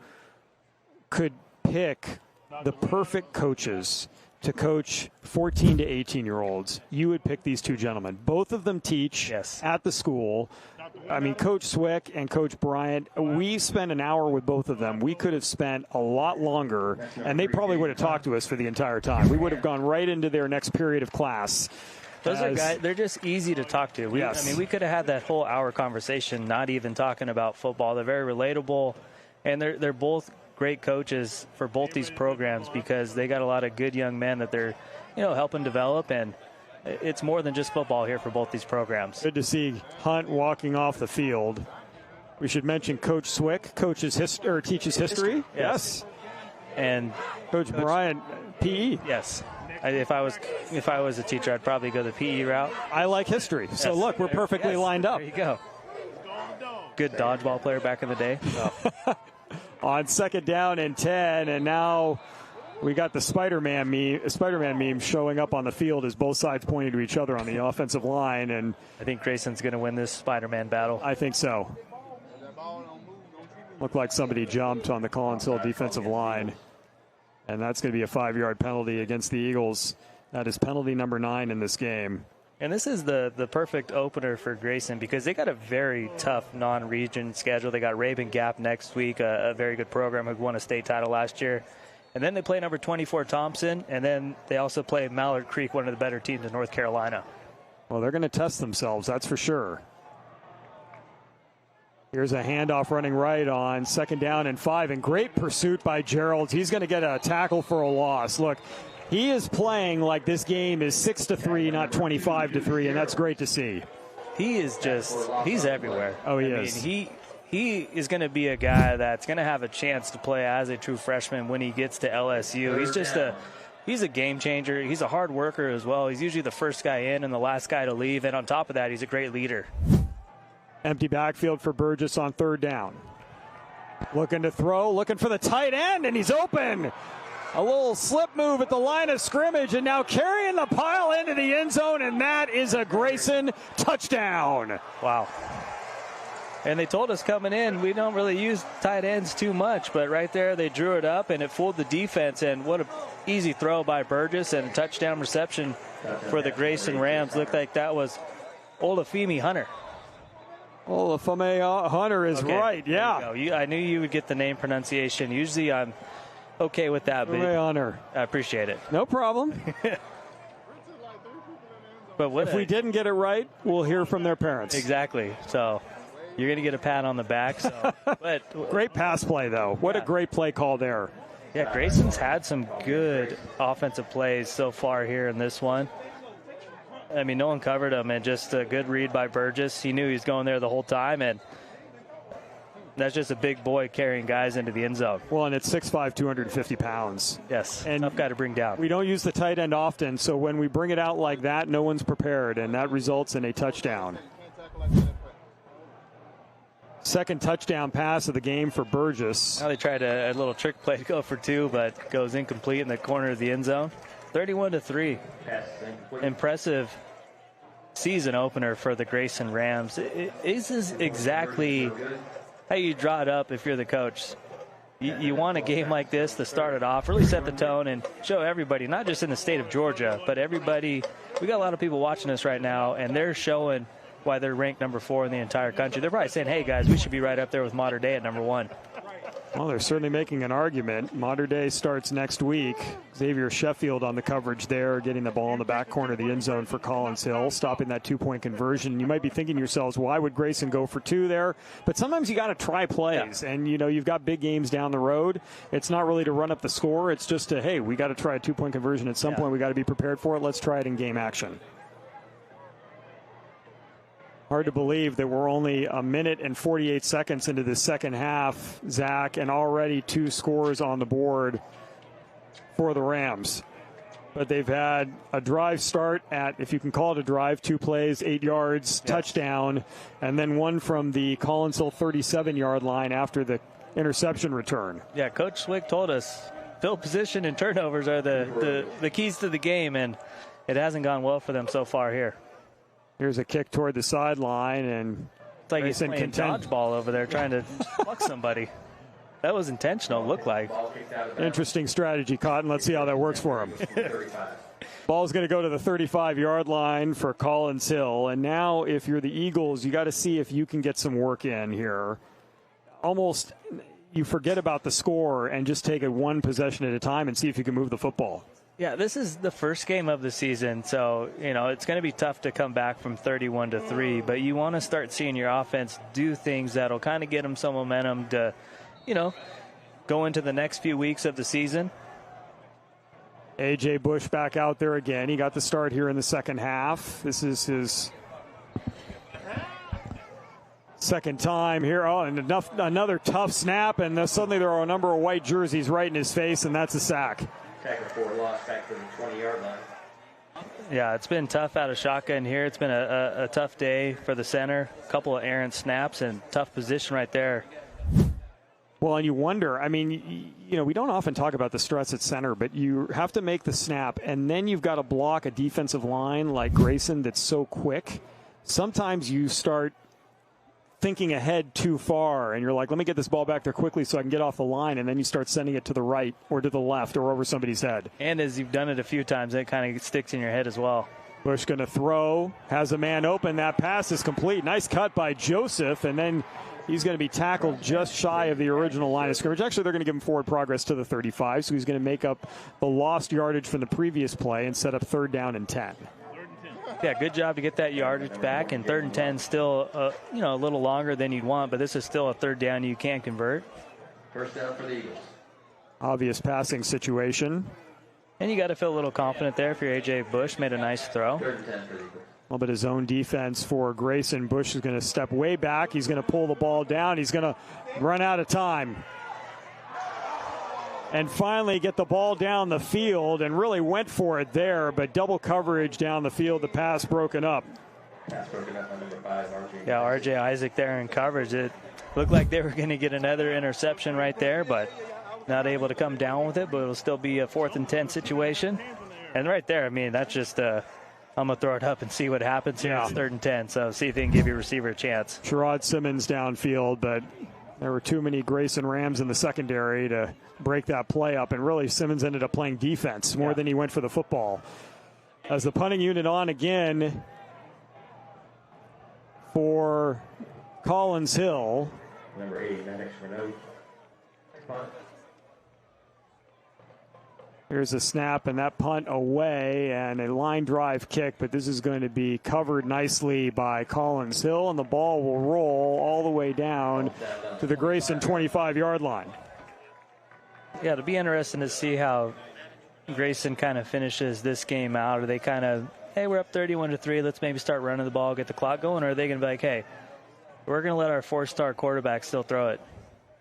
could pick the perfect coaches to coach 14 to 18-year-olds, you would pick these two gentlemen. Both of them teach at the school. I mean, Coach Swick and Coach Bryant, we spent an hour with both of them. We could have spent a lot longer, and they probably would have talked to us for the entire time. We would have gone right into their next period of class. Those are guys, they're just easy to talk to. I mean, we could have had that whole hour conversation not even talking about football. They're very relatable, and they're both great coaches for both these programs because they got a lot of good young men that they're, you know, helping develop, and it's more than just football here for both these programs. Good to see Hunt walking off the field. We should mention Coach Swick teaches history. Yes. And Coach Bryant, PE. Yes. If I was a teacher, I'd probably go the PE route. I like history. So look, we're perfectly lined up. There you go. Good dodgeball player back in the day. So. On second down and 10, and now we got the Spider-Man meme showing up on the field as both sides pointing to each other on the offensive line. And I think Grayson's going to win this Spider-Man battle. I think so. Looked like somebody jumped on the Collins Hill defensive line. And that's going to be a 5-yard penalty against the Eagles. That is penalty number 9 in this game. And this is the perfect opener for Grayson because they got a very tough non-region schedule. They got Rabun Gap next week, a very good program who won a state title last year. And then they play number 24 Thompson, and then they also play Mallard Creek, one of the better teams in North Carolina. Well, they're going to test themselves, that's for sure. Here's a handoff running right on second down and 5, and great pursuit by Gerald. He's going to get a tackle for a loss. Look, he is playing like this game is 6-3, not 25-3, and that's great to see. He is he's everywhere. Oh, he is. He is going to be a guy that's going to have a chance to play as a true freshman when he gets to LSU. He's a game changer. He's a hard worker as well. He's usually the first guy in and the last guy to leave. And on top of that, he's a great leader. Empty backfield for Burgess on third down. Looking to throw, looking for the tight end, and he's open. A little slip move at the line of scrimmage, and now carrying the pile into the end zone, and that is a Grayson touchdown. Wow. And they told us coming in, we don't really use tight ends too much, but right there they drew it up, and it fooled the defense, and what an easy throw by Burgess and a touchdown reception for the Grayson Rams. Looked like that was Olafemi Hunter. Olafemi Hunter is okay. Right, yeah. I knew you would get the name pronunciation. Usually I'm okay with that, but Hunter. I appreciate it. No problem. But if we didn't get it right, we'll hear from their parents. Exactly. So you're going to get a pat on the back. So. But great pass play, though. What a great play call there. Yeah, Grayson's had some good offensive plays so far here in this one. I mean, no one covered him, and just a good read by Burgess. He knew he was going there the whole time, and that's just a big boy carrying guys into the end zone. Well, and it's 6'5", 250 pounds. Yes, and tough guy to bring down. We don't use the tight end often, so when we bring it out like that, no one's prepared, and that results in a touchdown. Second touchdown pass of the game for Burgess. Now they tried a little trick play to go for 2, but goes incomplete in the corner of the end zone. 31-3. Impressive season opener for the Grayson Rams. This is exactly how you draw it up if you're the coach. You want a game like this to start it off, really set the tone and show everybody, not just in the state of Georgia, but everybody. We got a lot of people watching this right now, and they're showing why they're ranked number 4 in the entire country. They're probably saying, hey, guys, we should be right up there with Mater Dei at number 1. Well, they're certainly making an argument. Mater Dei starts next week. Xavier Sheffield on the coverage there, getting the ball in the back corner of the end zone for Collins Hill, stopping that 2-point conversion. You might be thinking to yourselves, why would Grayson go for 2 there? But sometimes you got to try plays, and you've got big games down the road. It's not really to run up the score. It's just to, hey, we got to try a 2-point conversion at some point. We got to be prepared for it. Let's try it in game action. Hard to believe that we're only a minute and 48 seconds into the second half, Zach, and already 2 scores on the board for the Rams. But they've had a drive start at, if you can call it a drive, 2 plays, 8 yards, touchdown, and then one from the Collinsville 37-yard line after the interception return. Yeah, Coach Swick told us field position and turnovers are the keys to the game, and it hasn't gone well for them so far here. Here's a kick toward the sideline, and it's like he's playing dodgeball over there trying to pluck somebody. That was intentional, looked like. Interesting strategy, Cotton. Let's see how that works for him. Ball's going to go to the 35-yard line for Collinsville. And now if you're the Eagles, you got to see if you can get some work in here. Almost you forget about the score and just take it one possession at a time and see if you can move the football. Yeah, this is the first game of the season, so, it's going to be tough to come back from 31-3, but you want to start seeing your offense do things that'll kind of get them some momentum to, go into the next few weeks of the season. A.J. Bush back out there again. He got the start here in the second half. This is his second time here. Oh, and another tough snap, and suddenly there are a number of white jerseys right in his face, and that's a sack. Tackle for loss back to the 20-yard line. Yeah, it's been tough out of shotgun here. It's been a tough day for the center. A couple of errant snaps and tough position right there. Well, and you wonder, we don't often talk about the stress at center, but you have to make the snap, and then you've got to block a defensive line like Grayson that's so quick. Sometimes you start thinking ahead too far, and you're like, let me get this ball back there quickly so I can get off the line, and then you start sending it to the right or to the left or over somebody's head. And as you've done it a few times, it kind of sticks in your head as well. Bush going to throw, has a man open. That pass is complete. Nice cut by Joseph, and then he's going to be tackled just shy of the original line of scrimmage. Actually, they're going to give him forward progress to the 35, so he's going to make up the lost yardage from the previous play and set up 3rd down and 10. Yeah, good job to get that yardage back, and 3rd and 10 still, a little longer than you'd want, but this is still a 3rd down you can convert. First down for the Eagles. Obvious passing situation. And you got to feel a little confident there if you're A.J. Bush. Made a nice throw. 3rd and 10 for the Eagles. A little bit of zone defense for Grayson. Bush is going to step way back. He's going to pull the ball down. He's going to run out of time. And finally get the ball down the field, and really went for it there, but double coverage down the field. The pass broken up. Pass broken up on number 5, R.J. Yeah, R.J. Isaac there in coverage. It looked like they were going to get another interception right there, but not able to come down with it, but it'll still be a 4th and 10 situation. And right there, that's just I'm going to throw it up and see what happens here. It's 3rd and 10, so see if they can give your receiver a chance. Sherrod Simmons downfield, but there were too many Grayson Rams in the secondary to break that play up, and really Simmons ended up playing defense more than he went for the football. As the punting unit on again for Collinsville. Number 8, Maddox Renault. Punt. Here's a snap, and that punt away, and a line drive kick, but this is going to be covered nicely by Collinsville, and the ball will roll all the way down to the Grayson 25-yard line. Yeah, it'll be interesting to see how Grayson kind of finishes this game out. Are they kind of, hey, we're up 31-3, let's maybe start running the ball, get the clock going, or are they going to be like, hey, we're going to let our 4-star quarterback still throw it?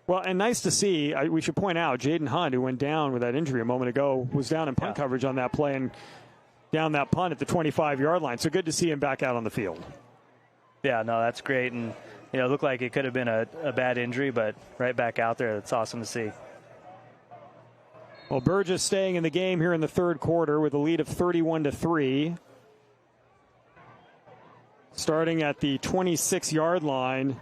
Well, and nice to see, we should point out, Jaden Hunt, who went down with that injury a moment ago, was down in punt coverage on that play and down that punt at the 25-yard line. So good to see him back out on the field. Yeah, no, that's great. And, it looked like it could have been a bad injury, but right back out there, that's awesome to see. Well, Burgess staying in the game here in the 3rd quarter with a lead of 31-3. Starting at the 26-yard line.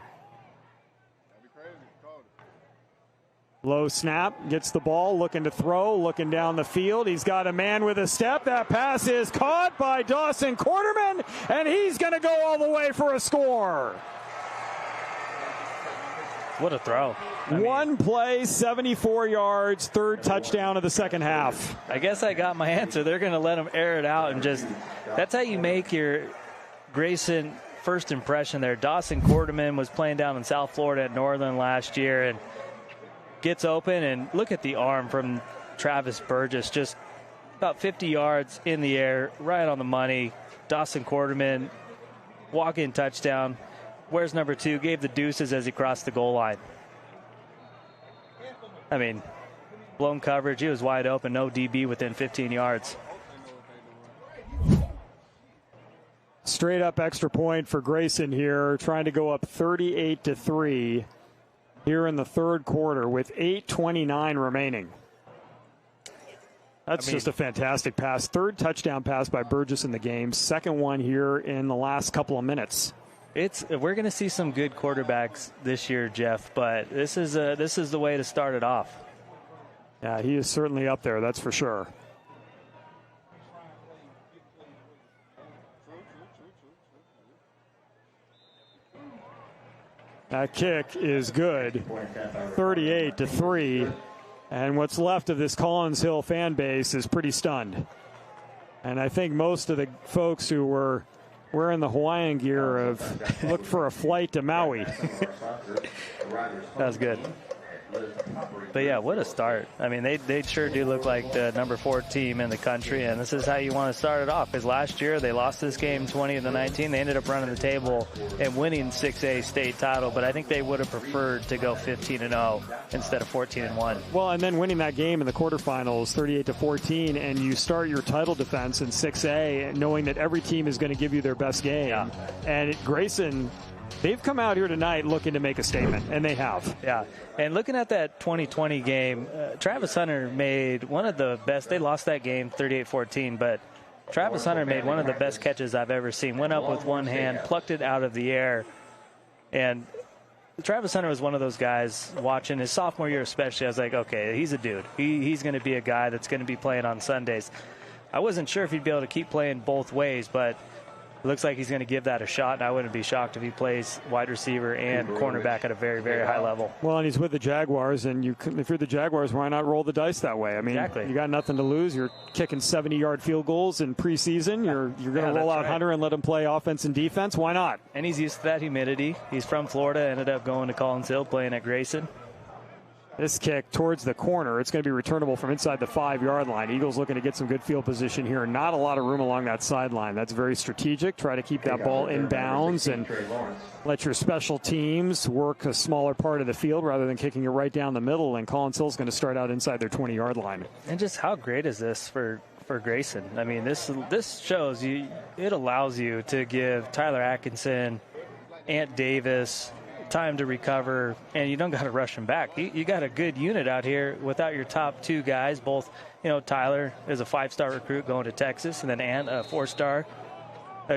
Low snap, gets the ball, looking to throw, looking down the field. He's got a man with a step. That pass is caught by Dawson Quarterman, and he's going to go all the way for a score. What a throw. One play, 74 yards, 3rd touchdown of the second half. I guess I got my answer. They're going to let him air it out, and just that's how you make your Grayson first impression there. Dawson Quarterman was playing down in South Florida at Northern last year, and gets open, and look at the arm from Travis Burgess, just about 50 yards in the air, right on the money. Dawson Quarterman walk-in touchdown. Where's number 2? Gave the deuces as he crossed the goal line. I mean, blown coverage. He was wide open. No DB within 15 yards. Straight up extra point for Grayson here, trying to go up 38-3 here in the third quarter with 8:29 remaining. That's just a fantastic pass. Third touchdown pass by Burgess in the game. Second one here in the last couple of minutes. We're going to see some good quarterbacks this year, Jeff, but this is the way to start it off. Yeah, he is certainly up there, that's for sure. That kick is good. 38-3. And what's left of this Collins Hill fan base is pretty stunned. And I think most of the folks who were wearing the Hawaiian gear have looked for a flight to Maui. That was good. But, yeah, what a start. I mean, they sure do look like the number 4 team in the country, and this is how you want to start it off. Because last year they lost this game 20-19. They ended up running the table and winning 6A state title, but I think they would have preferred to go 15-0 instead of 14-1. Well, and then winning that game in the quarterfinals, 38-14, and you start your title defense in 6A knowing that every team is going to give you their best game. Yeah. And Grayson, they've come out here tonight looking to make a statement, and they have. Yeah, and looking at that 2020 game, Travis Hunter made one of the best. They lost that game 38-14, but Travis Hunter made one of the best catches I've ever seen. Went up with one hand, plucked it out of the air, and Travis Hunter was one of those guys watching his sophomore year especially. I was like, okay, he's a dude. He's going to be a guy that's going to be playing on Sundays. I wasn't sure if he'd be able to keep playing both ways, but it looks like he's going to give that a shot, and I wouldn't be shocked if he plays wide receiver and cornerback at a very, very high level. Well, and he's with the Jaguars, and if you're the Jaguars, why not roll the dice that way? I mean, exactly. You got nothing to lose. You're kicking 70-yard field goals in preseason. You're going to roll out Hunter and let him play offense and defense. Why not? And he's used to that humidity. He's from Florida, ended up going to Collins Hill, playing at Grayson. This kick towards the corner. It's going to be returnable from inside the 5-yard line. Eagles looking to get some good field position here. Not a lot of room along that sideline. That's very strategic. Try to keep that ball in bounds and let your special teams work a smaller part of the field rather than kicking it right down the middle. And Collins Hill's going to start out inside their 20-yard line. And just how great is this for Grayson? I mean, this shows you, it allows you to give Tyler Atkinson, Ant Davis time to recover, and you don't got to rush him back. You got a good unit out here without your top 2 guys. Both, Tyler is a 5-star recruit going to Texas, and then Ant, a 4-star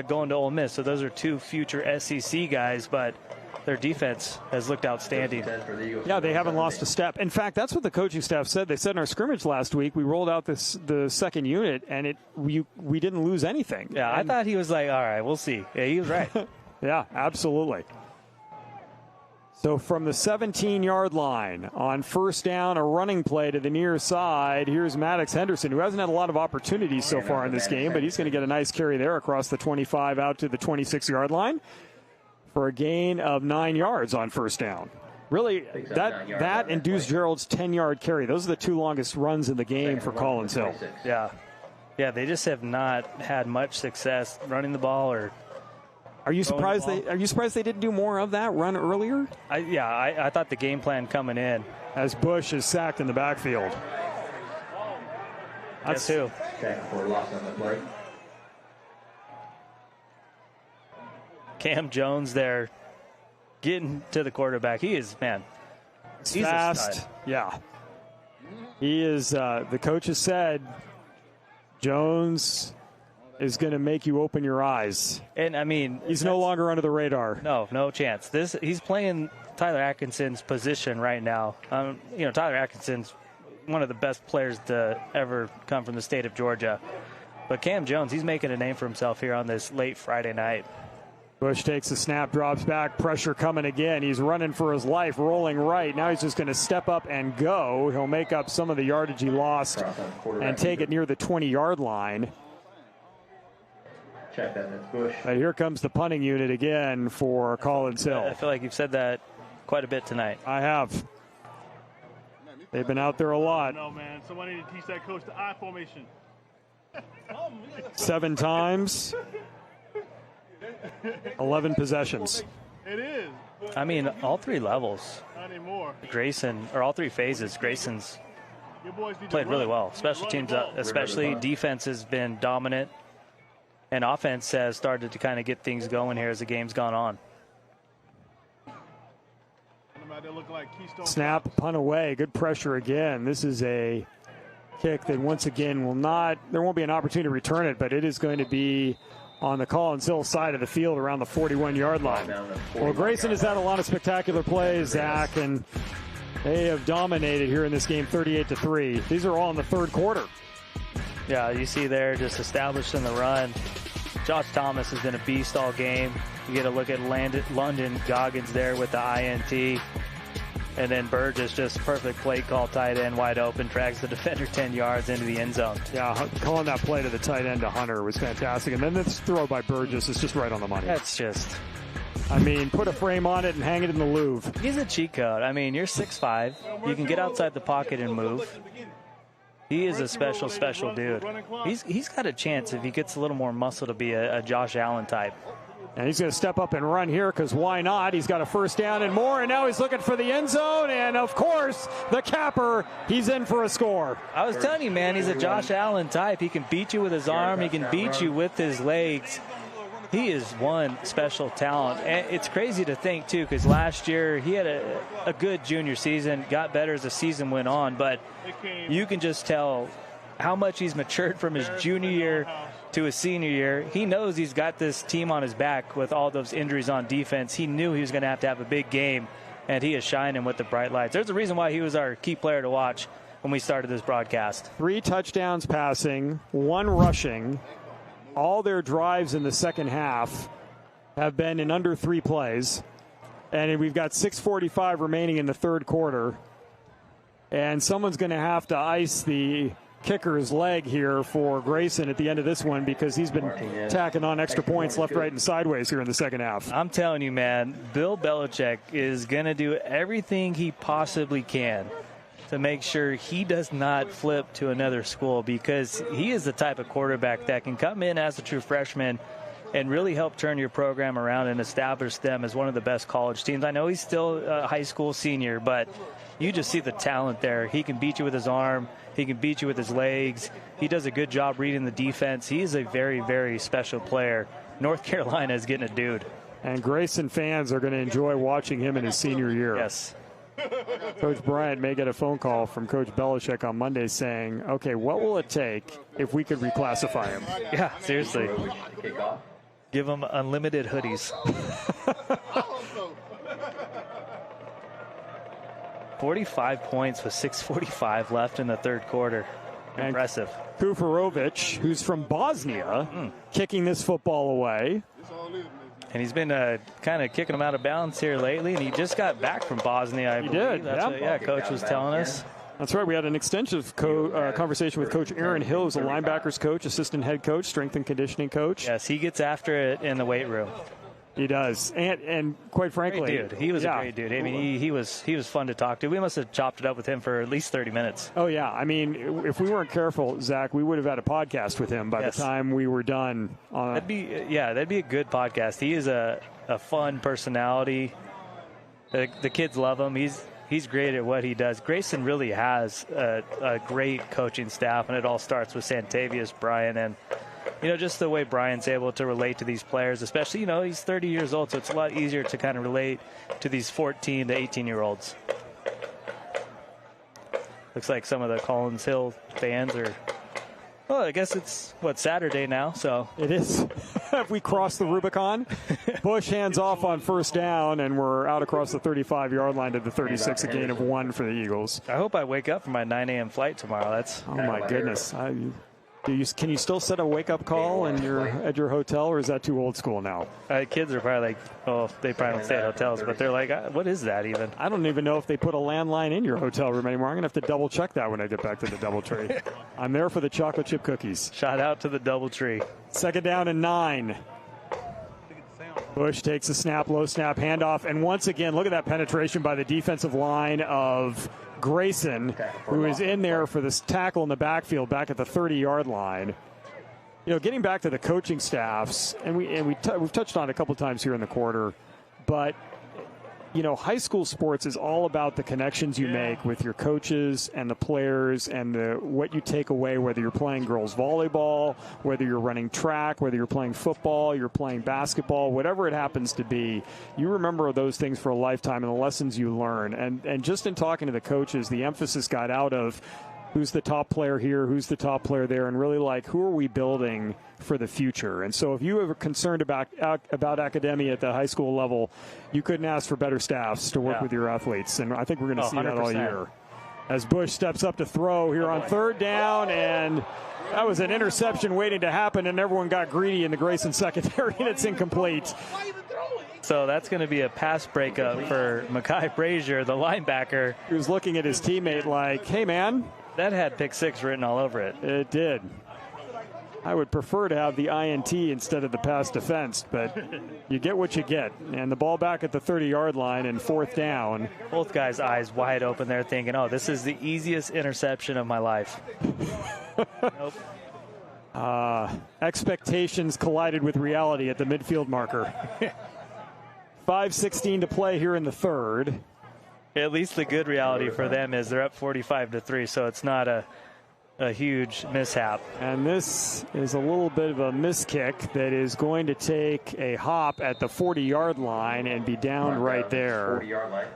going to Ole Miss. So those are 2 future SEC guys, but their defense has looked outstanding. Yeah, they haven't lost a step. In fact, that's what the coaching staff said. They said in our scrimmage last week, we rolled out the second unit, and we didn't lose anything. Yeah, I thought he was like, all right, we'll see. Yeah, he was right. Yeah, absolutely. So from the 17-yard line on first down, a running play to the near side. Here's Maddox Henderson, who hasn't had a lot of opportunities so far in this game, but he's going to get a nice carry there across the 25 out to the 26-yard line for a gain of 9 yards on first down. Really, that and Deuce Gerald's 10-yard carry. Those are the 2 longest runs in the game for Collins Hill. Yeah, they just have not had much success running the ball or. Are you surprised they didn't do more of that run earlier? I thought the game plan coming in. As Bush is sacked in the backfield. That's who. Cam Jones there getting to the quarterback. He is, man. He's fast. Yeah. He is, the coach has said, Jones is going to make you open your eyes. And, I mean, he's no longer under the radar. No chance. He's playing Tyler Atkinson's position right now. Tyler Atkinson's one of the best players to ever come from the state of Georgia. But Cam Jones, he's making a name for himself here on this late Friday night. Bush takes the snap, drops back, pressure coming again. He's running for his life, rolling right. Now he's just going to step up and go. He'll make up some of the yardage he lost and take it near the 20-yard line. Check that, that's Bush. But here comes the punting unit again for Collins Hill. I feel like you've said that quite a bit tonight. I have. They've been out there a lot. No, man. Somebody need to teach that coach the I formation. 7 times. 11 possessions. It is. I mean, all three levels. Not anymore. Grayson, or all three phases, Grayson's played really well. Special teams, especially defense has been dominant, and offense has started to kind of get things going here as the game's gone on. Snap, punt away, good pressure again. This is a kick that once again there won't be an opportunity to return it, but it is going to be on the Collins Hill side of the field around the 41-yard line. Well, Grayson has had a lot of spectacular plays, Zach, and they have dominated here in this game 38-3. These are all in the third quarter. Yeah, you see there just establishing the run. Josh Thomas has been a beast all game. You get a look at London Goggins there with the INT. And then Burgess, just perfect play call, tight end wide open, drags the defender 10 yards into the end zone. Yeah, calling that play to the tight end to Hunter was fantastic. And then this throw by Burgess is just right on the money. That's just... I mean, put a frame on it and hang it in the Louvre. He's a cheat code. I mean, you're 6'5". You can get outside the pocket and move. He is a special, special dude. He's got a chance if he gets a little more muscle to be a Josh Allen type. And he's going to step up and run here because why not? He's got a first down and more, and now he's looking for the end zone. And, of course, the capper, he's in for a score. I was telling you, man, he's a Josh Allen type. He can beat you with his arm. He can beat you with his legs. He is one special talent. And it's crazy to think, too, because last year he had a good junior season, got better as the season went on. But you can just tell how much he's matured from his junior year to his senior year. He knows he's got this team on his back with all those injuries on defense. He knew he was going to have a big game, and he is shining with the bright lights. There's a reason why he was our key player to watch when we started this broadcast. 3 touchdowns passing, 1 rushing. All their drives in the second half have been in under 3 plays. And we've got 6:45 remaining in the third quarter. And someone's going to have to ice the kicker's leg here for Grayson at the end of this one because he's been tacking on extra points left, right, and sideways here in the second half. I'm telling you, man, Bill Belichick is going to do everything he possibly can to make sure he does not flip to another school because he is the type of quarterback that can come in as a true freshman and really help turn your program around and establish them as one of the best college teams. I know he's still a high school senior, but you just see the talent there. He can beat you with his arm. He can beat you with his legs. He does a good job reading the defense. He is a very, very special player. North Carolina is getting a dude. And Grayson fans are going to enjoy watching him in his senior year. Yes. Coach Bryant may get a phone call from Coach Belichick on Monday saying, okay, what will it take if we could reclassify him? Yeah, seriously. Give him unlimited hoodies. 45 points with 6:45 left in the third quarter. Impressive. And Kufarovic, who's from Bosnia, kicking this football away. And he's been kind of kicking him out of bounds here lately, and he just got back from Bosnia, I believe. He did, That's what, Coach was telling us. That's right. We had an extensive conversation with Coach Aaron Hill, who's a linebackers coach, assistant head coach, strength and conditioning coach. Yes, he gets after it in the weight room. He does, and quite frankly, great dude. He was a great dude. I mean, he was fun to talk to. We must have chopped it up with him for at least 30 minutes. Oh yeah, I mean, if we weren't careful, Zach, we would have had a podcast with him by the time we were done. That'd be a good podcast. He is a fun personality. The kids love him. He's great at what he does. Grayson really has a great coaching staff, and it all starts with Santavius, Brian, and just the way Brian's able to relate to these players, especially, he's 30 years old, so it's a lot easier to kind of relate to these 14 to 18-year-olds. Looks like some of the Collins Hill fans are, well, I guess it's, Saturday now, so. It is. Have we crossed the Rubicon? Bush hands off on first down, and we're out across the 35-yard line to the 36, a gain of 1 for the Eagles. I hope I wake up for my 9 a.m. flight tomorrow. Oh, my goodness. Can you still set a wake-up call at your hotel, or is that too old school now? Kids are probably like, they probably don't stay at hotels, but they're like, what is that even? I don't even know if they put a landline in your hotel room anymore. I'm going to have to double-check that when I get back to the DoubleTree. I'm there for the chocolate chip cookies. Shout out to the DoubleTree. Second down and 9. Bush takes a snap, low snap, handoff, and once again, look at that penetration by the defensive line of Grayson, who is in there for this tackle in the backfield back at the 30-yard line. getting back to the coaching staffs, and we've touched on it a couple times here in the quarter, but high school sports is all about the connections you make with your coaches and the players and what you take away, whether you're playing girls volleyball, whether you're running track, whether you're playing football, you're playing basketball, whatever it happens to be. You remember those things for a lifetime and the lessons you learn. And just in talking to the coaches, the emphasis got out of who's the top player here, who's the top player there, and really who are we building for the future. And so if you are concerned about academia at the high school level, you couldn't ask for better staffs to work with your athletes. And I think we're going to see 100%. That all year. As Bush steps up to throw here on third down, and that was an interception waiting to happen, and everyone got greedy in the Grayson secondary, and it's incomplete. So that's going to be a pass breakup for Mekhi Brazier, the linebacker. He was looking at his teammate like, hey, man. That had pick 6 written all over it. It did. I would prefer to have the INT instead of the pass defense, but you get what you get. And the ball back at the 30-yard line and fourth down. Both guys' eyes wide open there thinking, oh, this is the easiest interception of my life. Nope. Expectations collided with reality at the midfield marker. 5:16 to play here in the third. At least the good reality for them is they're up 45-3, so it's not a huge mishap. And this is a little bit of a miss kick that is going to take a hop at the 40-yard line and be down right there. 40-yard line.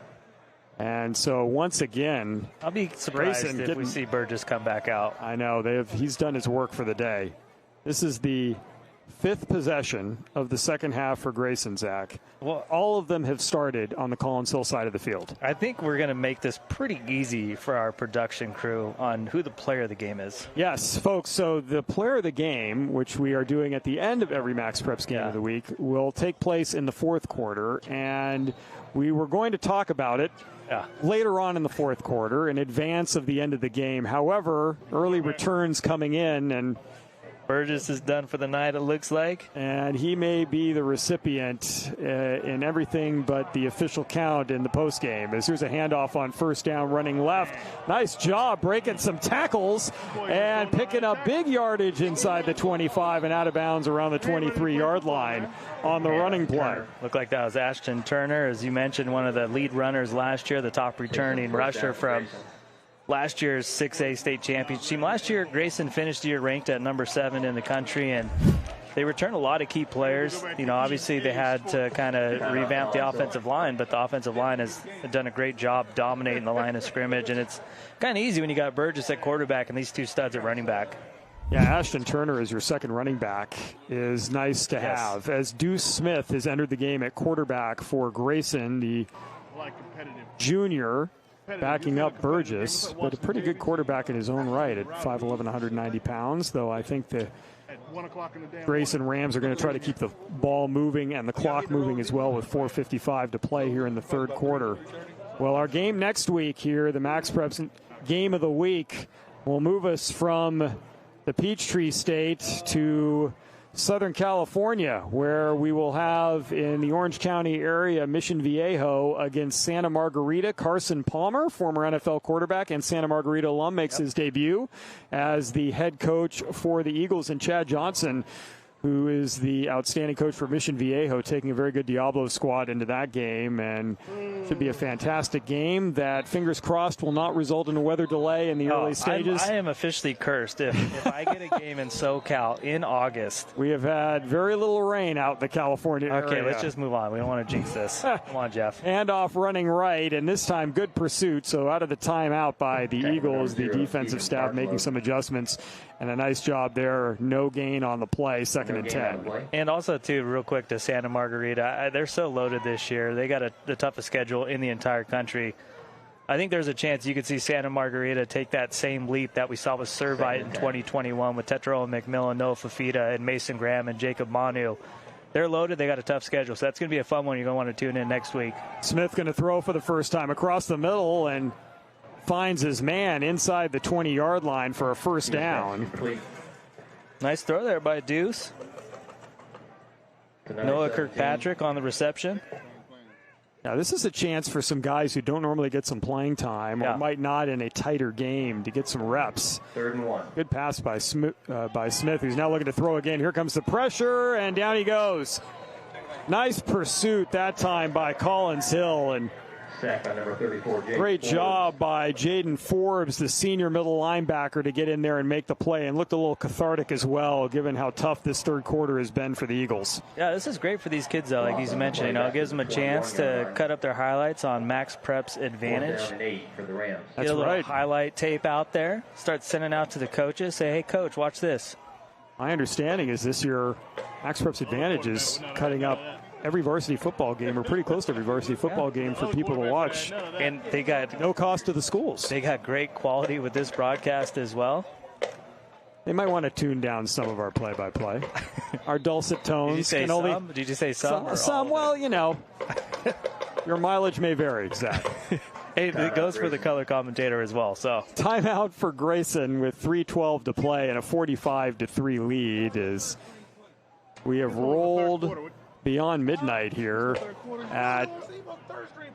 And so once again, I'll be surprised Grayson if we see Burgess come back out. I know he's done his work for the day. This is the 5th possession of the second half for Grayson, Zach. Well, all of them have started on the Collins Hill side of the field. I think we're going to make this pretty easy for our production crew on who the player of the game is. Yes, folks. So the player of the game, which we are doing at the end of every MaxPreps game of the week, will take place in the fourth quarter. And we were going to talk about it later on in the fourth quarter in advance of the end of the game. However, early returns coming in, and Burgess is done for the night, it looks like. And he may be the recipient in everything but the official count in the postgame. As here's a handoff on first down, running left. Nice job breaking some tackles and picking up big yardage inside the 25 and out of bounds around the 23-yard line on the running play. Looked like that was Ashton Turner, as you mentioned, one of the lead runners last year, the top returning rusher from last year's 6A state championship team. Last year, Grayson finished the year ranked at number 7 in the country, and they returned a lot of key players. Obviously they had to kind of revamp the offensive line, but the offensive line has done a great job dominating the line of scrimmage, and it's kind of easy when you got Burgess at quarterback and these two studs at running back. Yeah, Ashton Turner as your second running back is nice to have. As Deuce Smith has entered the game at quarterback for Grayson, the junior, backing up Burgess, but a pretty good quarterback in his own right at 5'11", 190 pounds, though I think the Grayson Rams are going to try to keep the ball moving and the clock moving as well with 4:55 to play here in the third quarter. Well, our game next week here, the MaxPreps game of the week, will move us from the Peachtree State to Southern California, where we will have in the Orange County area Mission Viejo against Santa Margarita. Carson Palmer, former NFL quarterback and Santa Margarita alum, makes his debut as the head coach for the Eagles, and Chad Johnson, who is the outstanding coach for Mission Viejo, taking a very good Diablo squad into that game, and should be a fantastic game that, fingers crossed, will not result in a weather delay in the early stages. I am officially cursed if I get a game in SoCal in August. We have had very little rain out in the California area. Okay, let's just move on. We don't want to jinx this. Come on, Jeff. Handoff running right, and this time good pursuit. So out of the timeout by the Eagles, the defensive staff making some adjustments, and a nice job there. No gain on the play, second and 10. And also, too, real quick to Santa Margarita, they're so loaded this year. They got the toughest schedule in the entire country. I think there's a chance you could see Santa Margarita take that same leap that we saw with Servite in 2021 with Tetro and McMillan, Noah Fafita, and Mason Graham and Jacob Manu. They're loaded. They got a tough schedule, so that's going to be a fun one. You're going to want to tune in next week. Smith going to throw for the first time across the middle and finds his man inside the 20-yard line for a first down. Nice throw there by Deuce. Noah Kirkpatrick on the reception. Now, this is a chance for some guys who don't normally get some playing time or might not in a tighter game to get some reps. 3rd and 1. Good pass by Smith, who's now looking to throw again. Here comes the pressure, and down he goes. Nice pursuit that time by Collins Hill, and Sack by number 34, great job by Jaden Forbes, the senior middle linebacker, to get in there and make the play, and looked a little cathartic as well, given how tough this third quarter has been for the Eagles. Yeah, this is great for these kids, though, like he's mentioned. You know, it gives them a chance to cut up their highlights on MaxPreps Advantage. That's get a little right. highlight tape out there. Start sending out to the coaches. Say, hey, coach, watch this. My understanding is this year, MaxPreps Advantage is cutting up every varsity football game, or pretty close to every varsity football game for people to watch. And they got no cost to the schools. They got great quality with this broadcast as well. They might want to tune down some of our play-by-play. Our dulcet tones. Did you say some? Did you say some? Some. Well, you know, your mileage may vary, Zach. Hey, it goes for the color commentator as well. So timeout for Grayson with 3:12 to play and a 45-3 lead as we have rolled beyond midnight here at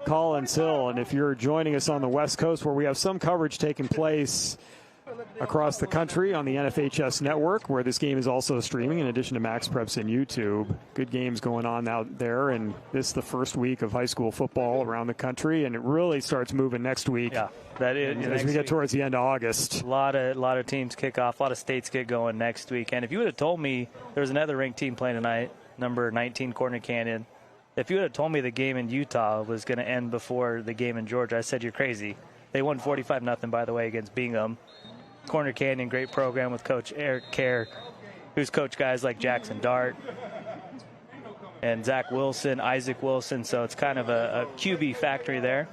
Collins Hill. And if you're joining us on the West Coast, where we have some coverage taking place across the country on the NFHS network, where this game is also streaming in addition to MaxPreps and YouTube. Good games going on out there, and this is the first week of high school football around the country, and it really starts moving next week. Yeah, that is as we get towards the end of August. A lot of teams kick off, a lot of states get going next week. And if you would have told me there was another ranked team playing tonight, number 19 Corner Canyon, if you would have told me the game in Utah was going to end before the game in Georgia, I said you're crazy. They won 45-0, by the way, against Bingham. Corner Canyon, great program with Coach Eric Kerr, who's coached guys like Jackson Dart and Zach Wilson, Isaac Wilson. So it's kind of a QB factory there.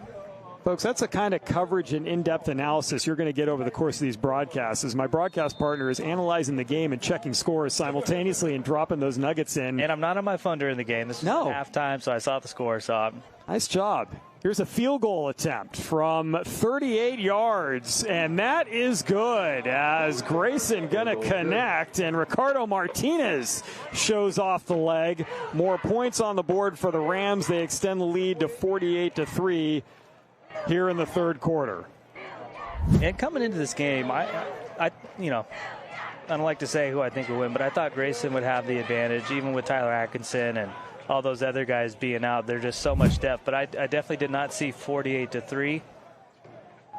Folks, that's the kind of coverage and in-depth analysis you're going to get over the course of these broadcasts. As my broadcast partner is analyzing the game and checking scores simultaneously and dropping those nuggets in. And I'm not on my phone during the game. This was halftime, so I saw the score. So nice job. Here's a field goal attempt from 38 yards, and that is good as Grayson going to connect, and Ricardo Martinez shows off the leg. More points on the board for the Rams. They extend the lead to 48-3 here in the third quarter. And coming into this game, I don't like to say who I think will win, but I thought Grayson would have the advantage, even with Tyler Atkinson and all those other guys being out. There's just so much depth. But I definitely did not see 48-3.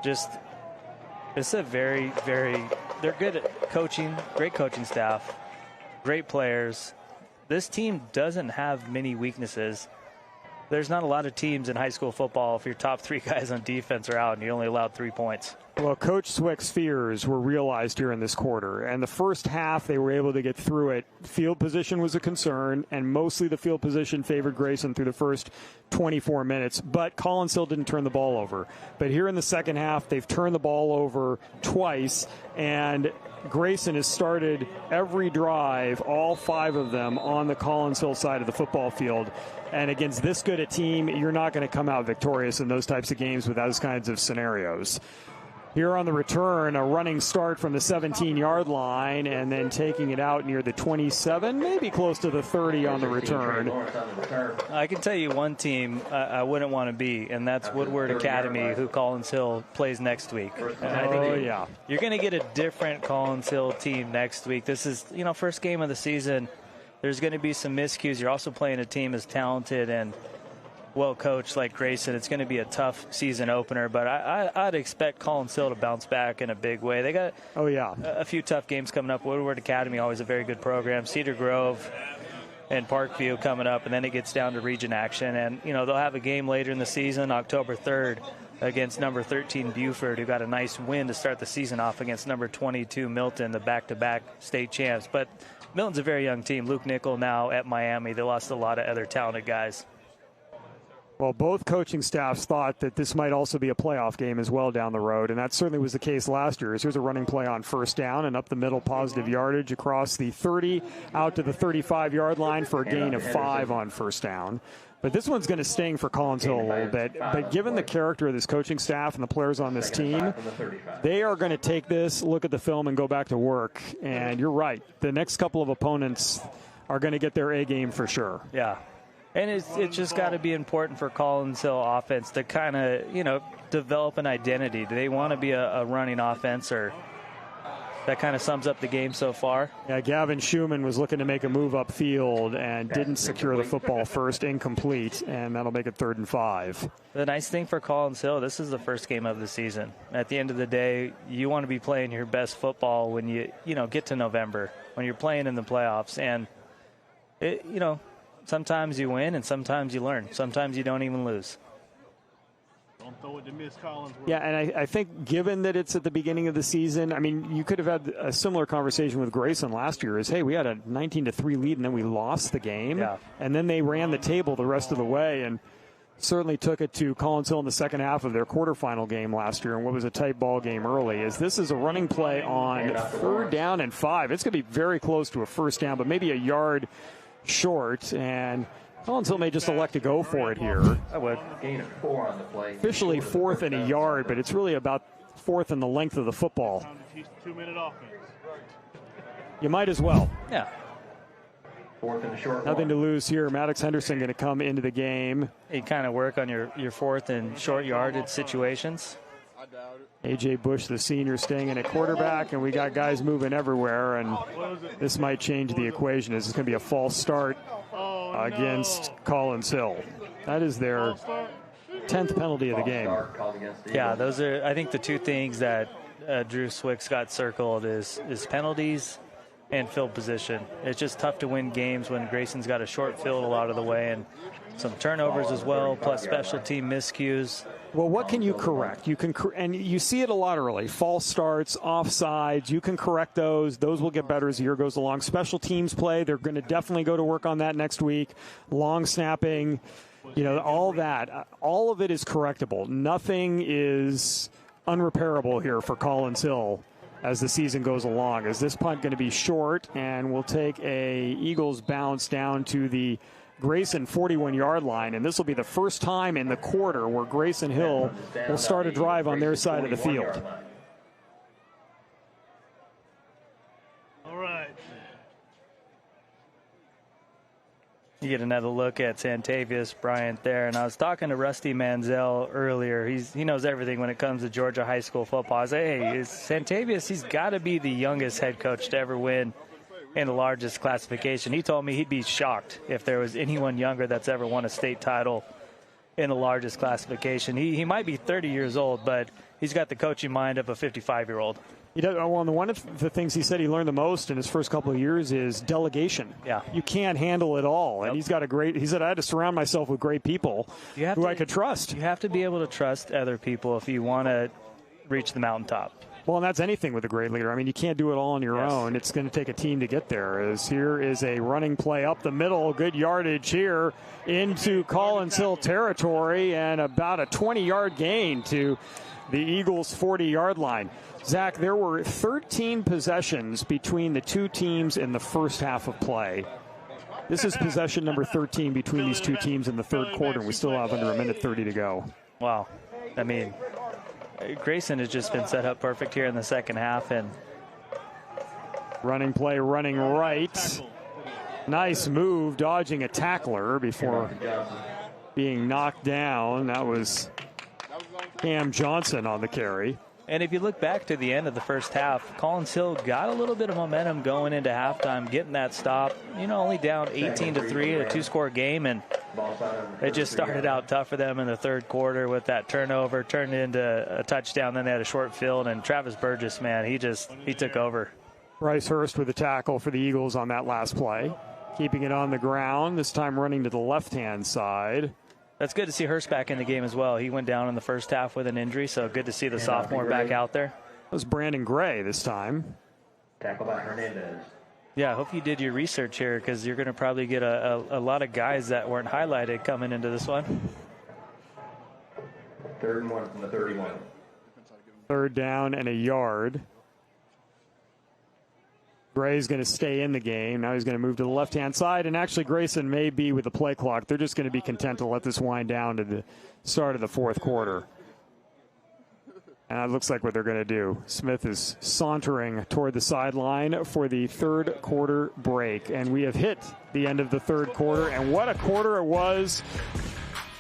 Just, it's a very, very, they're good at coaching, great coaching staff, great players. This team doesn't have many weaknesses. There's not a lot of teams in high school football if your top three guys on defense are out and you only allowed 3 points. Well, Coach Swick's fears were realized here in this quarter. And the first half, they were able to get through it. Field position was a concern, and mostly the field position favored Grayson through the first 24 minutes. But Collins Hill didn't turn the ball over. But here in the second half, they've turned the ball over twice, and Grayson has started every drive, all 5 of them, on the Collins Hill side of the football field. And against this good a team, you're not going to come out victorious in those types of games with those kinds of scenarios. Here on the return, a running start from the 17-yard line and then taking it out near the 27, maybe close to the 30 on the return. I can tell you one team I wouldn't want to be, and that's Woodward Academy, who Collins Hill plays next week. And I think you're going to get a different Collins Hill team next week. This is, first game of the season. There's going to be some miscues. You're also playing a team as talented and well-coached like Grayson. It's going to be a tough season opener, but I'd expect Collins Hill to bounce back in a big way. They got a few tough games coming up. Woodward Academy, always a very good program. Cedar Grove and Parkview coming up, and then it gets down to region action. And, they'll have a game later in the season, October 3rd, against number 13 Buford, who got a nice win to start the season off against number 22 Milton, the back-to-back state champs. But Milton's a very young team. Luke Nickel now at Miami. They lost a lot of other talented guys. Well, both coaching staffs thought that this might also be a playoff game as well down the road, and that certainly was the case last year. Here's a running play on first down and up the middle, positive yardage across the 30 out to the 35-yard line for a gain of 5 on first down. But this one's going to sting for Collins Hill a little bit. But given the character of this coaching staff and the players on this team, they are going to take this, look at the film, and go back to work. And you're right. The next couple of opponents are going to get their A game for sure. Yeah. And it's just got to be important for Collins Hill offense to kind of, develop an identity. Do they want to be a running offense, or that kind of sums up the game so far? Yeah, Gavin Schumann was looking to make a move upfield and didn't secure the football first, incomplete, and that'll make it 3rd and 5. The nice thing for Collins Hill, this is the first game of the season. At the end of the day, you want to be playing your best football when you get to November, when you're playing in the playoffs. And, sometimes you win and sometimes you learn. Sometimes you don't even lose. Don't throw it to Miss Collins. Yeah, and I think given that it's at the beginning of the season, I mean, you could have had a similar conversation with Grayson last year is, hey, we had a 19-3 lead and then we lost the game. Yeah. And then they ran the table the rest of the way and certainly took it to Collins Hill in the second half of their quarterfinal game last year and what was a tight ball game early. This is a running play on 3rd down and 5. It's going to be very close to a first down, but maybe a yard short, and Collins Hill may just elect to go for it here. I would. Gain of 4 on the play. Officially 4th and a yard, but it's really about 4th in the length of the football. Time to teach 2-minute offense. You might as well. Yeah. 4th and a short. Nothing to one. lose here. Maddox Henderson going to come into the game. You kind of work on your 4th and short yardage situations. A.J. Bush, the senior, staying in at quarterback, and we got guys moving everywhere, and this might change the equation. This is going to be a false start against Collins Hill. That is their 10th penalty of the game. Yeah, those are, I think, the two things that Drew Swick's got circled is penalties and field position. It's just tough to win games when Grayson's got a short field a lot of the way, and some turnovers as well, plus special team miscues. Well, what can you correct? You can, and you see it a lot early. False starts, offsides. You can correct those. Those will get better as the year goes along. Special teams play. They're going to definitely go to work on that next week. Long snapping, all that. All of it is correctable. Nothing is unrepairable here for Collins Hill as the season goes along. Is this punt going to be short? And we'll take a Eagles bounce down to the Grayson 41-yard line, and this will be the first time in the quarter where Grayson Hill will start a drive on their side of the field. All right. You get another look at Santavius Bryant there, and I was talking to Rusty Manziel earlier. He knows everything when it comes to Georgia high school football. I say, hey, is Santavius, he's got to be the youngest head coach to ever win in the largest classification. He told me he'd be shocked if there was anyone younger that's ever won a state title in the largest classification. He might be 30 years old, but he's got the coaching mind of a 55-year-old. He does, well, one of the things he said he learned the most in his first couple of years is delegation. Yeah. You can't handle it all. And he's got he said, I had to surround myself with great people who I could trust. You have to be able to trust other people if you want to reach the mountaintop. Well, and that's anything with a great leader. I mean, you can't do it all on your own. It's going to take a team to get there. Here is a running play up the middle. Good yardage here into Collins Hill territory and about a 20-yard gain to the Eagles' 40-yard line. Zach, there were 13 possessions between the two teams in the first half of play. This is possession number 13 between these two teams in the third quarter, and we still have under a minute 30 to go. Wow. I mean, Grayson has just been set up perfect here in the second half. And running play, running right. Nice move, dodging a tackler before being knocked down. That was Cam Johnson on the carry. And if you look back to the end of the first half, Collins Hill got a little bit of momentum going into halftime, getting that stop. Only down 18-3 in a two-score game, and it just started out tough for them in the third quarter with that turnover, turned into a touchdown. Then they had a short field, and Travis Burgess, man, he took over. Bryce Hurst with a tackle for the Eagles on that last play, keeping it on the ground. This time running to the left-hand side. That's good to see Hurst back in the game as well. He went down in the first half with an injury, so good to see the sophomore back out there. That was Brandon Gray this time. Tackle by Hernandez. Yeah, I hope you did your research here because you're going to probably get a lot of guys that weren't highlighted coming into this one. 3rd and 1 from the 31. Third down and a yard. Gray's going to stay in the game. Now he's going to move to the left-hand side. And actually, Grayson may be with the play clock. They're just going to be content to let this wind down to the start of the fourth quarter. And it looks like what they're going to do. Smith is sauntering toward the sideline for the third quarter break. And we have hit the end of the third quarter. And what a quarter it was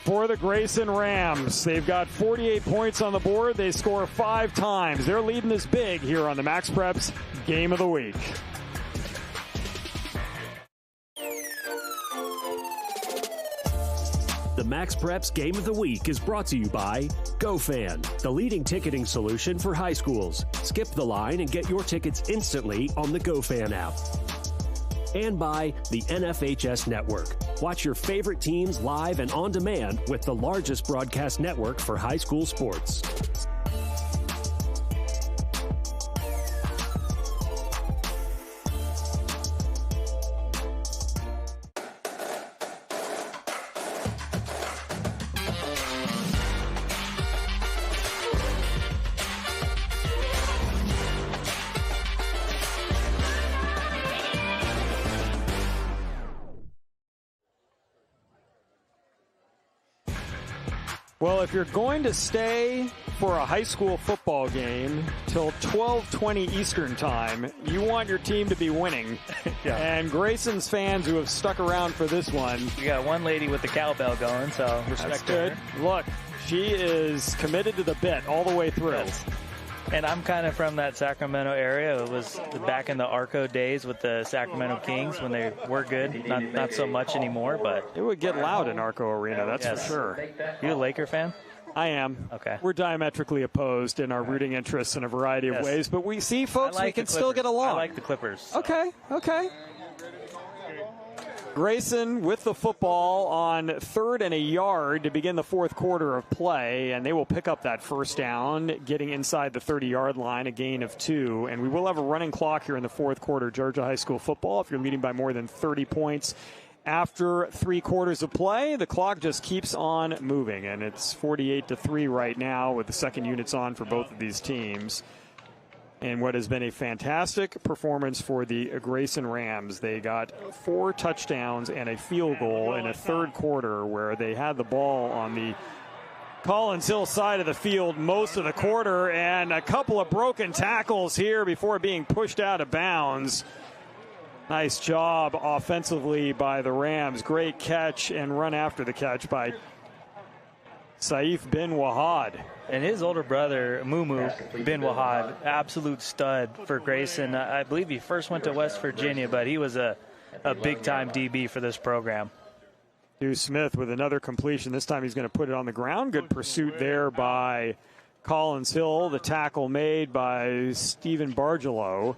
for the Grayson Rams. They've got 48 points on the board. They score 5 times. They're leading this big here on the MaxPreps Game of the Week. The MaxPreps Game of the Week is brought to you by GoFan, the leading ticketing solution for high schools. Skip the line and get your tickets instantly on the GoFan app. And by the NFHS Network. Watch your favorite teams live and on demand with the largest broadcast network for high school sports. Well, if you're going to stay for a high school football game till 12:20 Eastern time, you want your team to be winning. Yeah. And Grayson's fans who have stuck around for this one. We got one lady with the cowbell going, so respect good. her. Look, she is committed to the bit all the way through. Yes. And I'm kind of from that Sacramento area. It was back in the Arco days with the Sacramento Kings when they were good. Not so much anymore, but it would get loud in Arco Arena, that's for sure. You a Laker fan? I am. Okay. We're diametrically opposed in our rooting interests in a variety of ways, but we see, folks, we can still get along. I like the Clippers. Okay. Grayson with the football on 3rd and a yard to begin the fourth quarter of play, and they will pick up that first down, getting inside the 30-yard line, a gain of 2. And we will have a running clock here in the fourth quarter, Georgia High School football. If you're leading by more than 30 points after 3 quarters of play, the clock just keeps on moving, and it's 48-3 right now with the second units on for both of these teams. And what has been a fantastic performance for the Grayson Rams. They got 4 touchdowns and a field goal in a third quarter where they had the ball on the Collins Hill side of the field most of the quarter, and a couple of broken tackles here before being pushed out of bounds. Nice job offensively by the Rams. Great catch and run after the catch by Saif bin Wahad. And his older brother, Mumu bin Wahad, absolute stud for Grayson. I believe he first went to West Virginia, but he was a big-time DB for this program. Deuce Smith with another completion. This time he's going to put it on the ground. Good pursuit there by Collins Hill. The tackle made by Stephen Bargelow.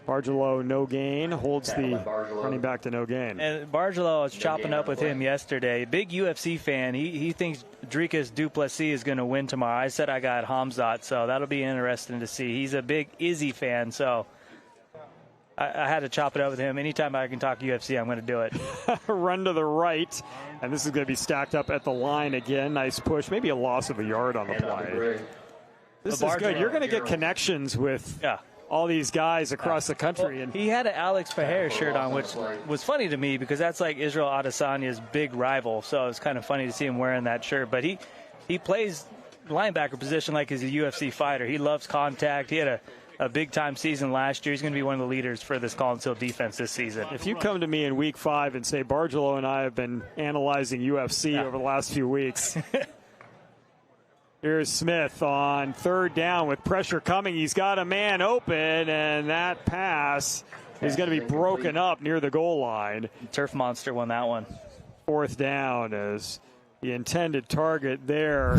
Bargelow, no gain, holds the running back to no gain. And Bargelow, I was chopping up with him yesterday. Big UFC fan. He thinks Dricus du Plessis is going to win tomorrow. I said I got Hamzat, so that'll be interesting to see. He's a big Izzy fan, so I had to chop it up with him. Anytime I can talk UFC, I'm going to do it. Run to the right, and this is going to be stacked up at the line again. Nice push, maybe a loss of a yard on the play. This is good. You're going to get connections with all these guys across the country. Well, and he had an Alex Faher shirt on, which was funny to me because that's like Israel Adesanya's big rival. So it's kind of funny to see him wearing that shirt. But he plays linebacker position like he's a UFC fighter. He loves contact. He had a big-time season last year. He's going to be one of the leaders for this Collins Hill defense this season. If you come to me in week 5 and say, Bargelow and I have been analyzing UFC over the last few weeks. Here's Smith on 3rd down with pressure coming. He's got a man open, and that pass is going to be broken up near the goal line. Turf Monster won that one. 4th down as the intended target there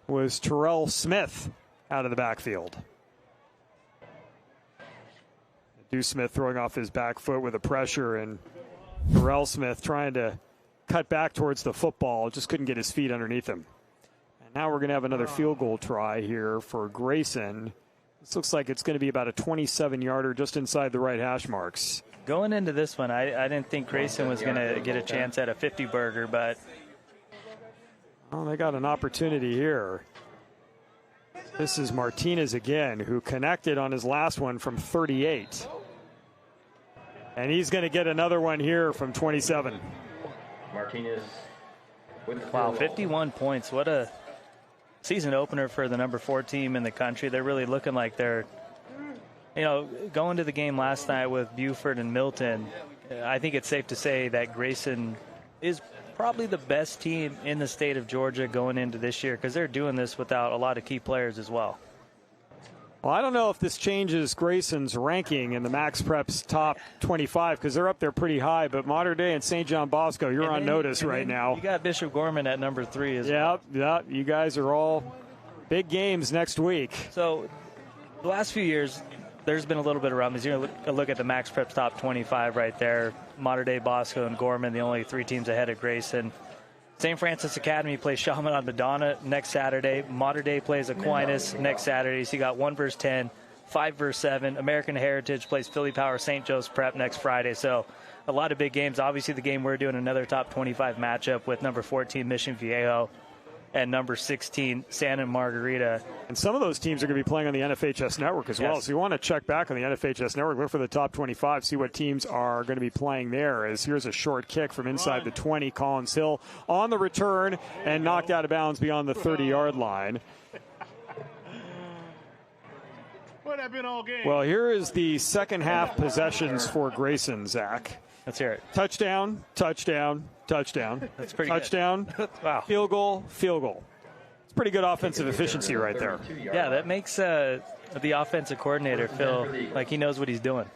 was Terrell Smith out of the backfield. Deuce Smith throwing off his back foot with a pressure, and Terrell Smith trying to cut back towards the football, just couldn't get his feet underneath him. Now we're going to have another field goal try here for Grayson. This looks like it's going to be about a 27-yarder just inside the right hash marks. Going into this one, I didn't think Grayson was going to get a chance at a 50-burger, but well, they got an opportunity here. This is Martinez again, who connected on his last one from 38. And he's going to get another one here from 27. Martinez with the wow, 51 points. What a season opener for the number 4 team in the country. They're really looking like they're, going to the game last night with Buford and Milton. I think it's safe to say that Grayson is probably the best team in the state of Georgia going into this year, because they're doing this without a lot of key players as well. Well, I don't know if this changes Grayson's ranking in the MaxPreps top 25, because they're up there pretty high, but Mater Dei and St. John Bosco, you're on notice right now. You got Bishop Gorman at number 3 as well. Yeah, you guys are all big games next week. So the last few years, there's been a little bit around this. You're going to look at the MaxPreps top 25 right there. Mater Dei, Bosco, and Gorman, the only 3 teams ahead of Grayson. St. Francis Academy plays Chaminade Madonna next Saturday. Mater Dei plays Aquinas next Saturday. So you got 1 versus 10, 5 versus 7. American Heritage plays Philly Power St. Joe's Prep next Friday. So a lot of big games. Obviously, the game we're doing, another top 25 matchup with number 14 Mission Viejo and number 16 Santa Margarita. And some of those teams are going to be playing on the NFHS network as well. Yes. So you want to check back on the NFHS network, look for the top 25, see what teams are going to be playing there. As here's a short kick from inside the 20. Collins Hill on the return and knocked out of bounds beyond the 30-yard line. Well, here is the second half possessions for Grayson, Zach. Let's hear it. Touchdown, touchdown, touchdown. That's pretty touchdown, good. Wow. Field goal, field goal. It's pretty good offensive efficiency right there. Yeah, that makes the offensive coordinator feel like he knows what he's doing.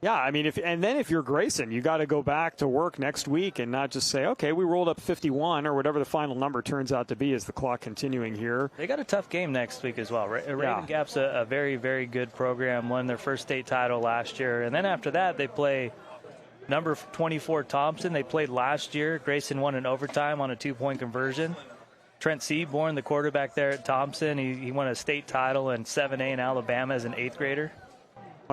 Yeah, I mean, if you're Grayson, you got to go back to work next week and not just say, okay, we rolled up 51 or whatever the final number turns out to be as the clock continuing here. They got a tough game next week as well. Raven Gap's a very, very good program, won their first state title last year. And then after that, they play number 24 Thompson. They played last year. Grayson won in overtime on a 2-point conversion. Trent Seaborn, the quarterback there at Thompson, he won a state title in 7A in Alabama as an 8th grader.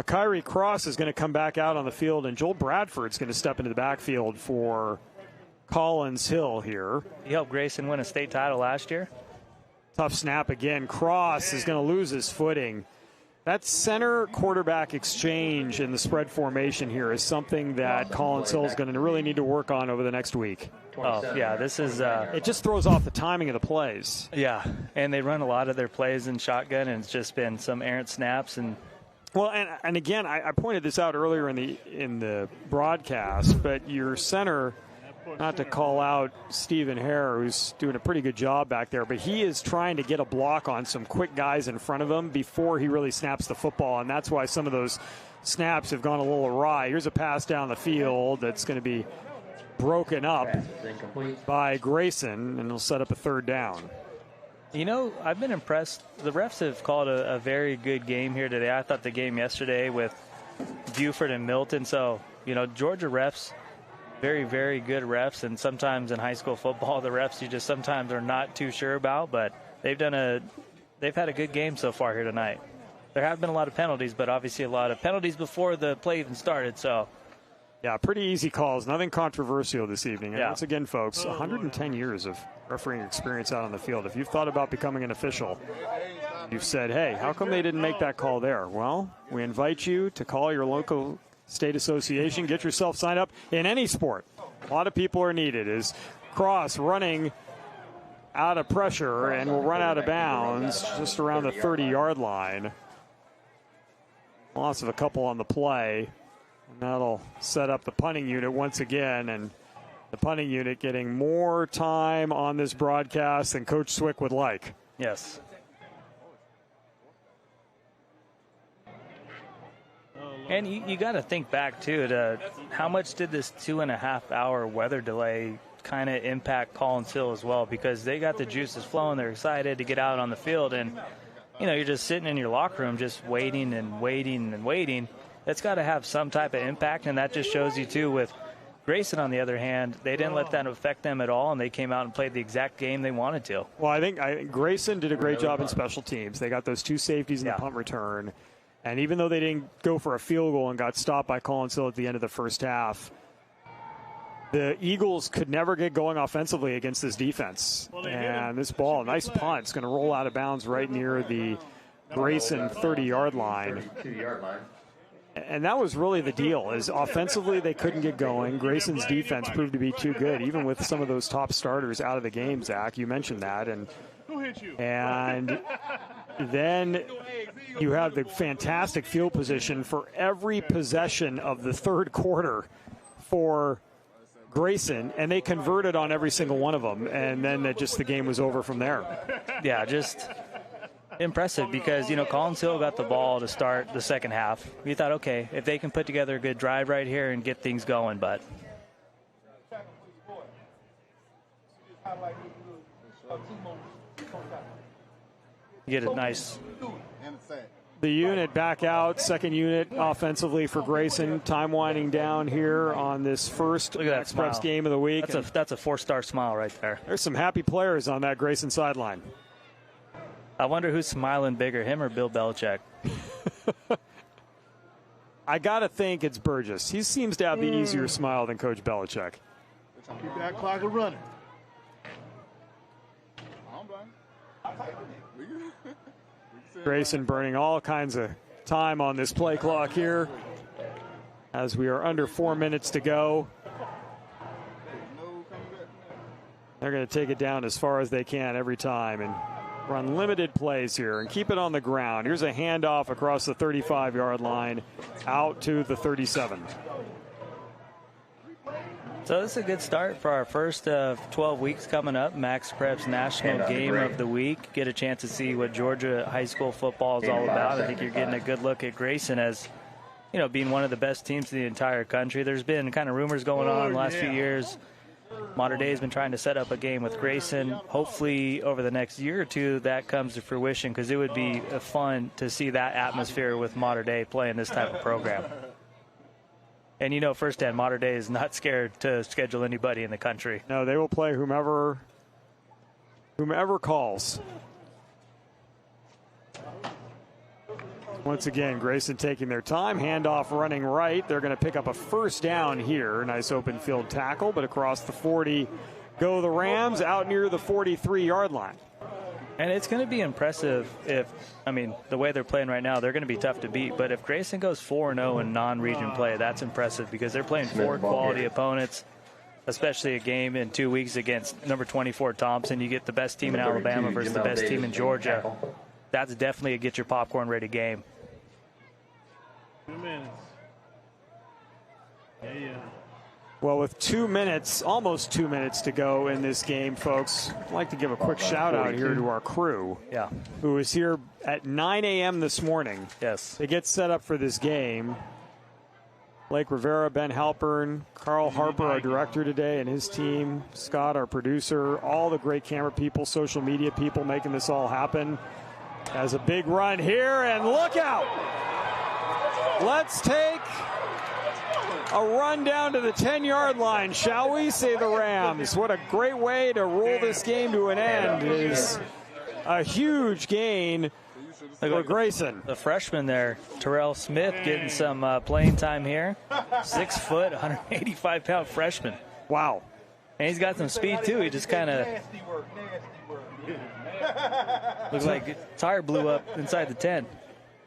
Kyrie Cross is going to come back out on the field, and Joel Bradford's going to step into the backfield for Collins Hill here. He helped Grayson win a state title last year. Tough snap again. Cross is going to lose his footing. That center quarterback exchange in the spread formation here is something that Collins Hill is going to really need to work on over the next week. Oh, yeah, this is... it just throws off the timing of the plays. Yeah, and they run a lot of their plays in shotgun, and it's just been some errant snaps. Well, and again, I pointed this out earlier in the broadcast, but your center, not to call out Stephen Hare, who's doing a pretty good job back there, but he is trying to get a block on some quick guys in front of him before he really snaps the football, and that's why some of those snaps have gone a little awry. Here's a pass down the field that's going to be broken up by Grayson, and it'll set up a 3rd down. I've been impressed. The refs have called a very good game here today. I thought the game yesterday with Buford and Milton. So, Georgia refs, very, very good refs. And sometimes in high school football, the refs you just sometimes are not too sure about. But they've had a good game so far here tonight. There have been a lot of penalties, but obviously a lot of penalties before the play even started. So, yeah, pretty easy calls. Nothing controversial this evening. And yeah. once again, folks, 110 years of refereeing experience out on the field. If you've thought about becoming an official, you've said, hey, how come they didn't make that call there? Well, we invite you to call your local state association. Get yourself signed up in any sport. A lot of people are needed. Is Cross running out of pressure and will run out of bounds just around the 30-yard line. Loss of a couple on the play. And that'll set up the punting unit once again, and the punting unit getting more time on this broadcast than Coach Swick would like. Yes. And you got to think back, too, to how much did this 2.5-hour weather delay kind of impact Collins Hill as well, because they got the juices flowing. They're excited to get out on the field, and, you're just sitting in your locker room just waiting and waiting and waiting. That's got to have some type of impact, and that just shows you, too, with Grayson, on the other hand, they didn't let that affect them at all, and they came out and played the exact game they wanted to. Well, I think Grayson did a great job in special teams. They got those 2 safeties in the punt return, and even though they didn't go for a field goal and got stopped by Collins Hill at the end of the first half, the Eagles could never get going offensively against this defense. And this ball, nice punt, is going to roll out of bounds right near the Grayson 30-yard line. And that was really the deal, is offensively they couldn't get going. Grayson's defense proved to be too good, even with some of those top starters out of the game, Zach. You mentioned that. And then you have the fantastic field position for every possession of the third quarter for Grayson, and they converted on every single one of them. And then the game was over from there. Yeah, just impressive because, Collins Hill got the ball to start the second half. We thought, okay, if they can put together a good drive right here and get things going, but get it nice. The unit back out, second unit offensively for Grayson. Time winding down here on this first MaxPreps game of the week. That's a 4-star smile right there. There's some happy players on that Grayson sideline. I wonder who's smiling bigger, him or Bill Belichick? I got to think it's Burgess. He seems to have the easier smile than Coach Belichick. Keep that clock running. Grayson burning all kinds of time on this play clock here as we are under 4 minutes to go. They're going to take it down as far as they can every time and run limited plays here and keep it on the ground. Here's a handoff across the 35-yard line out to the 37. So this is a good start for our first 12 weeks coming up. MaxPreps National Game of the Week. Get a chance to see what Georgia high school football is all about. I think you're getting a good look at Grayson as, being one of the best teams in the entire country. There's been kind of rumors going on the last few years. Mater Dei has been trying to set up a game with Grayson. Hopefully over the next year or two that comes to fruition, because it would be fun to see that atmosphere with Mater Dei playing this type of program. And firsthand, Mater Dei is not scared to schedule anybody in the country. No, they will play whomever calls. Once again, Grayson taking their time. Handoff running right. They're going to pick up a first down here. Nice open field tackle, but across the 40 go the Rams out near the 43-yard line. And it's going to be impressive the way they're playing right now, they're going to be tough to beat. But if Grayson goes 4-0 in non-region play, that's impressive because they're playing 4 quality opponents, especially a game in 2 weeks against number 24 Thompson. You get the best team in Alabama versus the best team in Georgia. That's definitely a get your popcorn ready game. 2 minutes. Yeah. Well, with 2 minutes, almost 2 minutes to go in this game, folks, I'd like to give a quick shout out here to our crew, who was here at 9 a.m. this morning. Yes. To get set up for this game. Blake Rivera, Ben Halpern, Carl Harper, our director today, and his team, Scott, our producer, all the great camera people, social media people making this all happen. Has a big run here, and look out! Let's take a run down to the 10-yard line, shall we? Say the Rams. What a great way to roll this game to an end. It is a huge gain for Grayson. The freshman there, Terrell Smith, getting some playing time here. 6 foot, 185-pound freshman. Wow. And he's got some speed, too. He just kind of looks like a tire blew up inside the 10.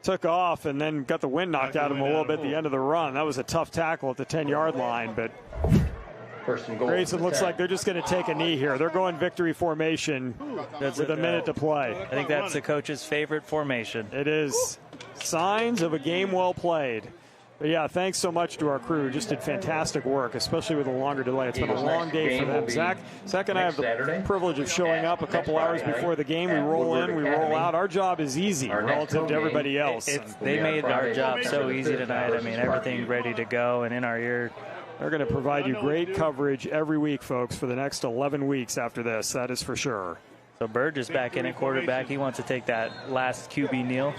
Took off and then got the wind knocked out of him a little bit at the end of the run. That was a tough tackle at the 10-yard line, but Grayson looks like they're just going to take a knee here. They're going victory formation with a minute to play. I think that's the coach's favorite formation. It is. Signs of a game well played. But yeah, thanks so much to our crew. Just did fantastic work, especially with a longer delay. It's been a long day for them. Zach and I have the privilege of showing up a couple hours before the game. We roll in, we roll out. Our job is easy relative to everybody else. They made our job so easy tonight. Everything ready to go and in our ear. They're going to provide you great coverage every week, folks, for the next 11 weeks after this. That is for sure. So Burgess back in at quarterback. He wants to take that last QB kneel.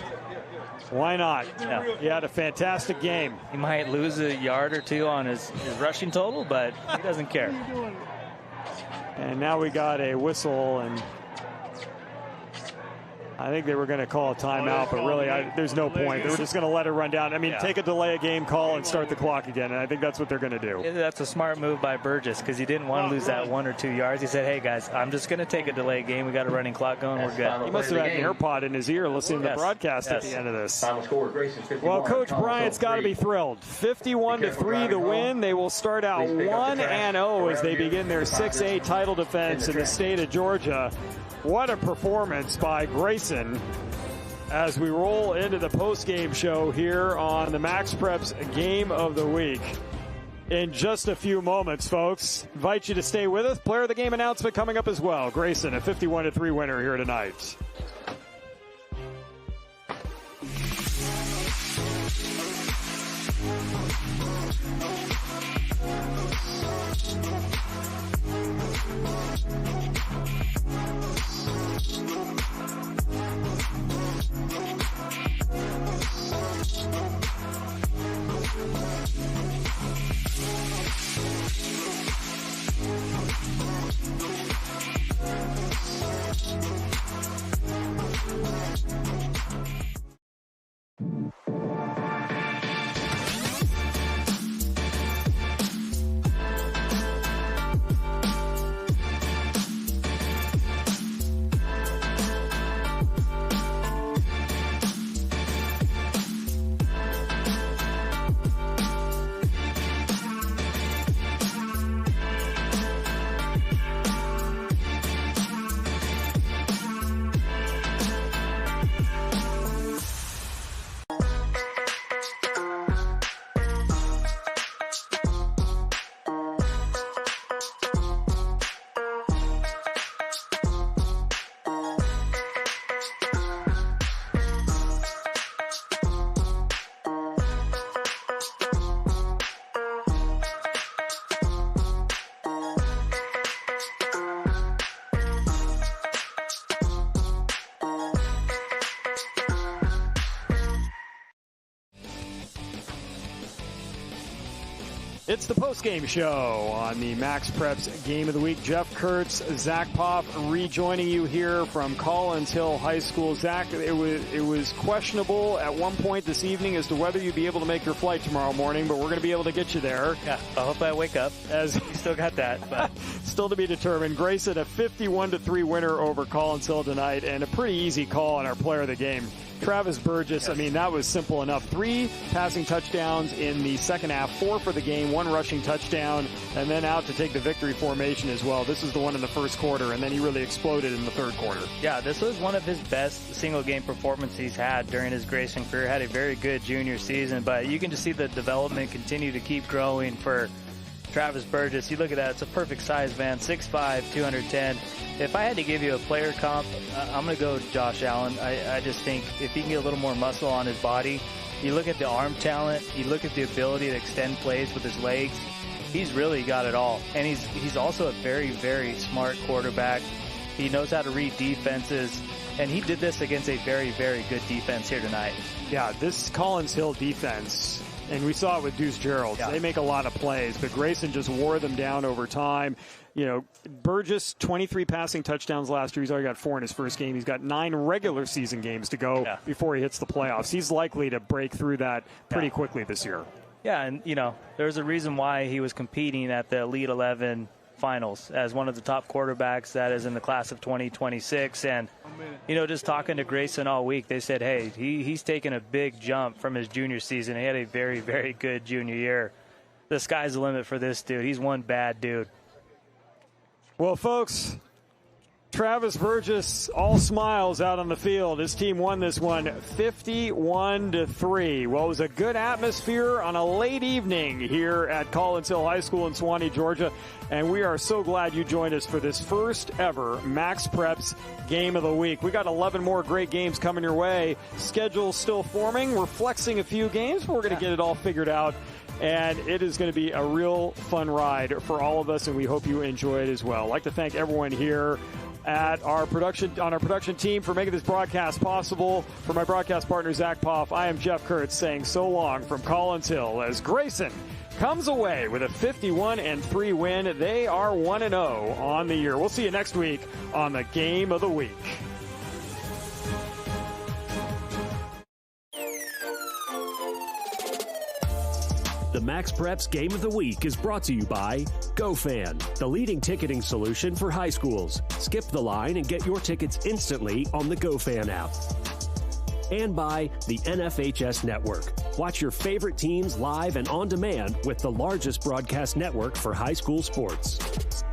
Why not? Yeah. He had a fantastic game. He might lose a yard or two on his rushing total, but he doesn't care. And now we got a whistle, and I think they were going to call a timeout, but really, there's no point. They were just going to let it run down. I mean, take a delay a game call and start the clock again, and I think that's what they're going to do. That's a smart move by Burgess because he didn't want to lose that 1 or 2 yards. He said, hey, guys, I'm just going to take a delay game. We got a running clock going. We're good. He must have had an AirPod in his ear listening to the broadcast at the end of this. Well, Coach Bryant's got to be thrilled. 51-3 the win. They will start out 1-0 as they begin their 6A title defense in the state of Georgia. What a performance by Grayson as we roll into the post-game show here on the MaxPreps Game of the Week. In just a few moments, folks, invite you to stay with us. Player of the game announcement coming up as well. Grayson, a 51-3 winner here tonight. It's the post-game show on the MaxPreps Game of the Week. Jeff Kurtz, Zach Poff rejoining you here from Collins Hill High School. Zach, it was questionable at one point this evening as to whether you'd be able to make your flight tomorrow morning, but we're going to be able to get you there. Yeah, I hope I wake up. As we still got that, but still to be determined. Grayson, a 51-3 winner over Collins Hill tonight, and a pretty easy call on our player of the game. Travis Burgess, I mean, that was simple enough. 3 passing touchdowns in the second half, 4 for the game, 1 rushing touchdown, and then out to take the victory formation as well. This is the one in the first quarter, and then he really exploded in the third quarter. Yeah, this was one of his best single-game performances he's had during his Grayson career. Had a very good junior season, but you can just see the development continue to keep growing for Travis Burgess. You look at that, it's a perfect size, man. 6'5", 210. If I had to give you a player comp, I'm going to go Josh Allen. I just think if he can get a little more muscle on his body, you look at the arm talent, you look at the ability to extend plays with his legs, he's really got it all. And he's also a very, very smart quarterback. He knows how to read defenses, and he did this against a very, very good defense here tonight. Yeah, this Collins Hill defense, and we saw it with Deuce Gerald. Yeah. They make a lot of plays, but Grayson just wore them down over time. You know, Burgess, 23 passing touchdowns last year. He's already got 4 in his first game. He's got 9 regular season games to go before he hits the playoffs. He's likely to break through that pretty quickly this year. Yeah, and, you know, there's a reason why he was competing at the Elite 11 finals as one of the top quarterbacks that is in the class of 2026. And, you know, just talking to Grayson all week, they said, hey, he's taken a big jump from his junior season. He had a very, very good junior year. The sky's the limit for this dude. He's one bad dude. Well, folks, Travis Burgess, all smiles out on the field. His team won this one 51-3. Well, it was a good atmosphere on a late evening here at Collins Hill High School in Suwanee, Georgia. And we are so glad you joined us for this first ever MaxPreps Game of the Week. We got 11 more great games coming your way. Schedule's still forming. We're flexing a few games, but we're going to get it all figured out. And it is going to be a real fun ride for all of us, and we hope you enjoy it as well. I'd like to thank everyone here at our production team for making this broadcast possible. For my broadcast partner, Zach Poff, I am Jeff Kurtz saying so long from Collins Hill as Grayson comes away with a 51-3 win. They are 1-0 on the year. We'll see you next week on the Game of the Week. MaxPreps Game of the Week is brought to you by GoFan, the leading ticketing solution for high schools. Skip the line and get your tickets instantly on the GoFan app. And by the NFHS Network. Watch your favorite teams live and on demand with the largest broadcast network for high school sports.